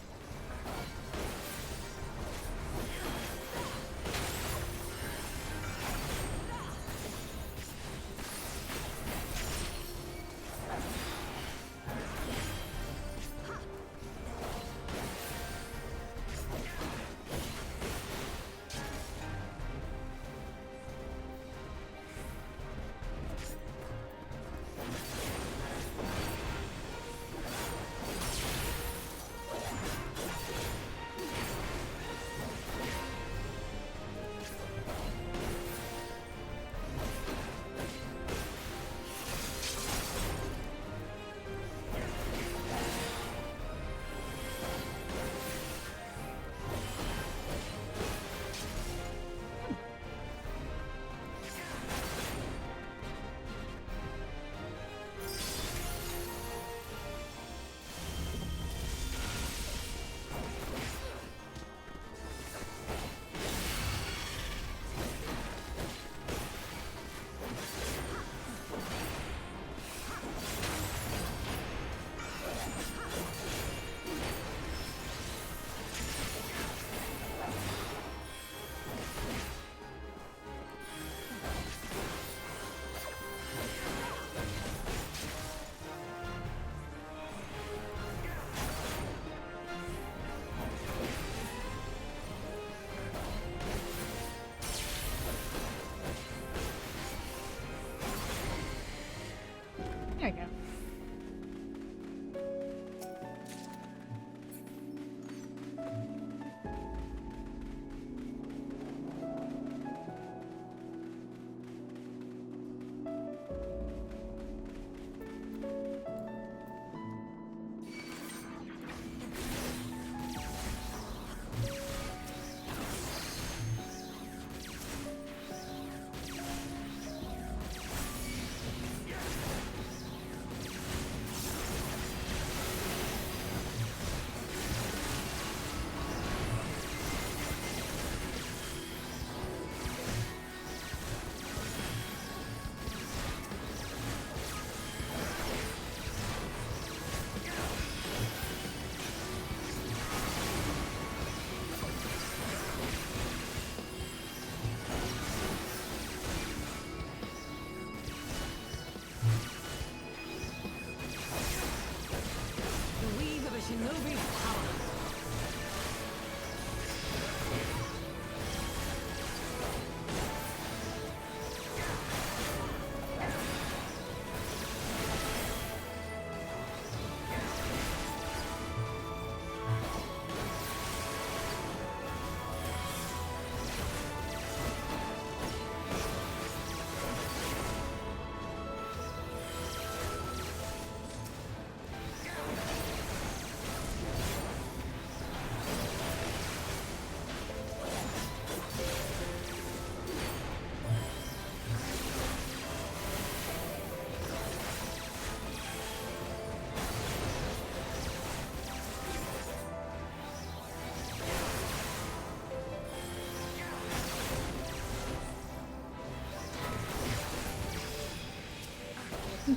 There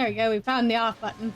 we go, we found the off button.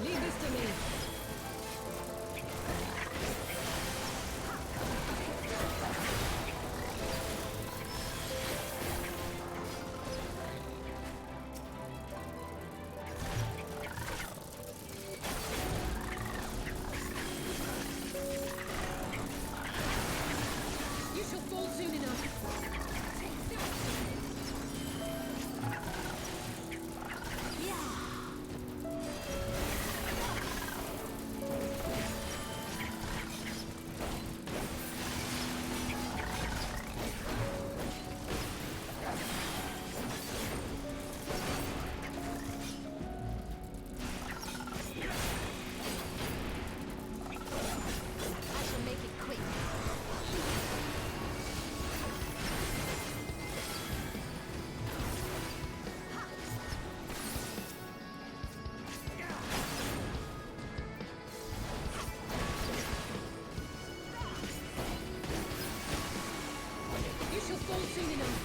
Leave this to me. You shall fall soon enough. I shall make it quick. You shall fall soon enough.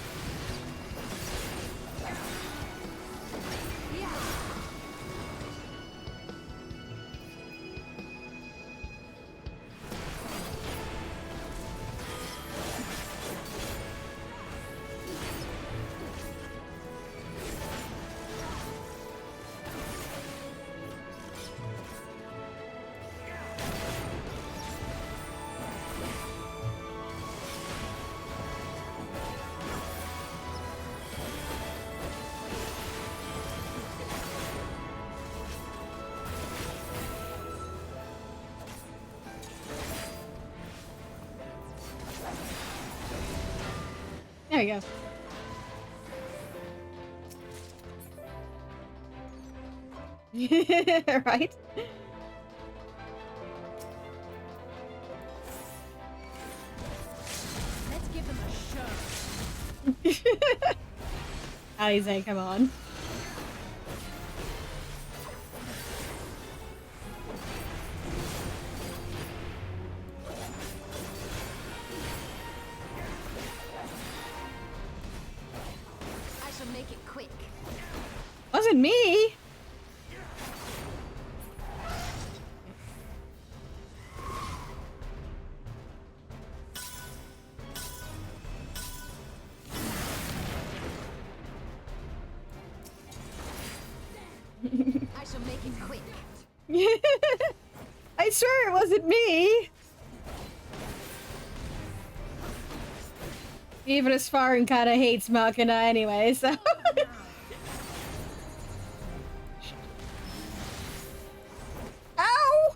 There we go. Right? Let's give them a show. Alize, come on. I shall make it quick. Wasn't me! I shall make it quick. I swear it wasn't me! Even as Farin kinda hates Machina anyway, so... Ow!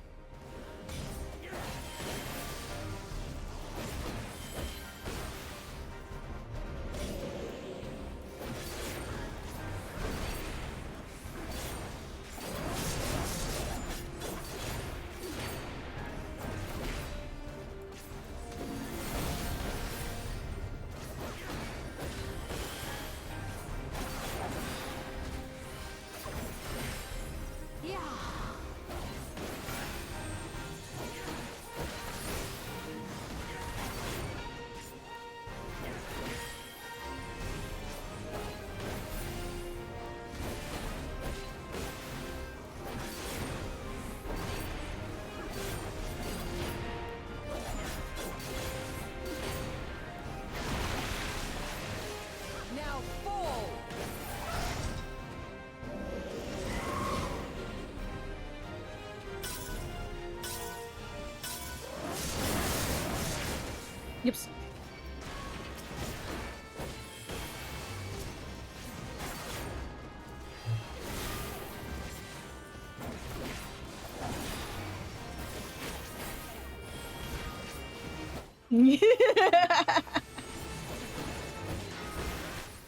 Oops.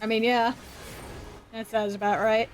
I mean, yeah. That sounds about right.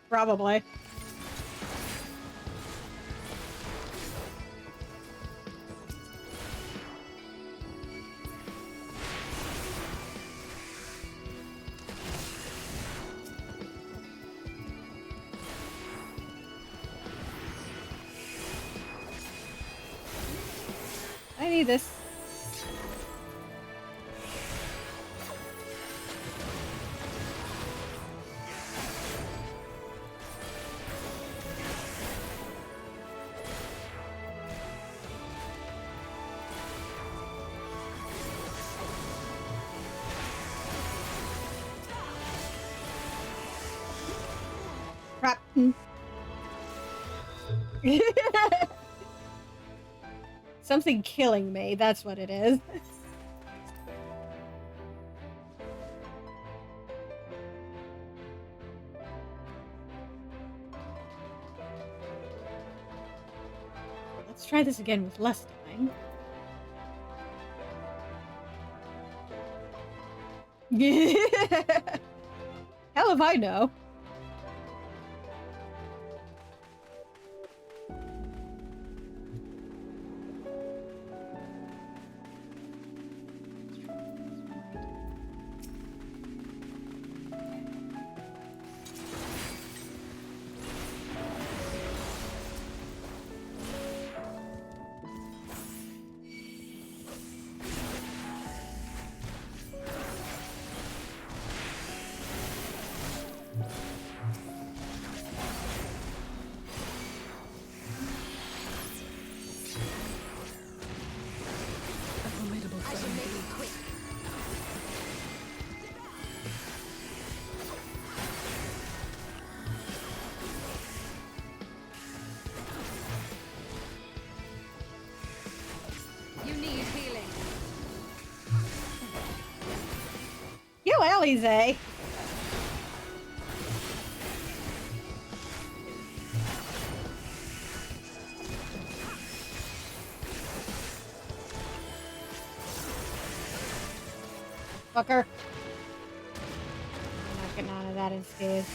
Probably. I need this. Crap. Something killing me, that's what it is. Let's try this again with less dying. Hell if I know. You Alize! Fucker. I'm not getting out of that unscathed.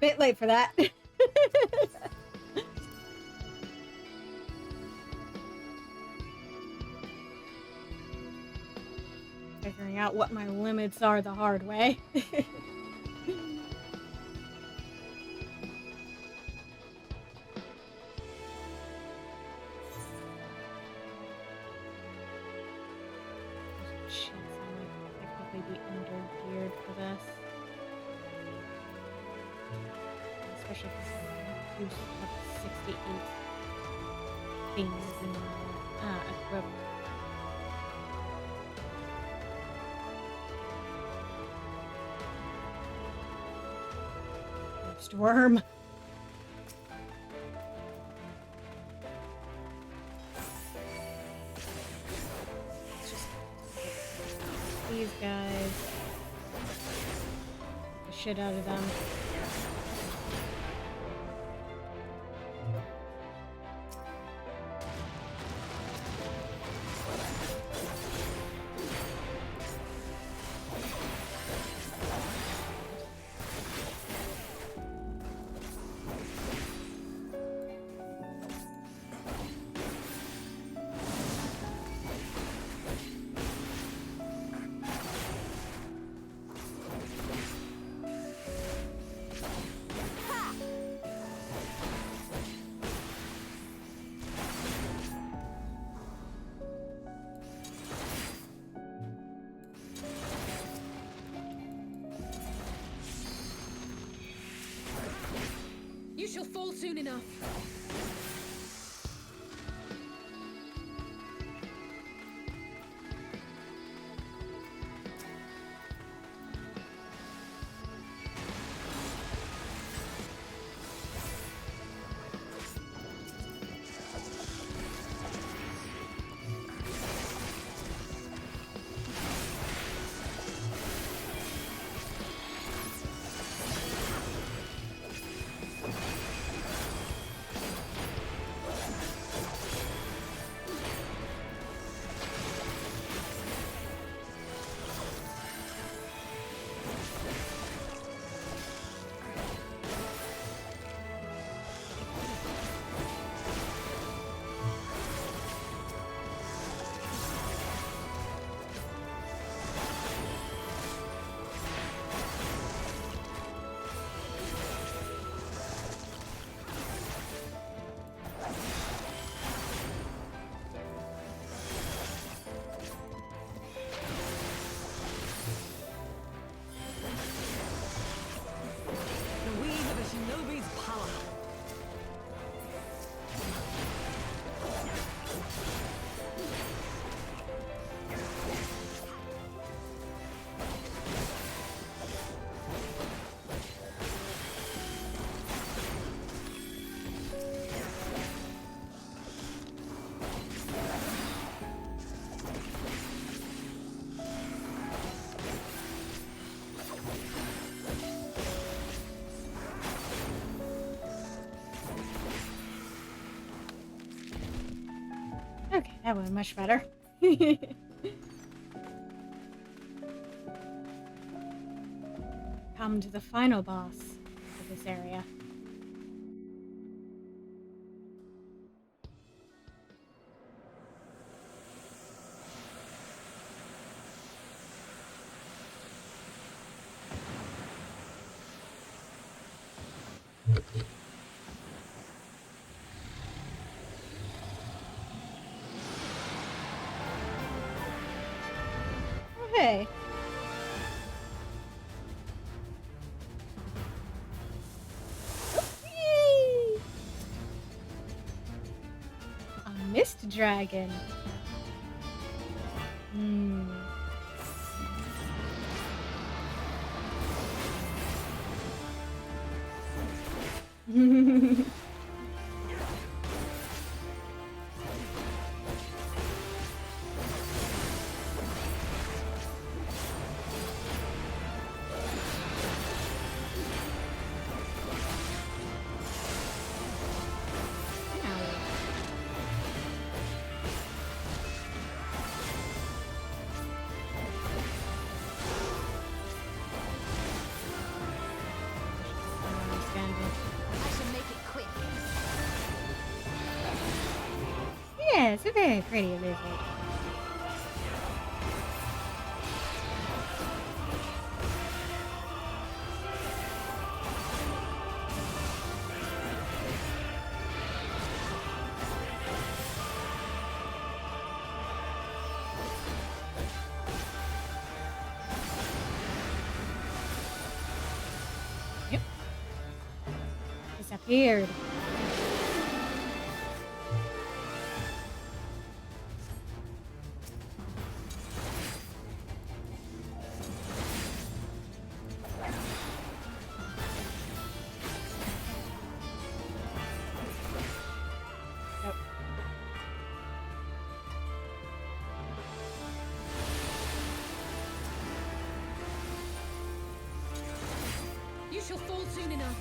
Bit late for that. Figuring out what my limits are the hard way. Be under-geared for this. Especially because I have 68 things in equipped. Storm. These guys. Get the shit out of them. You shall fall soon enough. Okay, that went much better. Come to the final boss of this area. Hey. Yay! A mist dragon. Yeah, it's a very pretty lizard. Yep. Disappeared. You shall fall soon enough.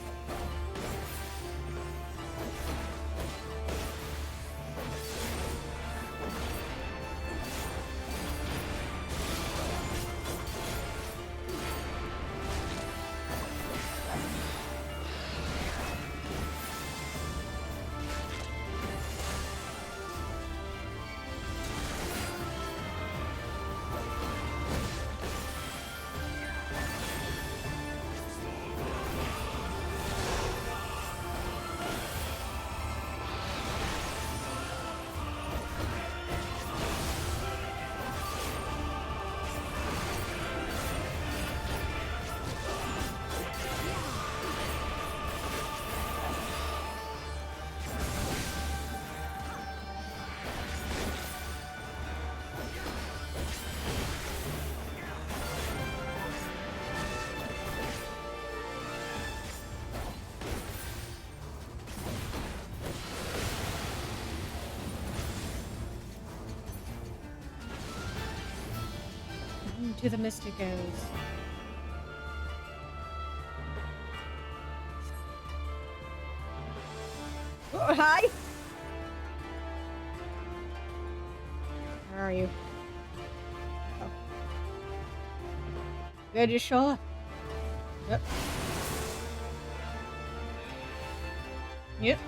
To the Mysticos. Oh, hi! Where are you? Oh. Good, you sure? Yep. Yep.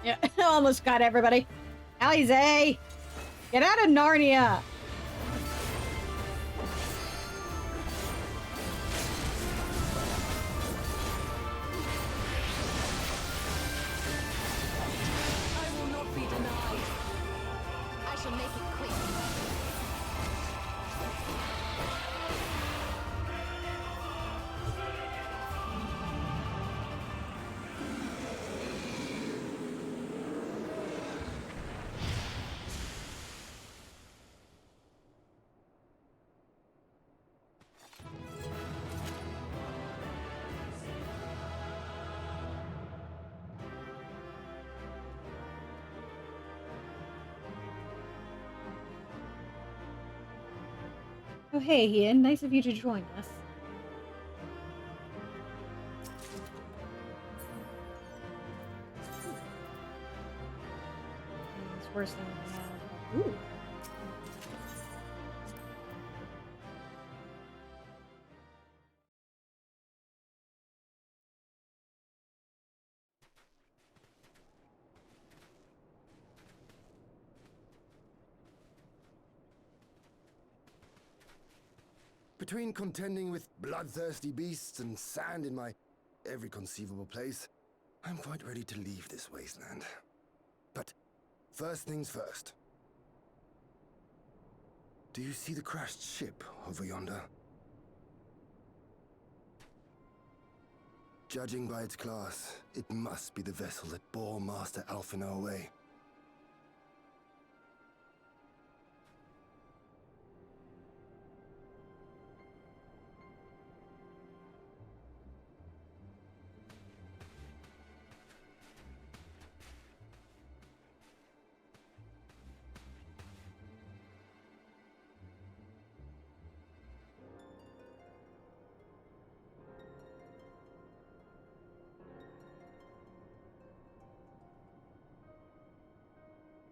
Yeah, almost got everybody. Alize! Get out of Narnia! I will not be denied. I shall make it quick. Oh, hey, Ian. Nice of you to join us. It's worse than we have. Ooh. Between contending with bloodthirsty beasts and sand in my every conceivable place, I'm quite ready to leave this wasteland. But first things first. Do you see the crashed ship over yonder? Judging by its class, it must be the vessel that bore Master Alphinaud away.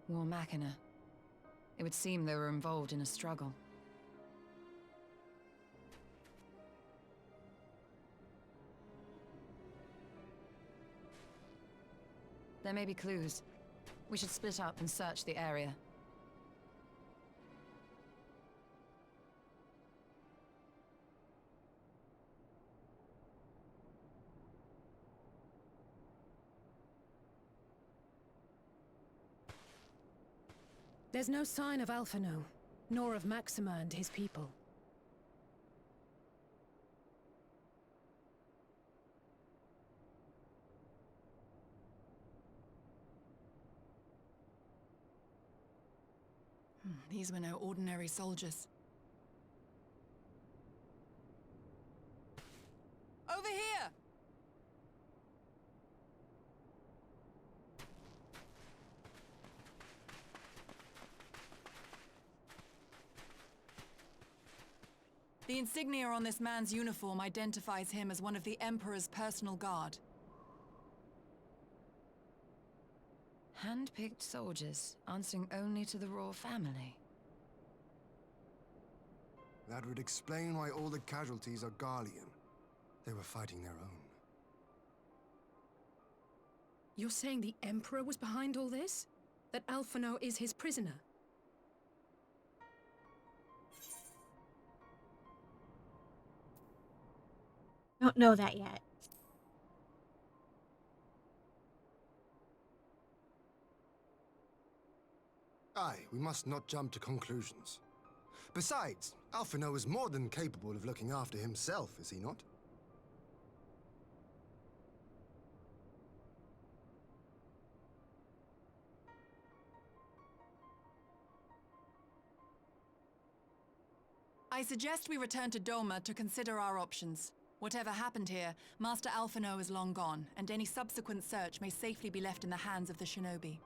War Machina. It would seem they were involved in a struggle. There may be clues. We should split up and search the area. There's no sign of Alphinaud, nor of Maxima and his people. These were no ordinary soldiers. Over here! The insignia on this man's uniform identifies him as one of the Emperor's personal guard. Hand-picked soldiers, answering only to the royal family. That would explain why all the casualties are Garlean. They were fighting their own. You're saying the Emperor was behind all this? That Alphinaud is his prisoner? Don't know that yet. Aye, we must not jump to conclusions. Besides, Alphinaud is more than capable of looking after himself, is he not? I suggest we return to Doma to consider our options. Whatever happened here, Master Alphinaud is long gone, and any subsequent search may safely be left in the hands of the shinobi.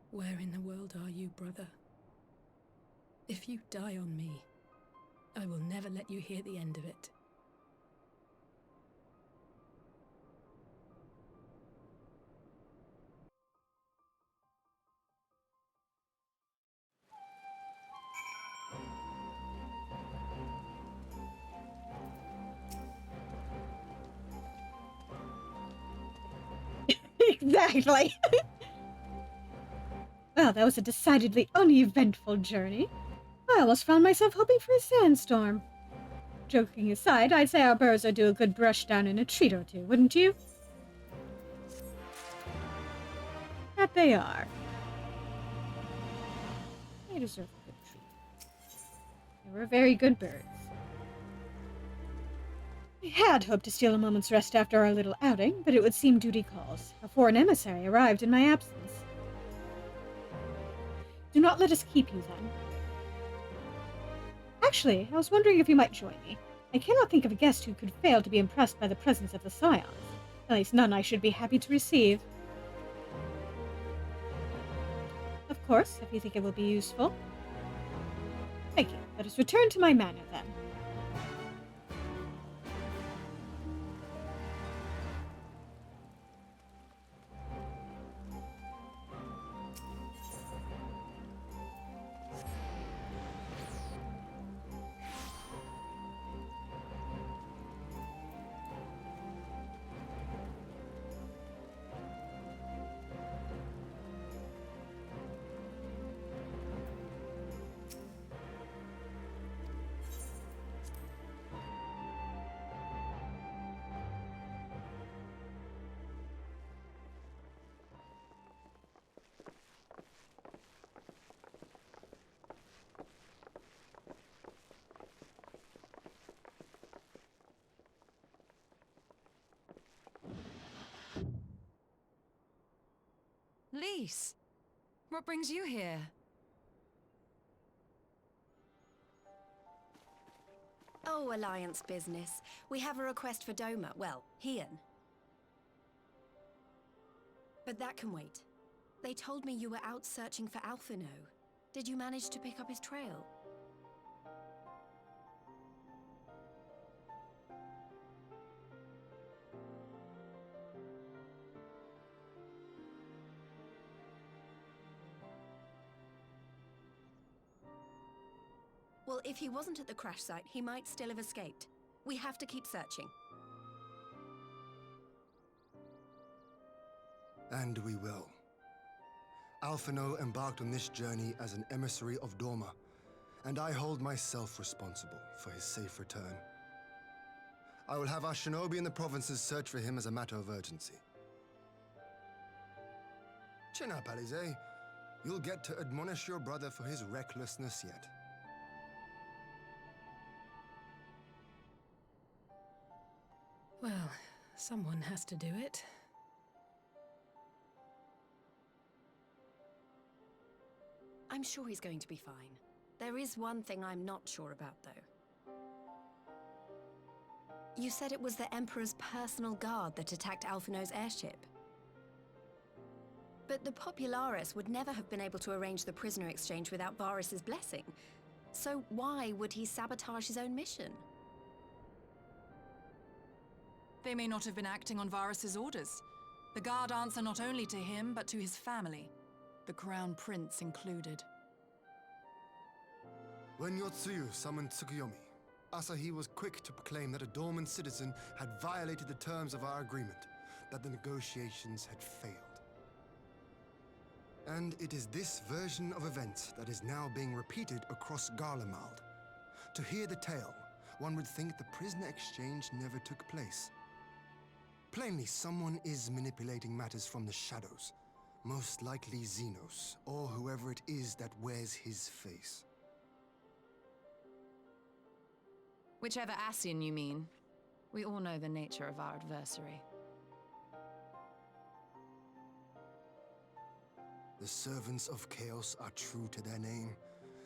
Where in the world are you, brother? If you die on me, I will never let you hear the end of it. Exactly. Well, that was a decidedly uneventful journey. I almost found myself hoping for a sandstorm. Joking aside, I'd say our birds would do a good brush down in a treat or two, wouldn't you? That they are. They deserve a good treat. They were very good birds. I had hoped to steal a moment's rest after our little outing, but it would seem duty calls. A foreign emissary arrived in my absence. Do not let us keep you, then. Actually, I was wondering if you might join me. I cannot think of a guest who could fail to be impressed by the presence of the Scions. At least none I should be happy to receive. Of course, if you think it will be useful. Thank you. Let us return to my manor, then. Lise, what brings you here? Oh, Alliance business. We have a request for Doma. Well, Hien. But that can wait. They told me you were out searching for Alphinaud. Did you manage to pick up his trail? Well, if he wasn't at the crash site, he might still have escaped. We have to keep searching. And we will. Alphinaud embarked on this journey as an emissary of Dorma, and I hold myself responsible for his safe return. I will have our shinobi in the provinces search for him as a matter of urgency. Chin up, Alize. You'll get to admonish your brother for his recklessness yet. Well, someone has to do it. I'm sure he's going to be fine. There is one thing I'm not sure about, though. You said it was the Emperor's personal guard that attacked Alphinaud's airship. But the Popularis would never have been able to arrange the prisoner exchange without Varus's blessing. So why would he sabotage his own mission? They may not have been acting on Varus's orders. The guard answer not only to him, but to his family, the Crown Prince included. When Yotsuyu summoned Tsukuyomi, Asahi was quick to proclaim that a dormant citizen had violated the terms of our agreement, that the negotiations had failed. And it is this version of events that is now being repeated across Garlemald. To hear the tale, one would think the prisoner exchange never took place. Plainly, someone is manipulating matters from the shadows. Most likely Zenos, or whoever it is that wears his face. Whichever Ascian you mean. We all know the nature of our adversary. The servants of chaos are true to their name.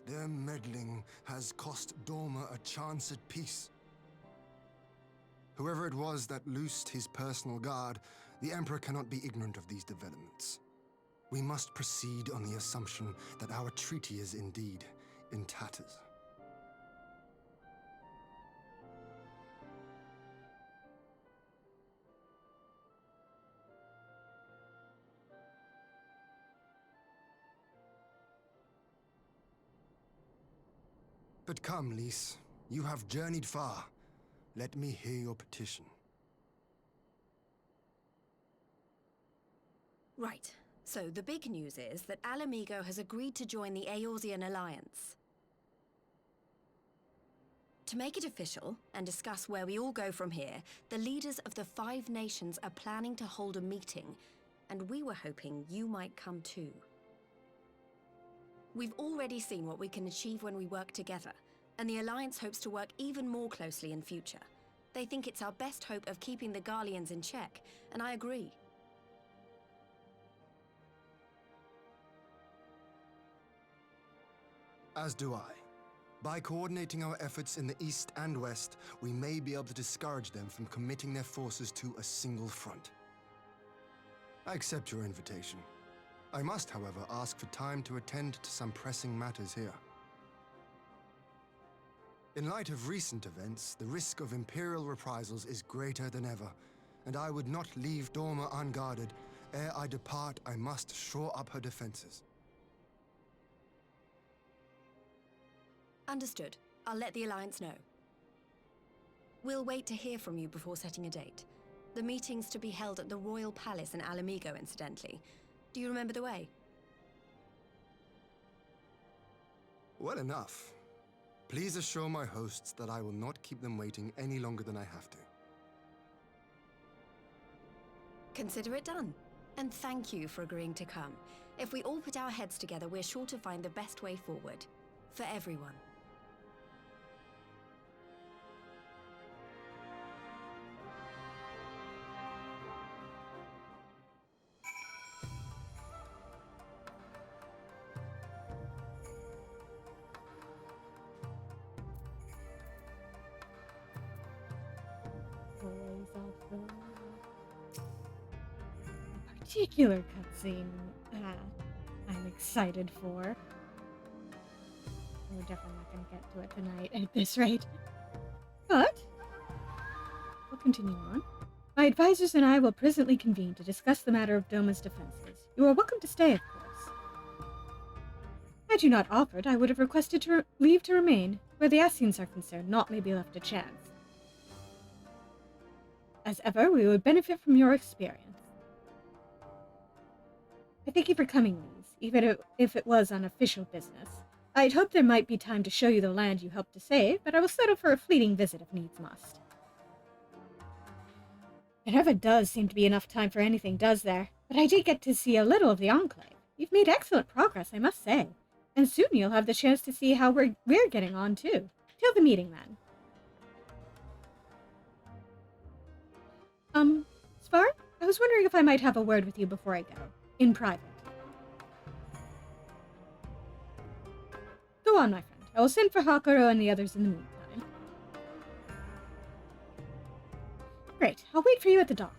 Their meddling has cost Dorma a chance at peace. Whoever it was that loosed his personal guard, the Emperor cannot be ignorant of these developments. We must proceed on the assumption that our treaty is indeed in tatters. But come, Lys. You have journeyed far. Let me hear your petition. Right. So the big news is that Alamigo has agreed to join the Eorzean Alliance. To make it official, and discuss where we all go from here, the leaders of the 5 nations are planning to hold a meeting, and we were hoping you might come too. We've already seen what we can achieve when we work together, and the Alliance hopes to work even more closely in future. They think it's our best hope of keeping the Garleans in check, and I agree. As do I. By coordinating our efforts in the east and west, we may be able to discourage them from committing their forces to a single front. I accept your invitation. I must, however, ask for time to attend to some pressing matters here. In light of recent events, the risk of Imperial reprisals is greater than ever, and I would not leave Dorma unguarded. Ere I depart, I must shore up her defenses. Understood. I'll let the Alliance know. We'll wait to hear from you before setting a date. The meeting's to be held at the Royal Palace in Alamigo, incidentally. Do you remember the way? Well enough. Please assure my hosts that I will not keep them waiting any longer than I have to. Consider it done. And thank you for agreeing to come. If we all put our heads together, we're sure to find the best way forward. For everyone. Particular cutscene I'm excited for. We're definitely not going to get to it tonight at this rate. But we'll continue on. My advisors and I will presently convene to discuss the matter of Doma's defenses. You are welcome to stay, of course. Had you not offered, I would have requested leave to remain, where the Asians are concerned, naught may be left to chance. As ever, we would benefit from your experience. I thank you for coming, Lise, even if it was on official business. I'd hoped there might be time to show you the land you helped to save, but I will settle for a fleeting visit if needs must. There never does seem to be enough time for anything, does there? But I did get to see a little of the Enclave. You've made excellent progress, I must say. And soon you'll have the chance to see how we're getting on, too. Till the meeting, then. Svar? I was wondering if I might have a word with you before I go. In private. Go on, my friend. I will send for Hakuro and the others in the meantime. Great. I'll wait for you at the docks.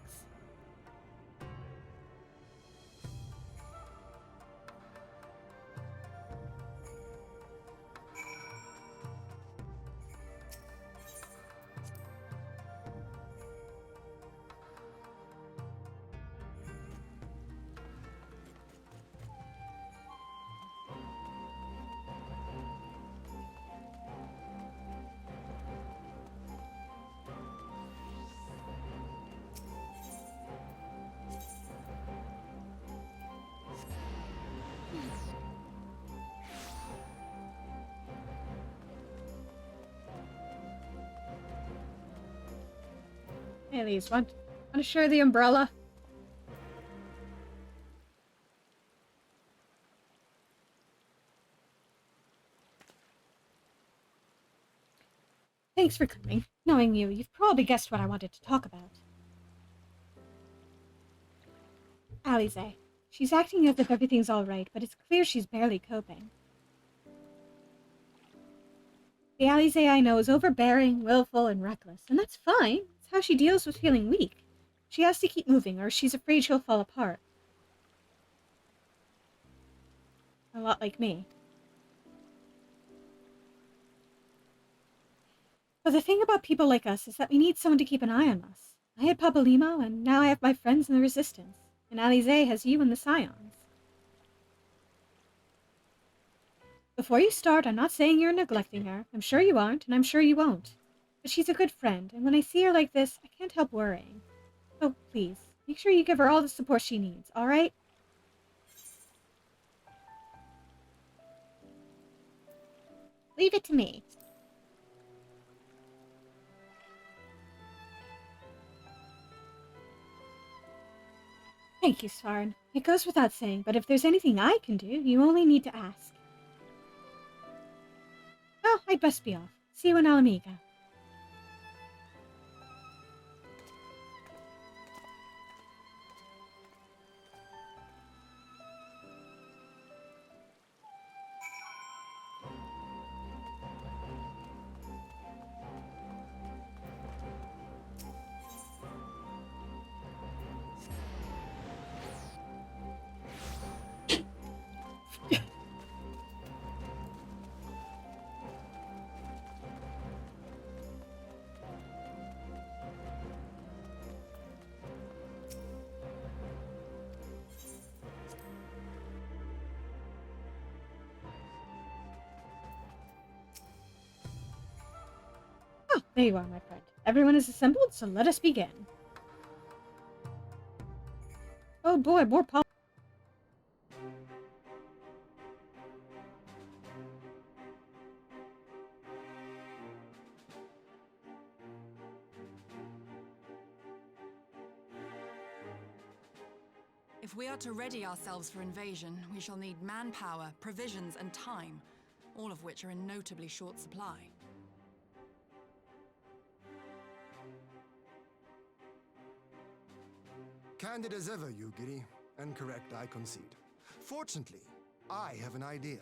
Hey, Lise, want to share the umbrella? Thanks for coming. Knowing you, you've probably guessed what I wanted to talk about. Alize. She's acting as if everything's alright, but it's clear she's barely coping. The Alize I know is overbearing, willful, and reckless, and that's fine. It's how she deals with feeling weak. She has to keep moving, or she's afraid she'll fall apart. A lot like me. But the thing about people like us is that we need someone to keep an eye on us. I had Papalimo, and now I have my friends in the Resistance. And Alize has you and the Scions. Before you start, I'm not saying you're neglecting her. I'm sure you aren't, and I'm sure you won't. But she's a good friend, and when I see her like this, I can't help worrying. So please, make sure you give her all the support she needs, alright? Leave it to me. Thank you, Svarn. It goes without saying, but if there's anything I can do, you only need to ask. Well, I'd best be off. See you in Alamiga. Oh, there you are, my friend. Everyone is assembled, so let us begin. Oh boy, more pop. If we are to ready ourselves for invasion, we shall need manpower, provisions, and time, all of which are in notably short supply. Candid as ever, Yugiri, and correct, I concede. Fortunately, I have an idea.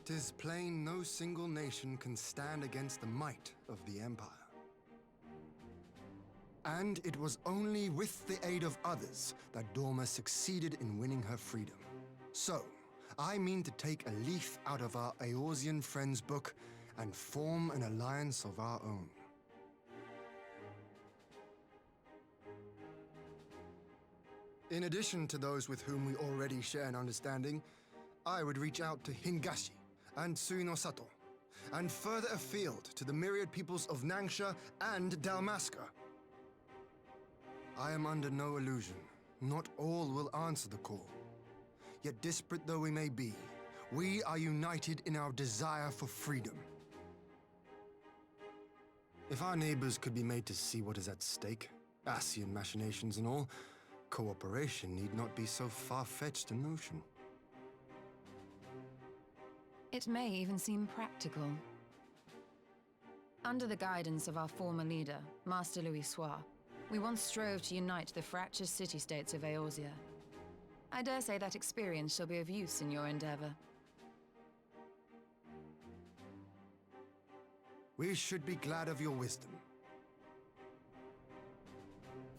"'Tis plain no single nation can stand against the might of the Empire. And it was only with the aid of others that Dorma succeeded in winning her freedom. So, I mean to take a leaf out of our Eorzean friend's book and form an alliance of our own. In addition to those with whom we already share an understanding, I would reach out to Hingashi and Suinosato, and further afield to the myriad peoples of Nangsha and Dalmasca. I am under no illusion. Not all will answer the call. Yet disparate though we may be, we are united in our desire for freedom. If our neighbors could be made to see what is at stake, Asian machinations and all, cooperation need not be so far-fetched a notion. It may even seem practical. Under the guidance of our former leader, Master Louis Soir, we once strove to unite the fractious city-states of Eorzea. I dare say that experience shall be of use in your endeavor. We should be glad of your wisdom.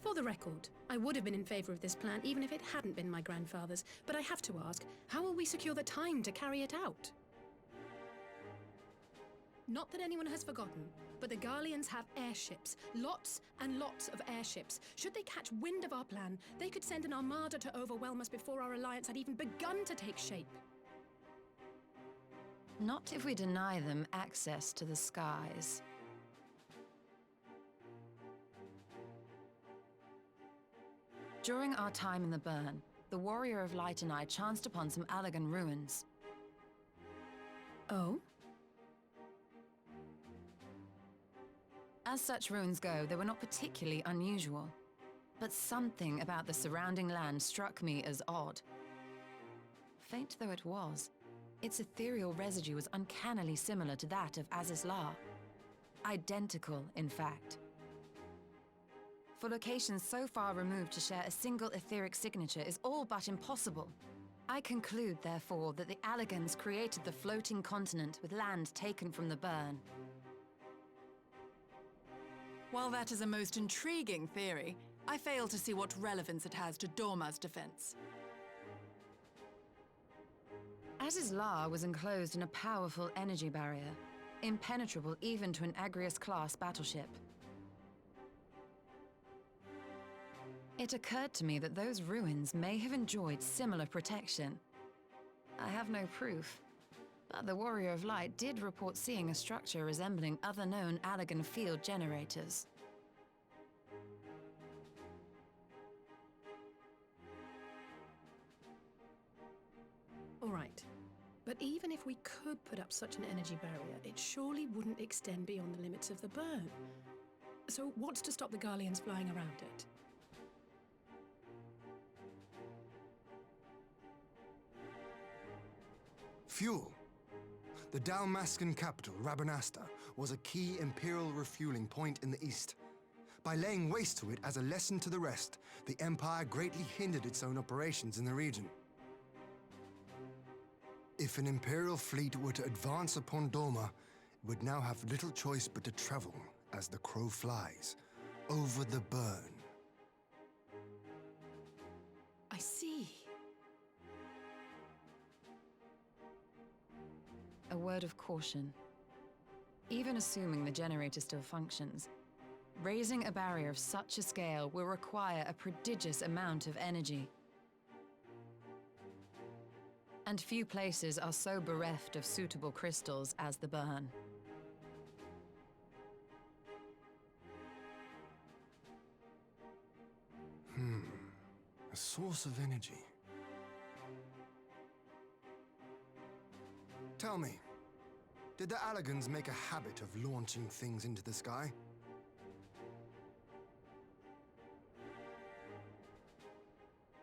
For the record, I would have been in favor of this plan even if it hadn't been my grandfather's, but I have to ask, how will we secure the time to carry it out? Not that anyone has forgotten, but the Garleans have airships. Lots and lots of airships. Should they catch wind of our plan, they could send an armada to overwhelm us before our alliance had even begun to take shape. Not if we deny them access to the skies. During our time in the Burn, the Warrior of Light and I chanced upon some Allagan ruins. Oh? As such ruins go, they were not particularly unusual. But something about the surrounding land struck me as odd. Faint though it was, its ethereal residue was uncannily similar to that of Azizlar. Identical, in fact. For locations so far removed to share a single etheric signature is all but impossible. I conclude, therefore, that the Allagans created the floating continent with land taken from the Burn. While that is a most intriguing theory, I fail to see what relevance it has to Dorma's defense. Azizlar was enclosed in a powerful energy barrier, impenetrable even to an Agrias-class battleship. It occurred to me that those ruins may have enjoyed similar protection. I have no proof, but the Warrior of Light did report seeing a structure resembling other known Allagan field generators. All right. But even if we could put up such an energy barrier, it surely wouldn't extend beyond the limits of the Burn. So what's to stop the Garleans flying around it? Fuel. The Dalmascan capital, Rabanasta, was a key Imperial refueling point in the east. By laying waste to it as a lesson to the rest, the Empire greatly hindered its own operations in the region. If an Imperial fleet were to advance upon Doma, it would now have little choice but to travel, as the crow flies, over the Burn. I see. A word of caution. Even assuming the generator still functions, raising a barrier of such a scale will require a prodigious amount of energy. And few places are so bereft of suitable crystals as the Burn. A source of energy. Tell me, did the Allagans make a habit of launching things into the sky?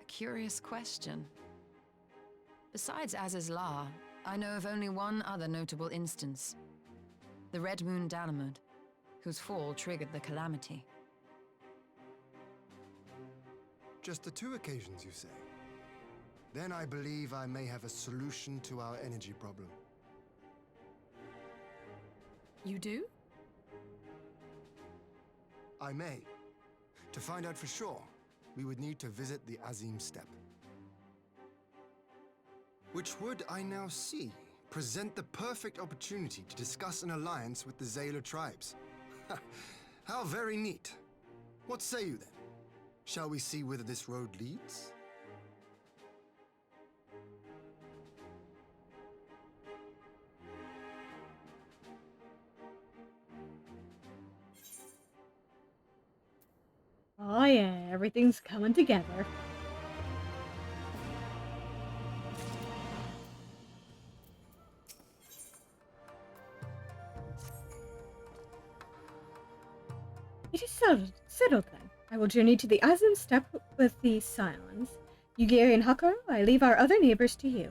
A curious question. Besides Azizlar, I know of only one other notable instance. The Red Moon Garlemald, whose fall triggered the calamity. Just the 2 occasions, you say? Then I believe I may have a solution to our energy problem. You do? I may. To find out for sure, we would need to visit the Azim Steppe. Which would, I now see, present the perfect opportunity to discuss an alliance with the Zayla tribes. How very neat. What say you then? Shall we see whither this road leads? Oh yeah, everything's coming together. It is settled then. I will journey to the Azim steppe with the Scions. You, Gary and Hakaro, I leave our other neighbors to you.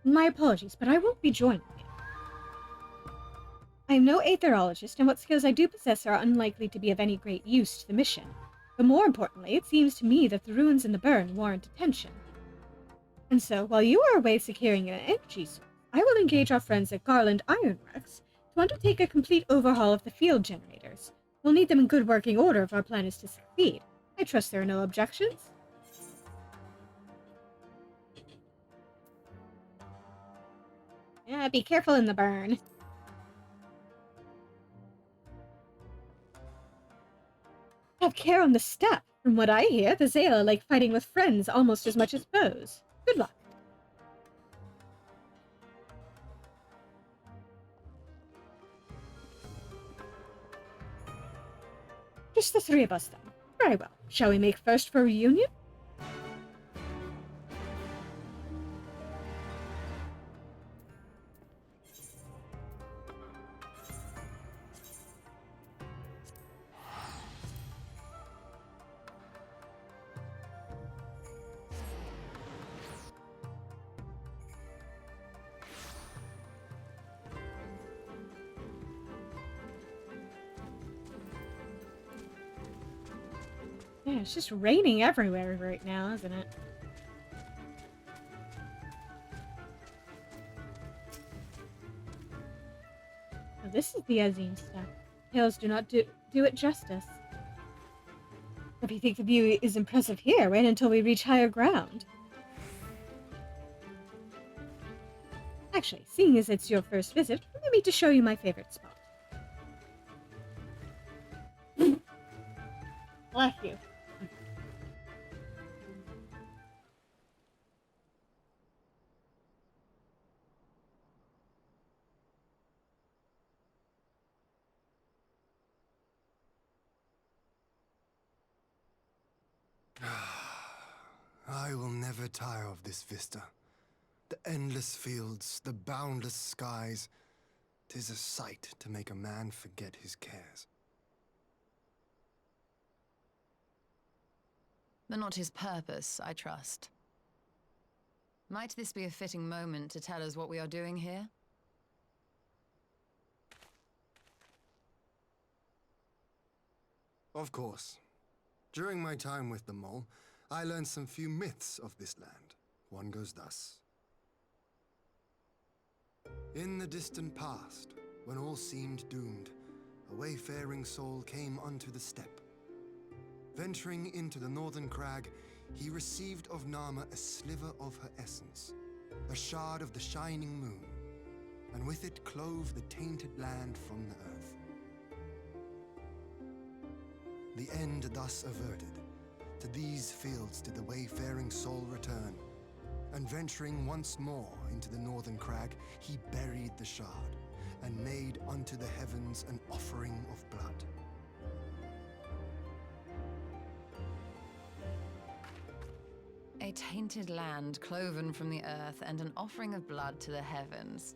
My apologies, but I won't be joining you. I am no aetherologist, and what skills I do possess are unlikely to be of any great use to the mission. But more importantly, it seems to me that the ruins in the burn warrant attention. And so, while you are away securing an energy source, I will engage our friends at Garland Ironworks to undertake a complete overhaul of the field generators. We'll need them in good working order if our plan is to succeed. I trust there are no objections? Yeah, be careful in the burn. Have care on the steppe. From what I hear, the Zayla like fighting with friends almost as much as foes. Good luck. Just the three of us, then. Very well. Shall we make first for reunion? Yeah, it's just raining everywhere right now, isn't it? Oh, this is the Azim stuff. Tales do not do it justice. If you think the view is impressive here, wait until we reach higher ground. Actually, seeing as it's your first visit, permit me to show you my favorite spot. Bless you. I will never tire of this vista. The endless fields, the boundless skies. 'Tis a sight to make a man forget his cares. But not his purpose, I trust. Might this be a fitting moment to tell us what we are doing here? Of course. During my time with the Mole, I learned some few myths of this land. One goes thus. In the distant past, when all seemed doomed, a wayfaring soul came unto the steppe. Venturing into the northern crag, he received of Nama a sliver of her essence, a shard of the shining moon, and with it clove the tainted land from the earth. The end thus averted, to these fields did the wayfaring soul return, and venturing once more into the northern crag, he buried the shard, and made unto the heavens an offering of blood. A tainted land cloven from the earth and an offering of blood to the heavens.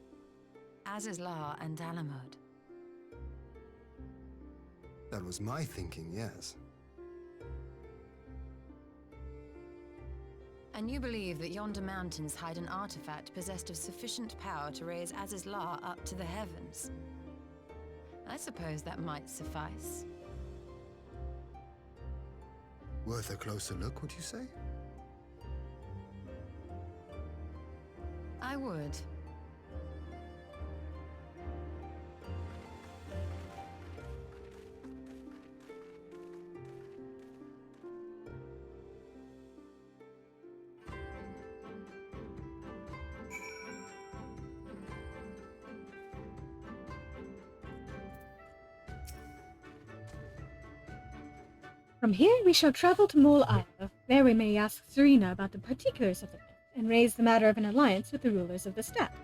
Azizlar and Garlemald. That was my thinking, yes. And you believe that yonder mountains hide an artifact possessed of sufficient power to raise Azizlar up to the heavens? I suppose that might suffice. Worth a closer look, would you say? I would. From here, we shall travel to Mole Isle. There we may ask Serena about the particulars of the myth, and raise the matter of an alliance with the rulers of the steppe.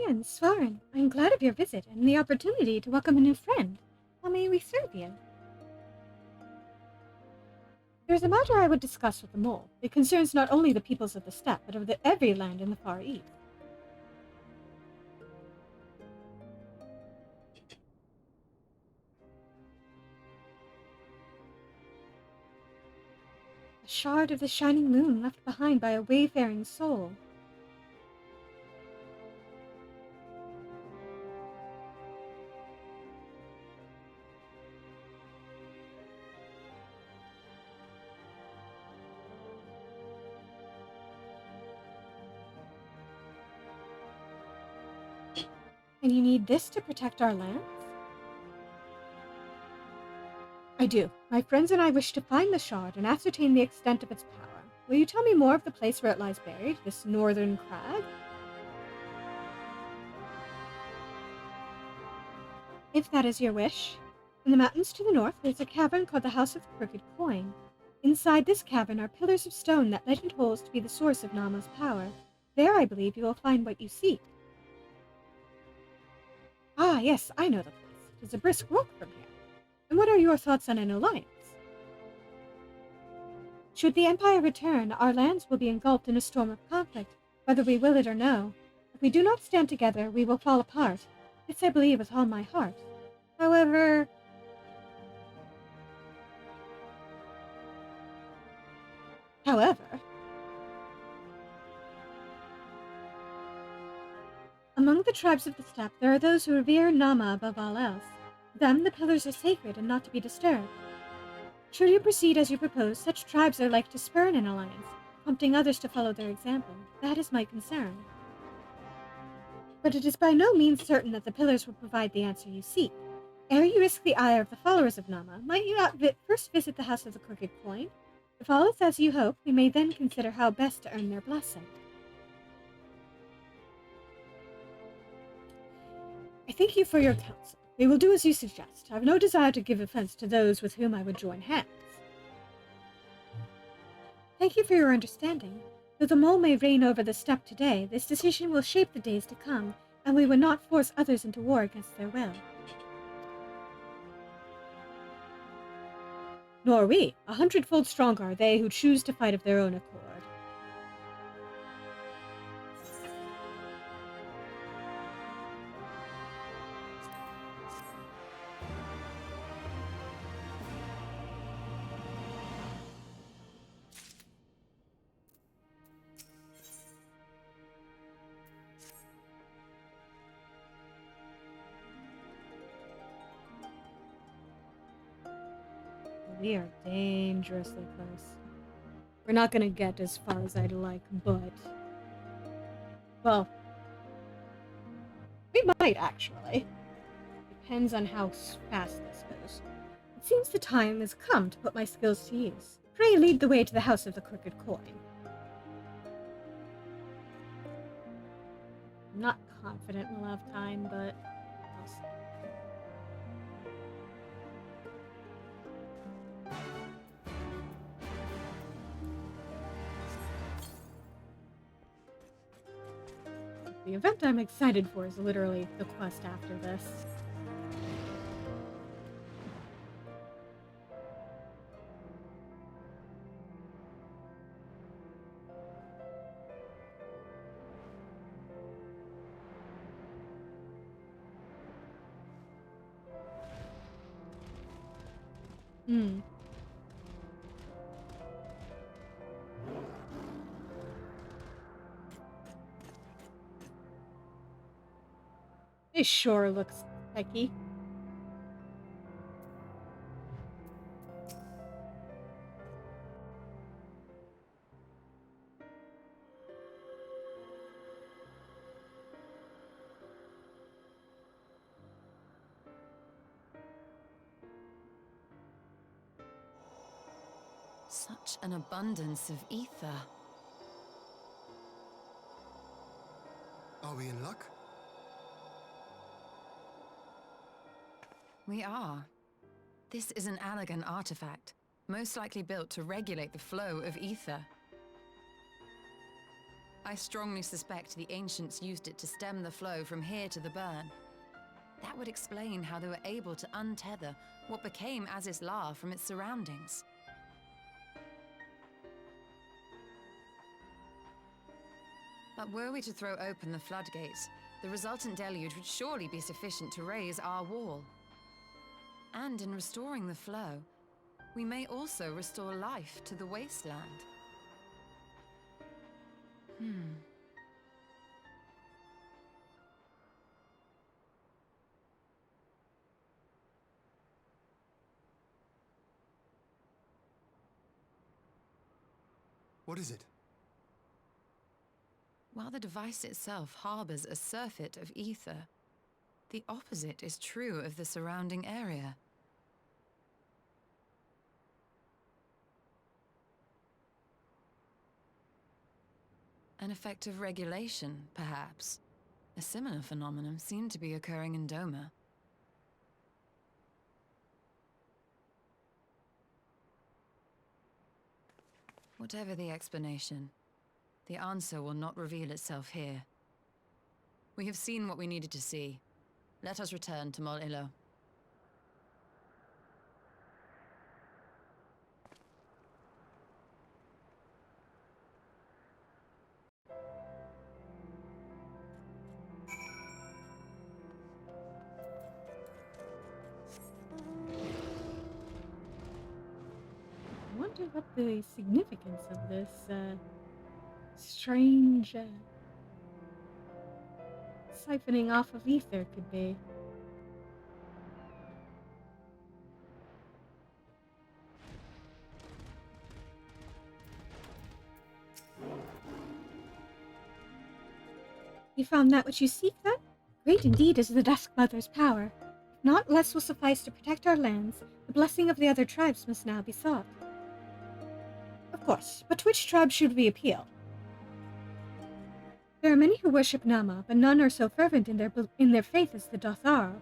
again, Svarin. I'm glad of your visit and the opportunity to welcome a new friend. How may we serve you? There's a matter I would discuss with the mole. It concerns not only the peoples of the steppe, but of every land in the Far East. A shard of the shining moon left behind by a wayfaring soul. And you need this to protect our lands? I do. My friends and I wish to find the shard and ascertain the extent of its power. Will you tell me more of the place where it lies buried, this northern crag? If that is your wish. In the mountains to the north, there's a cavern called the House of the Crooked Coin. Inside this cavern are pillars of stone that legend holds to be the source of Nama's power. There, I believe, you will find what you seek. Ah, yes, I know the place. It is a brisk walk from here. And what are your thoughts on an alliance? Should the Empire return, our lands will be engulfed in a storm of conflict, whether we will it or no. If we do not stand together, we will fall apart. This I believe with all my heart. However... Among the tribes of the steppe, there are those who revere Nama above all else. To them, the pillars are sacred and not to be disturbed. Should you proceed as you propose, such tribes are like to spurn an alliance, prompting others to follow their example. That is my concern. But it is by no means certain that the pillars will provide the answer you seek. Ere you risk the ire of the followers of Nama, might you not first visit the House of the Crooked Coin? If all is as you hope, we may then consider how best to earn their blessing. I thank you for your counsel. We will do as you suggest. I have no desire to give offense to those with whom I would join hands. Thank you for your understanding. Though the mole may reign over the steppe today, this decision will shape the days to come, and we would not force others into war against their will. Nor we. 100-fold stronger are they who choose to fight of their own accord. We are dangerously close. We're not gonna get as far as I'd like, but... well... we might, actually. Depends on how fast this goes. It seems the time has come to put my skills to use. Pray lead the way to the House of the Crooked Coin. I'm not confident we'll have time, but... I'll see. The event I'm excited for is literally the quest after this. It sure looks techy. Such an abundance of ether. Are we in luck? We are. This is an Allegan artifact, most likely built to regulate the flow of ether. I strongly suspect the ancients used it to stem the flow from here to the burn. That would explain how they were able to untether what became Azys La from its surroundings. But were we to throw open the floodgates, the resultant deluge would surely be sufficient to raise our wall. And in restoring the flow, we may also restore life to the wasteland. What is it? While the device itself harbors a surfeit of ether, the opposite is true of the surrounding area. An effect of regulation, perhaps. A similar phenomenon seemed to be occurring in Doma. Whatever the explanation, the answer will not reveal itself here. We have seen what we needed to see. Let us return to Mol Ilo. I wonder what the significance of this strange siphoning off of ether could be. You found that which you seek, then? Great indeed is the Dusk Mother's power. If not, less will suffice to protect our lands. The blessing of the other tribes must now be sought. Of course, but to which tribe should we appeal? There are many who worship Nama, but none are so fervent in their faith as the Dotharo.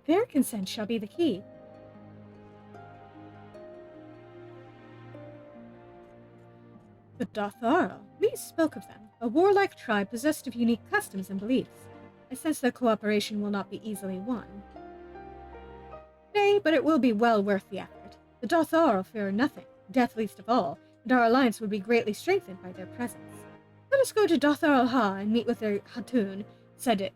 Their consent shall be the key. The Dotharo? We spoke of them, a warlike tribe possessed of unique customs and beliefs. I sense their cooperation will not be easily won. Nay, but it will be well worth the effort. The Dotharo fear nothing, death least of all, and our alliance would be greatly strengthened by their presence. Let us go to Dothar al-Ha and meet with their Hatun, Sadu.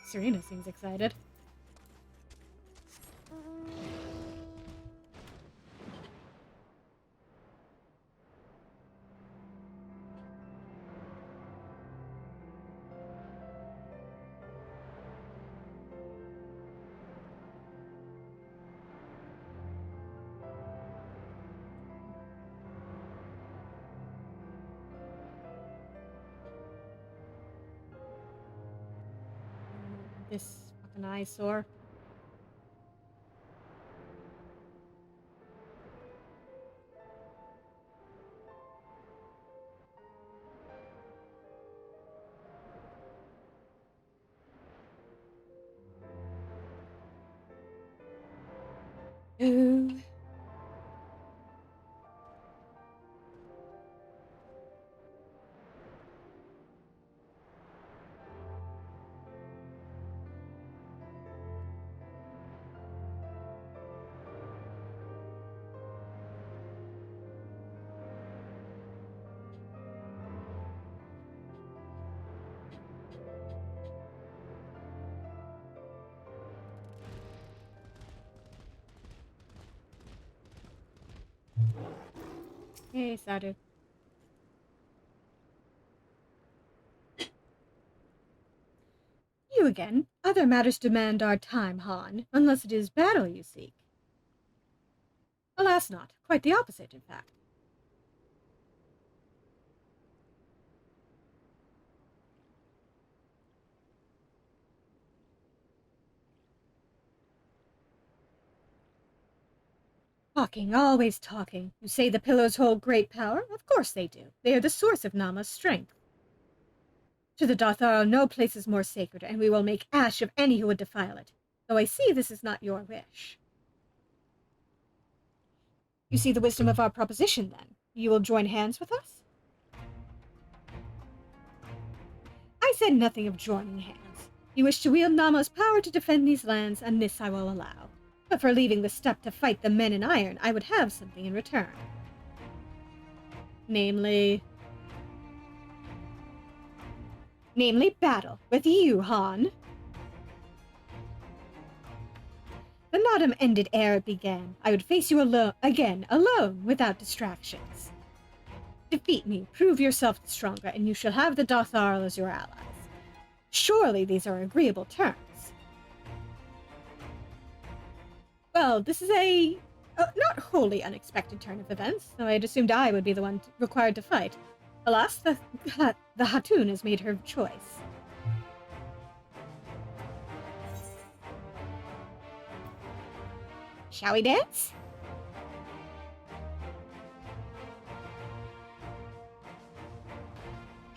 Serena seems excited. This fucking eyesore. Ooh. Hey, Sadu. You again. Other matters demand our time, Han, unless it is battle you seek. Alas not. Quite the opposite, in fact. Talking, always talking. You say the pillars hold great power? Of course they do. They are the source of Nama's strength. To the Dathar, no place is more sacred, and we will make ash of any who would defile it. Though I see this is not your wish. You see the wisdom of our proposition, then. You will join hands with us? I said nothing of joining hands. You wish to wield Nama's power to defend these lands, and this I will allow. But for leaving the steppe to fight the men in iron, I would have something in return. Namely, battle with you, Han. The Nodum ended ere it began. I would face you alone, without distractions. Defeat me, prove yourself the stronger, and you shall have the Dathar as your allies. Surely these are agreeable terms. Well, this is a not wholly unexpected turn of events, though I had assumed I would be the one required to fight. Alas, the Hatun has made her choice. Shall we dance?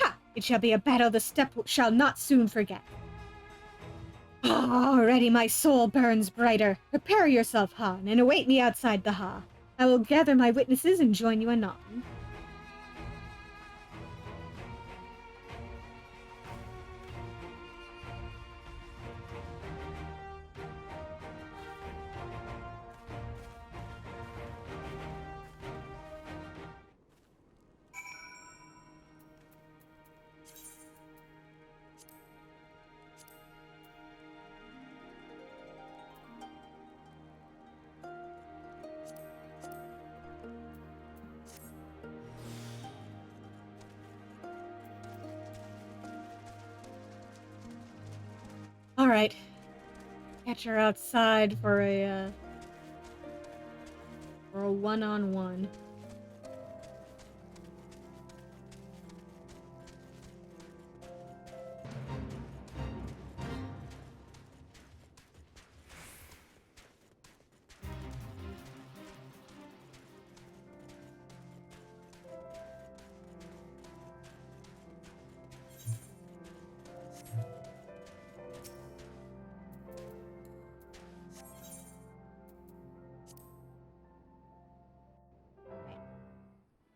Ha! It shall be a battle the steppe shall not soon forget. Already my soul burns brighter. Prepare yourself, Han, and await me outside the Ha. I will gather my witnesses and join you anon. Alright. Catch her outside for a one-on-one.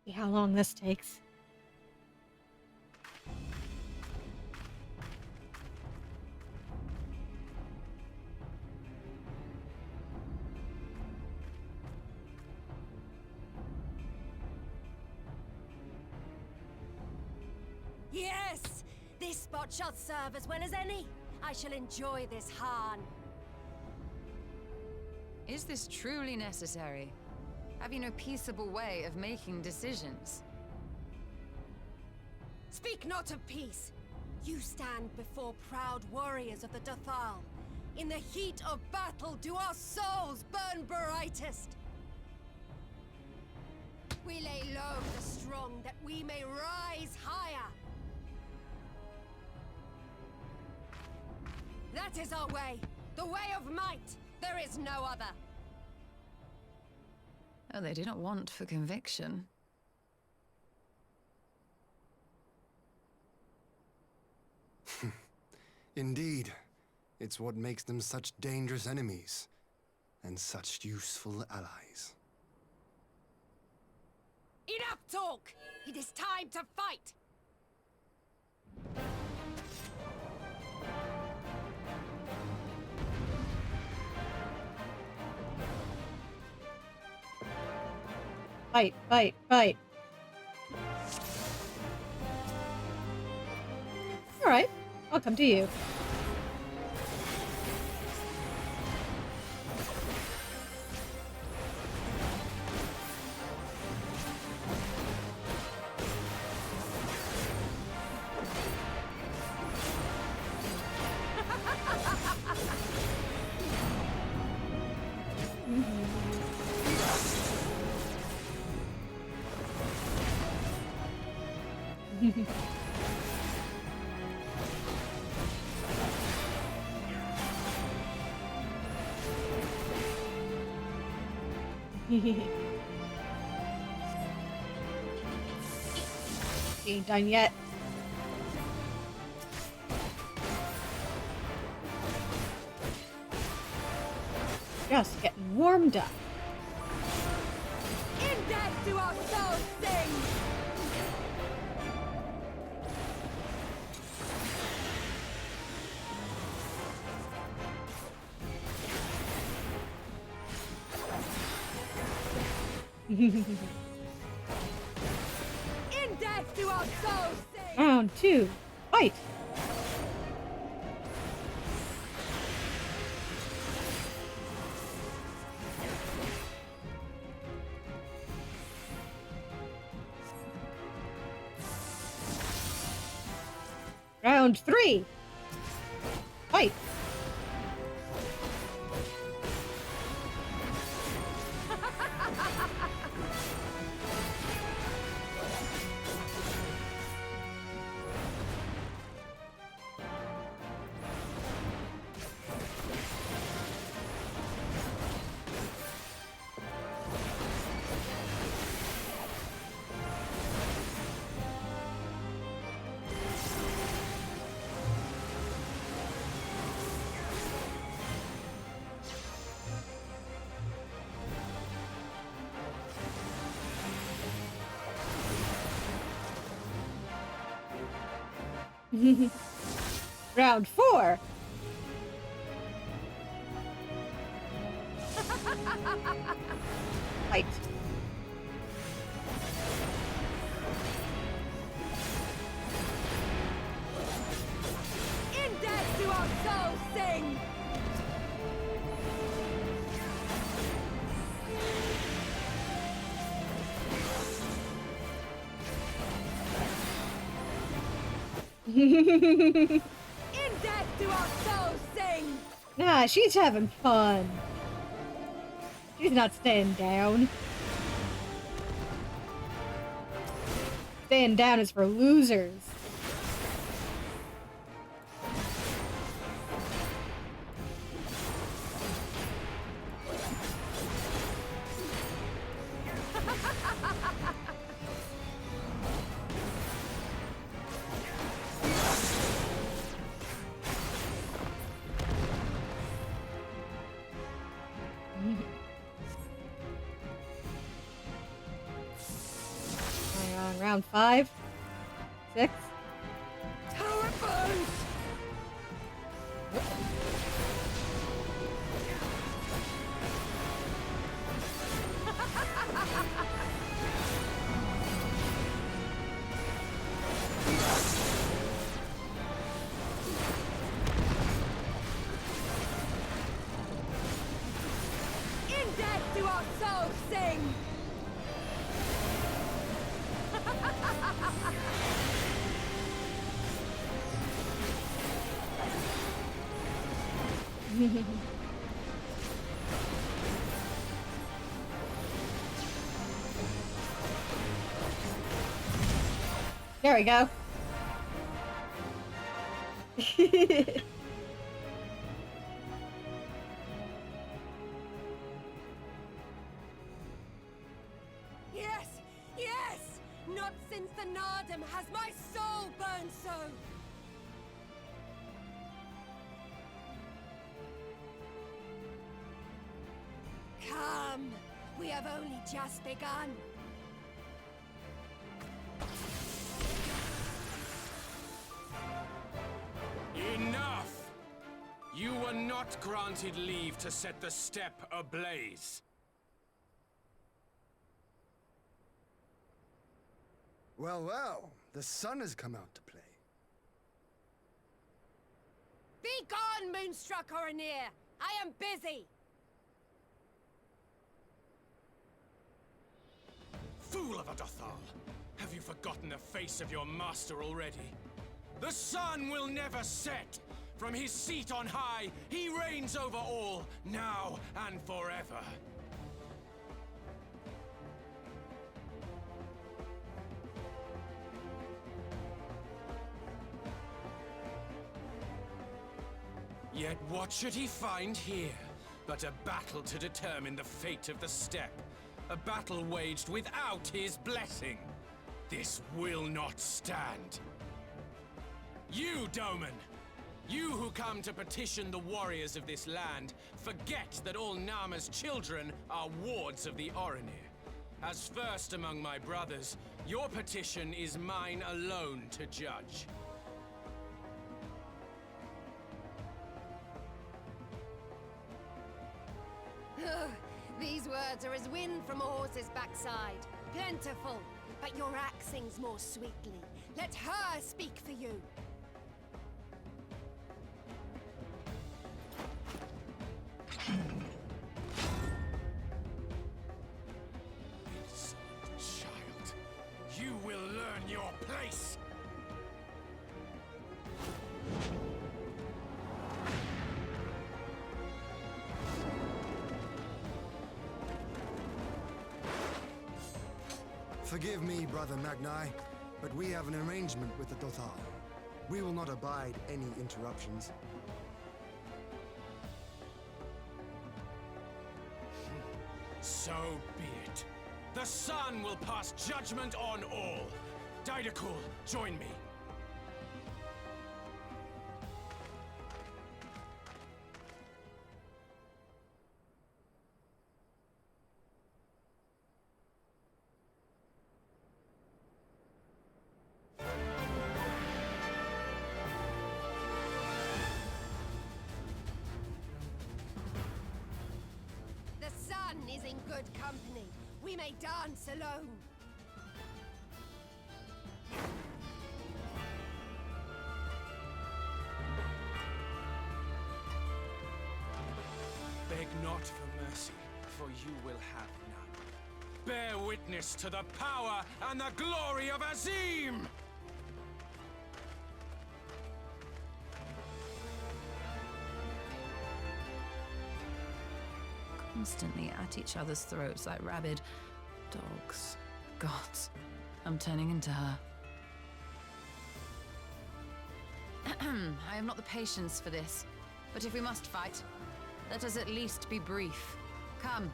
See how long this takes. Yes! This spot shall serve as well as any. I shall enjoy this, Han. Is this truly necessary? Have you no peaceable way of making decisions? Speak not of peace. You stand before proud warriors of the Dathal. In the heat of battle do our souls burn brightest. We lay low the strong that we may rise higher. That is our way. The way of might. There is no other. Oh, they do not want for conviction. Indeed. It's what makes them such dangerous enemies, and such useful allies. Enough talk! It is time to fight! Fight, fight, fight. Alright, I'll come to you. He ain't done yet. Just getting warmed up. In death do our souls sing! In death do our souls sing! Round 2. Fight! Round 3. Fight! Round 4. Fight. In death do our souls sing! In death do our souls sing! Nah, she's having fun. She's not staying down. Staying down is for losers. Round 5, 6. Tower burns! In death do our souls sing! There we go. Yes! Yes! Not since the Nardum has my soul burned so! Come! We have only just begun! Enough! You were not granted leave to set the steppe ablaze. Well, well, the sun has come out to play. Be gone, Moonstruck Coroneer! I am busy! Fool of a Dothal! Have you forgotten the face of your master already? The sun will never set! From his seat on high, he reigns over all, now and forever. Yet what should he find here but a battle to determine the fate of the steppe? A battle waged without his blessing. This will not stand. You, Doman! You who come to petition the warriors of this land forget that all Nama's children are wards of the Orinir. As first among my brothers, your petition is mine alone to judge. These words are as wind from a horse's backside. Plentiful, but your axe sings more sweetly. Let her speak for you. Child, you will learn your place! Forgive me, Brother Magni, but we have an arrangement with the Dothal. We will not abide any interruptions. So be it. The sun will pass judgment on all. Didakul, join me. The sun is in good company. We may dance alone. Beg not for mercy, for you will have none. Bear witness to the power and the glory of Azim! Constantly at each other's throats like rabid dogs. Gods, I'm turning into her. I have not the patience for this, but if we must fight, let us at least be brief. Come.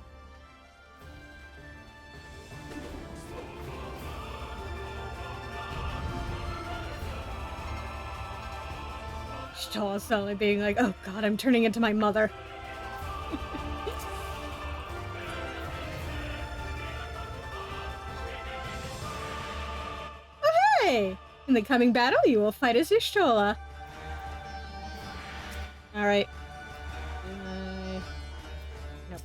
Stola suddenly being like, oh god, I'm turning into my mother. Oh hey! In the coming battle, you will fight as Y'shtola. Alright. Nope.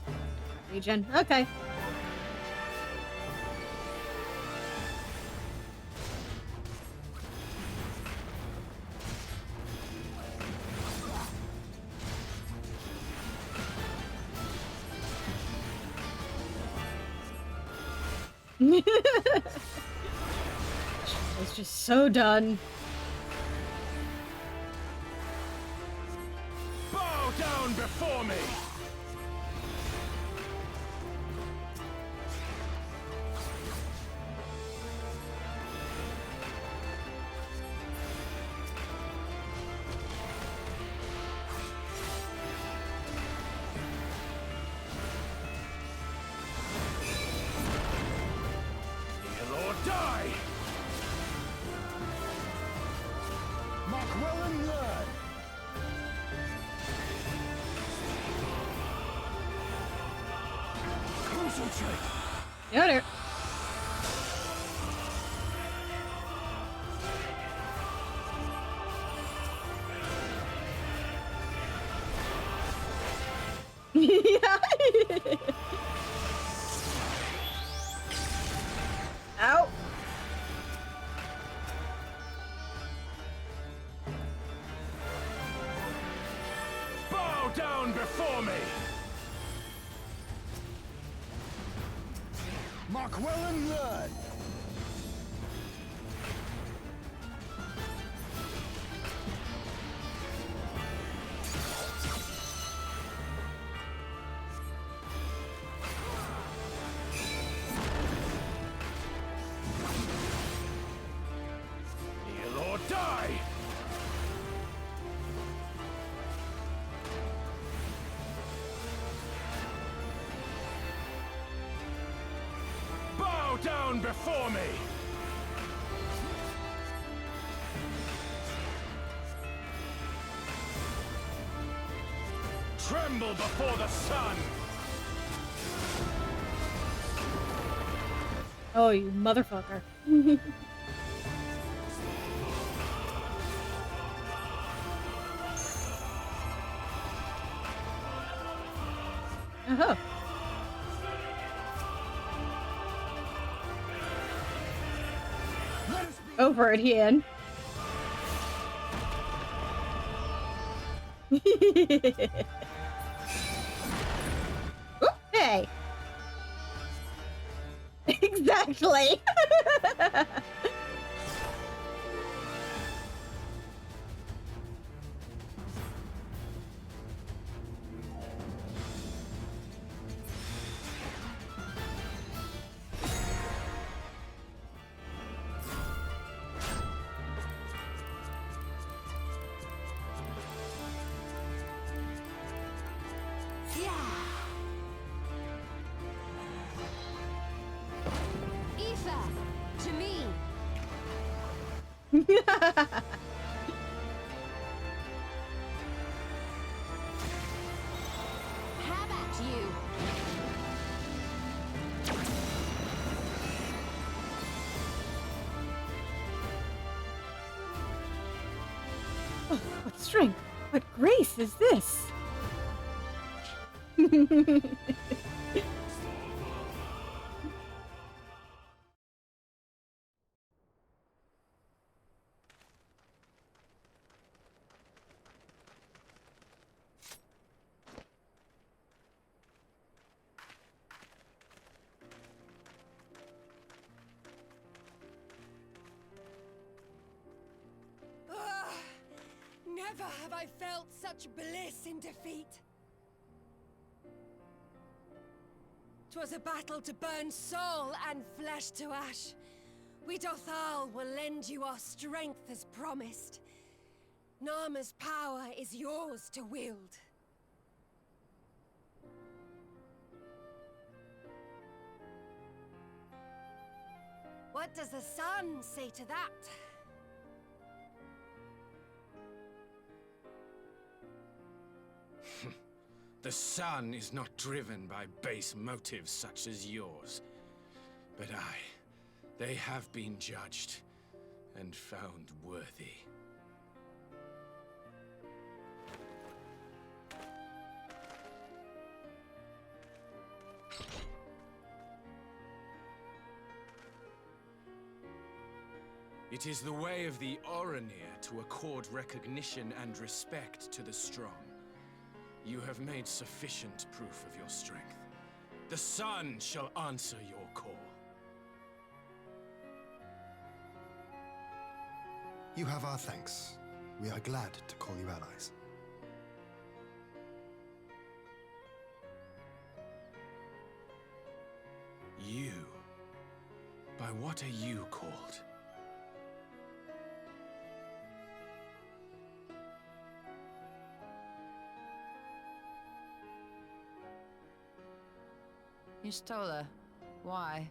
Regen. Okay. It's just so done. Bow down before me! Kneel or die! Mark well and learn. Concentrate. Yoder. Yeah. Ow. Bow down before me! Mark well and learn. Kneel or die! Bow down before me! tremble before the sun! Oh, you motherfucker. Uh-huh. Over it, Ian. Oop, hey. Exactly. To me. How about you? Oh, what strength, what grace is this? Never have I felt such bliss in defeat. 'Twas a battle to burn soul and flesh to ash. We Dothal will lend you our strength as promised. Nama's power is yours to wield. What does the sun say to that? The sun is not driven by base motives such as yours. But they have been judged and found worthy. It is the way of the Oranir to accord recognition and respect to the strong. You have made sufficient proof of your strength. The sun shall answer your call. You have our thanks. We are glad to call you allies. You? By what are you called? You stole her. Why?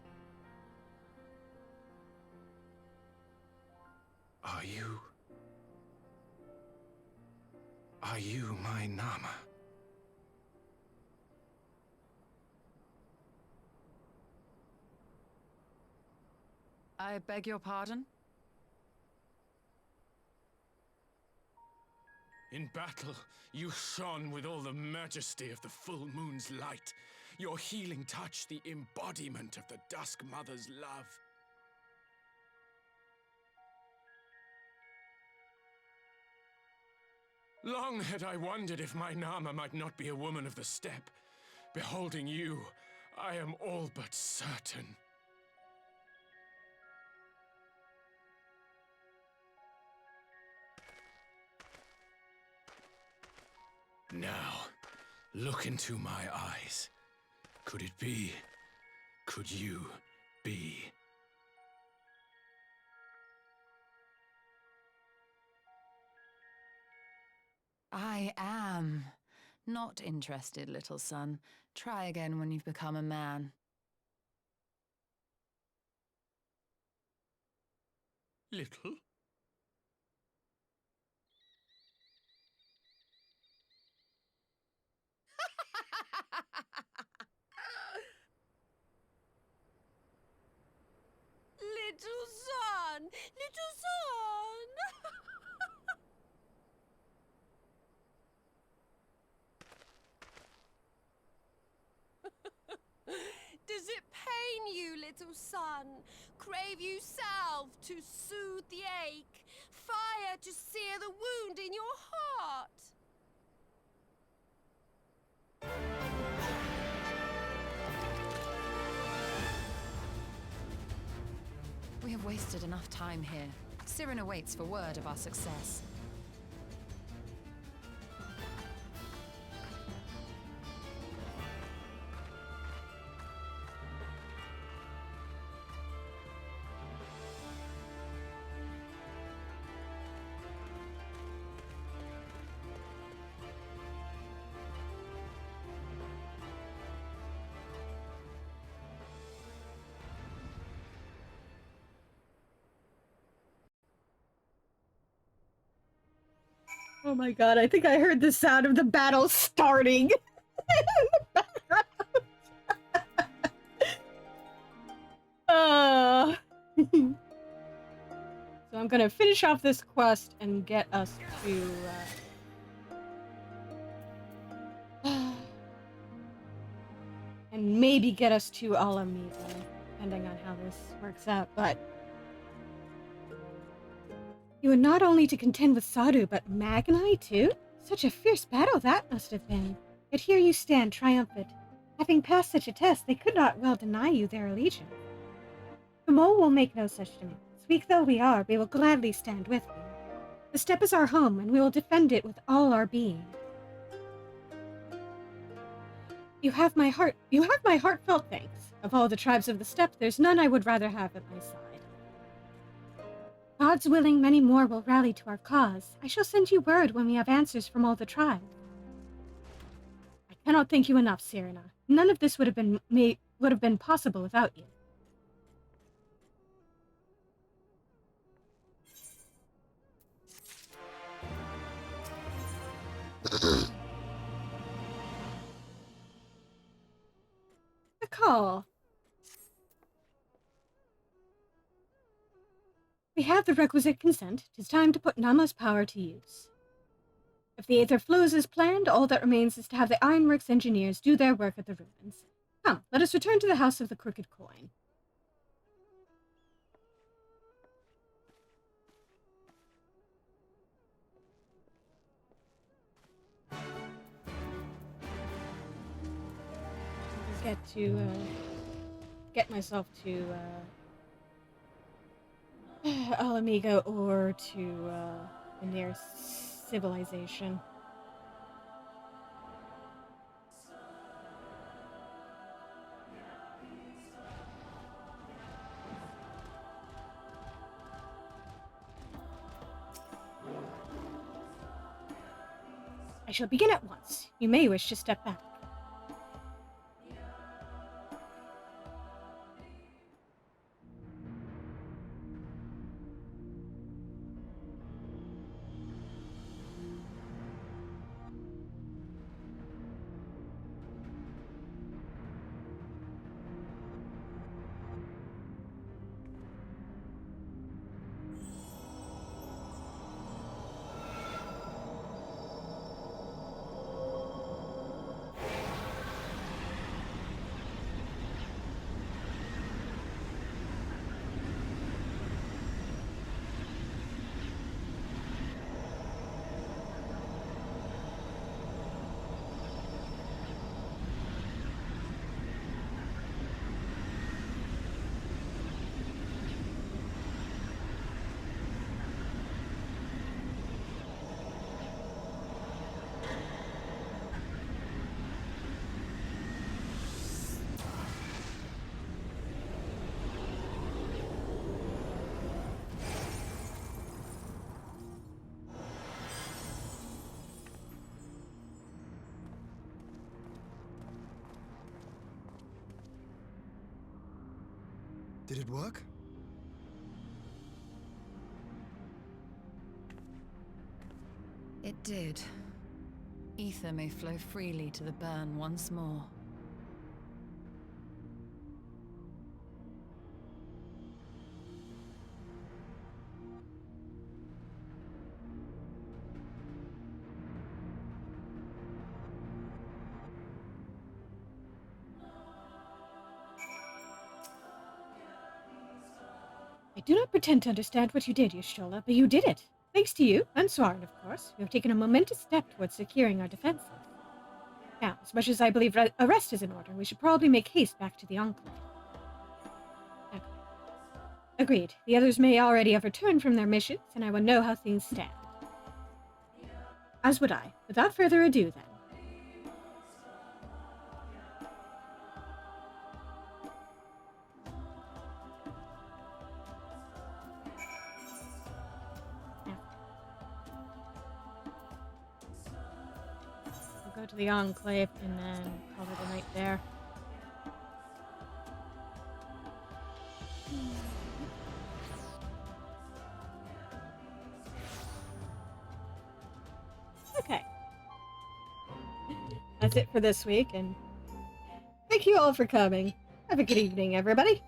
Are you my Nama? I beg your pardon? In battle, you shone with all the majesty of the full moon's light. Your healing touch, the embodiment of the Dusk Mother's love. Long had I wondered if my Nama might not be a woman of the steppe. Beholding you, I am all but certain. Now, look into my eyes. Could it be? Could you be? I am. Not interested, little son. Try again when you've become a man. Little? Little son! Little son! Does it pain you, little son? Crave you salve to soothe the ache? Fire to sear the wound in your heart? We have wasted enough time here. Cyrena waits for word of our success. Oh my god, I think I heard the sound of the battle starting. So I'm gonna finish off this quest and get us to and maybe get us to Alphinaud, depending on how this works out, but you were not only to contend with Saru, but Magnai too? Such a fierce battle that must have been. Yet here you stand, triumphant. Having passed such a test, they could not well deny you their allegiance. Famo will make no such demand. Weak though we are, we will gladly stand with you. The steppe is our home, and we will defend it with all our being. You have my heartfelt thanks. Of all the tribes of the steppe, there's none I would rather have at my side. God's willing, many more will rally to our cause. I shall send you word when we have answers from all the tribes. I cannot thank you enough, Cyrena. None of this would have been possible without you. A call. We have the requisite consent. 'Tis time to put Nama's power to use. If the aether flows as planned, all that remains is to have the Ironworks engineers do their work at the ruins. Come, let us return to the House of the Crooked Coin. Get myself to Alamigo or to the nearest civilization. I shall begin at once. You may wish to step back. Did it work? It did. Ether may flow freely to the burn once more. I do not pretend to understand what you did, Y'shtola, but you did it. Thanks to you, and Soren, of course, we have taken a momentous step towards securing our defenses. Now, as much as I believe a rest is in order, we should probably make haste back to the Enclave. Okay. Agreed. The others may already have returned from their missions, and I will know how things stand. As would I. Without further ado, then. Go to the Enclave and then call it a night there. Okay. That's it for this week, and thank you all for coming. Have a good evening, everybody.